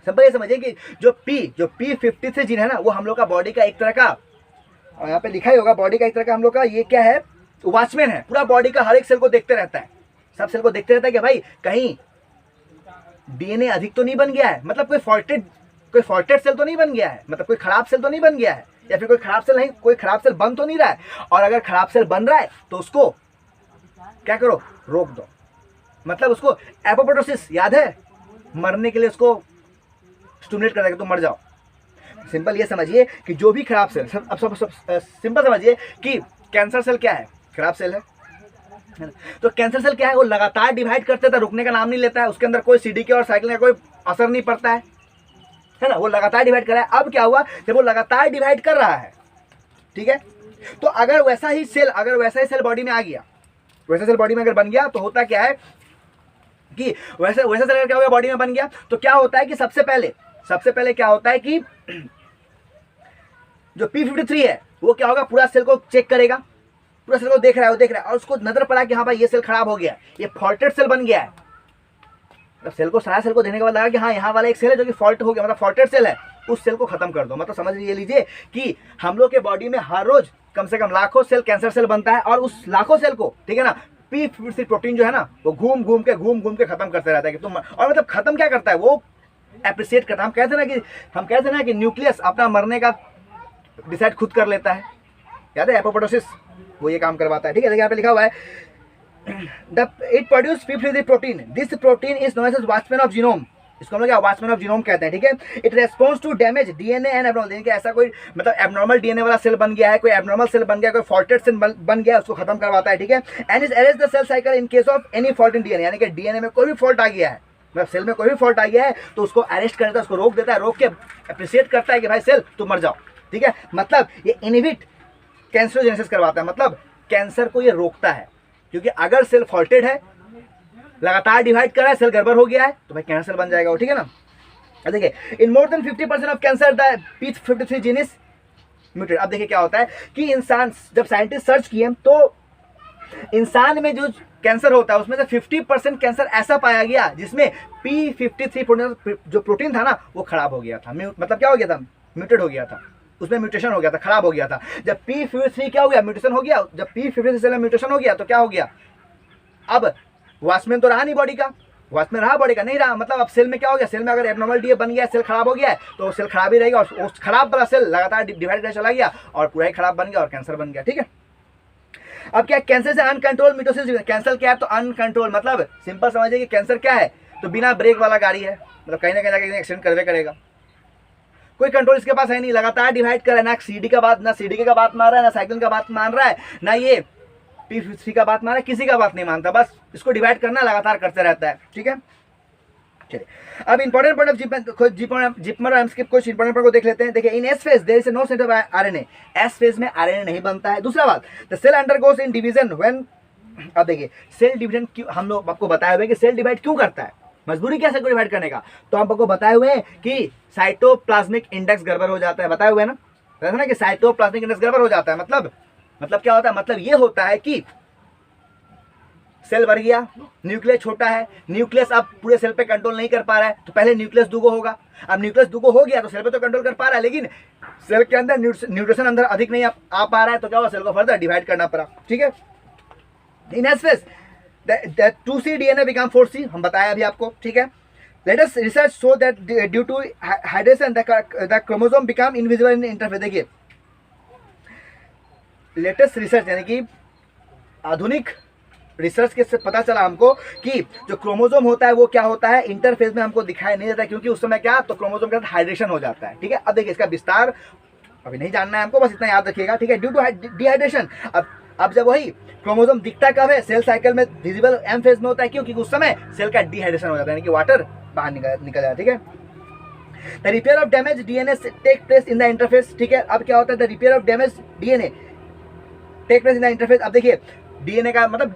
सिंपल ये समझिए कि जो P53 जीन है ना, वो हम लोग का बॉडी का एक तरह का, और यहाँ पे लिखा ही होगा, बॉडी का एक तरह का हम लोग का ये क्या है, वॉचमैन है। पूरा बॉडी का हर एक सेल को देखते रहता है, सब सेल को देखते रहता है कि भाई कहीं DNA अधिक तो नहीं बन गया है, मतलब कोई फॉल्टेड सेल तो नहीं बन गया है, मतलब कोई खराब सेल तो नहीं बन गया है, या फिर कोई खराब सेल बन तो नहीं रहा है। और अगर खराब सेल बन रहा है तो उसको क्या करो, रोक दो। मतलब उसको एपोप्टोसिस, याद है, मरने के लिए उसको स्टिमुलेट कर देगा, तुम मर जाओ। सिंपल ये समझिए कि जो भी खराब सेल, अब सब सिंपल समझिए कि कैंसर सेल क्या है, खराब सेल है। तो कैंसर सेल क्या है, वो लगातार डिवाइड करते था, रुकने का नाम नहीं लेता है, उसके अंदर कोई CDK और साइक्लिन का कोई असर नहीं पड़ता है ना, वो लगातार डिवाइड कर रहा है। अब क्या हुआ, जब वो लगातार डिवाइड कर रहा है, ठीक है, तो अगर वैसा ही सेल बॉडी में आ गया, वैसा सेल बॉडी में अगर बन गया, तो होता क्या है कि वैसा सेल अगर क्या हो गया बॉडी में बन गया, तो क्या होता है कि सबसे पहले क्या होता है कि जो P53 है वो क्या होगा, पूरा सेल को चेक करेगा, पूरा सेल को देख रहा है, और उसको नजर पड़ा कि हाँ भाई ये सेल खराब हो गया, ये फॉल्टेड सेल बन गया है। मतलब सारा सेल को देखने के बाद लगा कि हाँ यहाँ वाला एक सेल है जो कि फॉल्ट हो गया, मतलब फॉल्टेड सेल है, उस सेल को खत्म कर दो। मतलब समझ लीजिए कि हम लोग के बॉडी में हर रोज कम से कम लाखों सेल कैंसर सेल बनता है, और उस लाखों सेल को, ठीक है ना, P53 प्रोटीन जो है ना, वो घूम घूम के खत्म करते रहता है कि तुम, और मतलब खत्म क्या करता है, वो एप्रिसिएट करता है। हम कहते हैं ना कि न्यूक्लियस अपना मरने का डिसाइड खुद कर लेता है, याद है, एपोप्टोसिस, वो ये काम करवाता है, ठीक है। देखिए यहाँ पे लिखा हुआ है it produce P53 protein, this protein is known as watchman of genome. इसको हम लोग वॉचमैन ऑफ जीनोम कहते हैं, ठीक है। It response to damage DNA and abnormal, यानी कि ऐसा कोई मतलब एबनॉर्मल DNA वाला सेल बन गया है, कोई एबनॉर्मल सेल बन गया, कोई फॉल्टेड सेल बन गया, उसको खत्म करवाता है, ठीक है। And is arrest the cell cycle in case of any fault in DNA, यानी कि DNA में कोई भी फॉल्ट आ गया है, मतलब सेल में कोई भी फॉल्ट आ गया है, तो उसको अरेस्ट कर देता है, उसको रोक देता है, रोक के अप्रिशिएट करता है कि भाई सेल तुम मर जाओ, ठीक है। मतलब ये इनहिबिट कैंसरोजेनेसिस करवाता है, मतलब कैंसर को ये रोकता है, क्योंकि अगर सेल फॉल्टेड है, लगातार डिवाइड कर रहा है, सेल गड़बड़ हो गया है, तो भाई कैंसर बन जाएगा वो, ठीक है ना। देखिए in more than 50% of cancer the P53 gene is muted. अब देखिए क्या होता है कि इंसान, जब साइंटिस्ट सर्च किए तो इंसान में जो कैंसर होता है उसमें से 50% कैंसर ऐसा पाया गया जिसमें P53 जो प्रोटीन था ना वो खराब हो गया था, मतलब क्या हो गया था, म्यूटेड हो गया था, उसमें म्यूटेशन हो गया था, खराब हो गया था। जब P53 क्या हो गया, म्यूटेशन हो गया, जब P53 सेल में म्यूटेशन हो गया तो क्या हो गया, अब वॉचमैन तो रहा नहीं बॉडी का, वॉचमैन रहा बॉडी का नहीं रहा, मतलब अब सेल में क्या हो गया, सेल में अगर एबनॉर्मल डीएनए बन गया, सेल खराब हो गया है तो सेल खराब ही रहेगा, और उस खराब वाला सेल लगातार डिवाइड करके चला गया और पूरा ही खराब बन गया और कैंसर बन गया। ठीक है, अब क्या कैंसर से अनकंट्रोल मिटोसिस, कैंसर क्या है तो अनकंट्रोल, मतलब सिंपल समझिए कि कैंसर क्या है तो बिना ब्रेक वाला गाड़ी है, मतलब कहीं ना कहीं जाकर एक्सीडेंट करवे करेगा, कोई कंट्रोल इसके पास है नहीं, लगातार डिवाइड कर रहा है, ना सीडी का बात, ना सीडी का बात मान रहा है, ना साइकिल का बात मान रहा है, ना ये P53 का बात मान रहा है, किसी का बात नहीं मानता, बस इसको डिवाइड करना लगातार करते रहता है। ठीक है, चलिए अब इंपॉर्टेंट पॉइंट ऑफ जिपमर और एमस्किप कुछ इंपॉर्टेंट पॉइंट को देख लेते हैं। देखिए in S phase there is no centre of RNA, S phase में आरएनए नहीं बनता है। दूसरा बात, the cell undergoes in division when, अब देखिए सेल डिवीजन क्यों, हम लोग आपको बताए हुए कि सेल डिवाइड क्यों करता है, मजबूरी क्या है डिवाइड करने का, तो हम आपको बताए हुए हैं कि साइटोप्लाज्मिक इंडेक्स गड़बड़ हो जाता है, बताए हुए ना कि साइटोप्लाज्मिक इंडेक्स गड़बड़ हो जाता है, मतलब क्या होता है, मतलब ये होता है कि सेल बढ़ गया, न्यूक्लियस छोटा है, न्यूक्लियस अब पूरे सेल पे कंट्रोल नहीं कर पा रहा है, तो पहले न्यूक्लियस दुगो होगा, अब न्यूक्लियस दुगो हो गया तो सेल पे तो कंट्रोल कर पा रहा है, लेकिन सेल के अंदर न्यूट्रिशन अंदर अधिक नहीं आ पा रहा है, तो क्या हुआ, सेल को फर्दर डिवाइड करना पड़ा। ठीक है, in S phase the 2C DNA become 4C, हम बताया अभी आपको। ठीक है, let us research show that due to hydration the chromosome become invisible in interphase. देखिए लेटेस्ट रिसर्च यानी कि आधुनिक रिसर्च के से पता चला हमको कि जो क्रोमोसोम होता है वो क्या होता है, इंटरफेस में हमको दिखाई नहीं देता, क्योंकि उस समय क्या तो क्रोमोसोम के साथ हाइड्रेशन हो जाता है। ठीक है, अब देखिए इसका विस्तार अभी नहीं जानना है हमको, बस इतना याद रखिएगा। ठीक है, ड्यू टू डिहाइड्रेशन, अब जब वही क्रोमोसोम दिखता कब है, सेल साइकिल में विजिबल एम फेज में होता है, क्यों, क्योंकि उस समय सेल का डिहाइड्रेशन हो जाता है, यानी कि वाटर बाहर निकल जाता है। ठीक है, the repair of damage DNA take place in the interface. ठीक है, अब क्या होता है, the repair of damage DNA take place in the interface. अब देखिए डीएनए का मतलब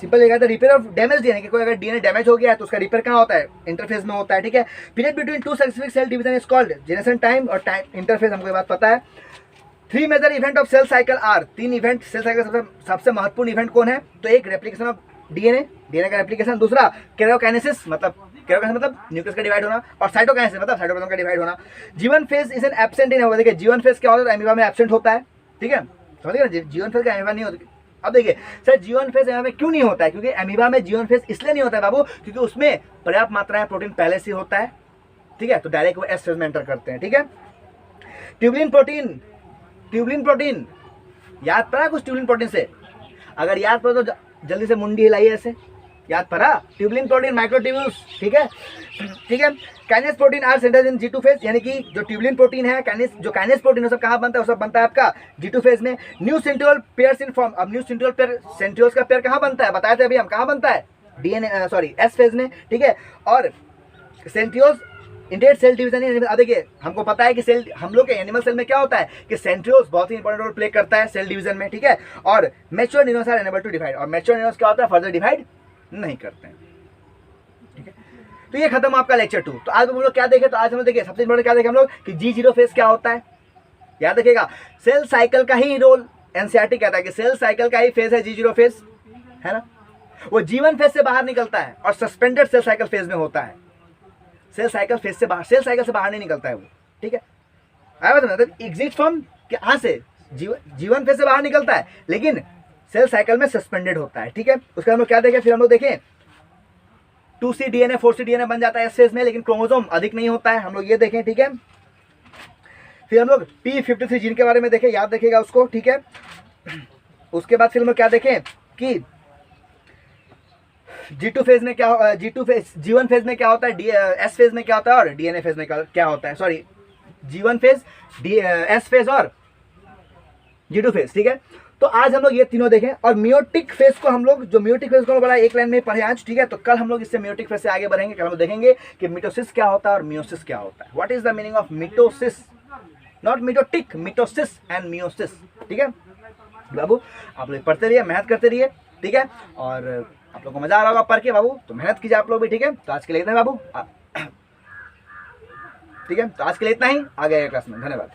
सिंपल लिखा है रिपेयर ऑफ डैमेज डीएनए, कि कोई अगर डीएनए डैमेज हो गया है तो उसका रिपेयर कहाँ होता है, इंटरफेस में होता है। ठीक है, period between two specific cell division is called generation time और टाइम इंटरफेस, हमको ये बात पता है। 3 major event of cell cycle are, 3 event cell cycle सबसे महत्वपूर्ण इवेंट कौन है, तो एक रेप्लिकेशन ऑफ डीएनए का रेप्लिकेशन, दूसरा कैरियोकाइनेसिस मतलब न्यूक्लियस का डिवाइड होना, और साइटोकाइनेसिस मतलब साइटोप्लाज्म का डिवाइड होना। जीवन phase is an absent in, देखिए जीवन फेज क्या होता है, अमीबा में एब्सेंट होता है। ठीक है, समझिए ना, जीवन फेज का अमीबा नहीं होता। अब देखिए सर जीवन फेज अमीबा में क्यों नहीं होता है, क्योंकि अमीबा में जीवन फेज इसलिए नहीं होता है बाबू, क्योंकि उसमें पर्याप्त मात्रा में प्रोटीन पहले से होता है। ठीक है, तो डायरेक्ट वो एस फेज में एंटर करते हैं। ठीक है, ट्यूबुलिन प्रोटीन याद पड़ा कुछ ट्यूबुलिन प्रोटीन से, अगर याद पड़ा तो जल्दी से मुंडी हिलाइए, ऐसे याद पड़ा, ट्यूबुलिन प्रोटीन माइक्रोट्यूब्यूल्स। ठीक है, kinase protein are centred in G2 phase, यानी कि जो ट्यूबुलिन प्रोटीन है, काइनेस प्रोटीन वो सब कहाँ बनता है, वो सब बनता है आपका G2 फेज में। New centriole pairs in form, अब न्यू सेंट्रियोल पेयर, सेंट्रियोल्स का पेयर कहाँ बनता है, बताए थे अभी हम, कहाँ बनता है, एस फेज में। ठीक है, और सेंट्रियोल्स इंटेट सेल डिवीजन। अब देखिए हमको पता है कि सेल, हम लोग के एनिमल सेल में क्या होता है कि सेंट्रियोल्स बहुत ही इंपॉर्टेंट रोल प्ले करता है सेल डिवीजन में। ठीक है, और mature neurons are unable to divide, और मैच्योर न्यूरॉन्स क्या होता है, फर्दर डिवाइड नहीं करते हैं। ठीक है, तो ये खत्म आपका लेक्चर 2। तो आज हम लोग क्या देखे, तो आज हम लोग देखिए सबसे इंपॉर्टेंट क्या देखे हम लोग कि G0 फेज क्या होता है, याद रखिएगा सेल साइकिल का ही रोल, एनसीईआरटी कहता है कि सेल साइकिल का ही फेज है G0 फेज, है ना, वो जीवन फेज से बाहर निकलता है और सस्पेंडेड सेल साइकिल फेज में होता है, सेल साइकिल फेज से बाहर, सेल साइकिल से बाहर नहीं निकलता है वो। ठीक है, मतलब एग्जिट फ्रॉम कहाँ से, जीवन फेज से बाहर निकलता है लेकिन सेल साइकिल में सस्पेंडेड होता है। ठीक है, उसका हम लोग क्या देखें, फिर हम लोग देखें 2C DNA 4C DNA बन जाता है एस फेज में, लेकिन क्रोमोसोम अधिक नहीं होता है, हम लोग ये देखें। ठीक है, फिर हम लोग P53 जीन के बारे में देखें, याद रखिएगा उसको। ठीक है, उसके बाद फिर हम लोग क्या देखें कि G2 फेज में क्या, जीवन फेज में क्या होता है, एस फेज में क्या होता है, और डीएनए फेज में क्या होता है, सॉरी जीवन फेज, एस फेज और G2 फेज। ठीक है, तो आज हम लोग ये तीनों देखें, और मियोटिक फेज को हम लोग, जो मियोटिक फेज को बड़ा एक लाइन में पढ़े आज। ठीक है, तो कल हम लोग इससे मियोटिक फेज से आगे बढ़ेंगे, कल हम लोग देखेंगे कि मिटोसिस क्या होता है और मियोसिस क्या होता है, what is the meaning of mitosis, not mitotic, mitosis and meiosis. ठीक है बाबू, आप लोग पढ़ते रहिए, मेहनत करते रहिए। ठीक है, और आप लोग को मजा आ रहा होगा पढ़ के बाबू, तो मेहनत कीजिए आप लोग भी। ठीक है, तो आज के लिए इतना है बाबू। ठीक है, तो आज के लिए इतना ही, आ गए क्लास में, धन्यवाद।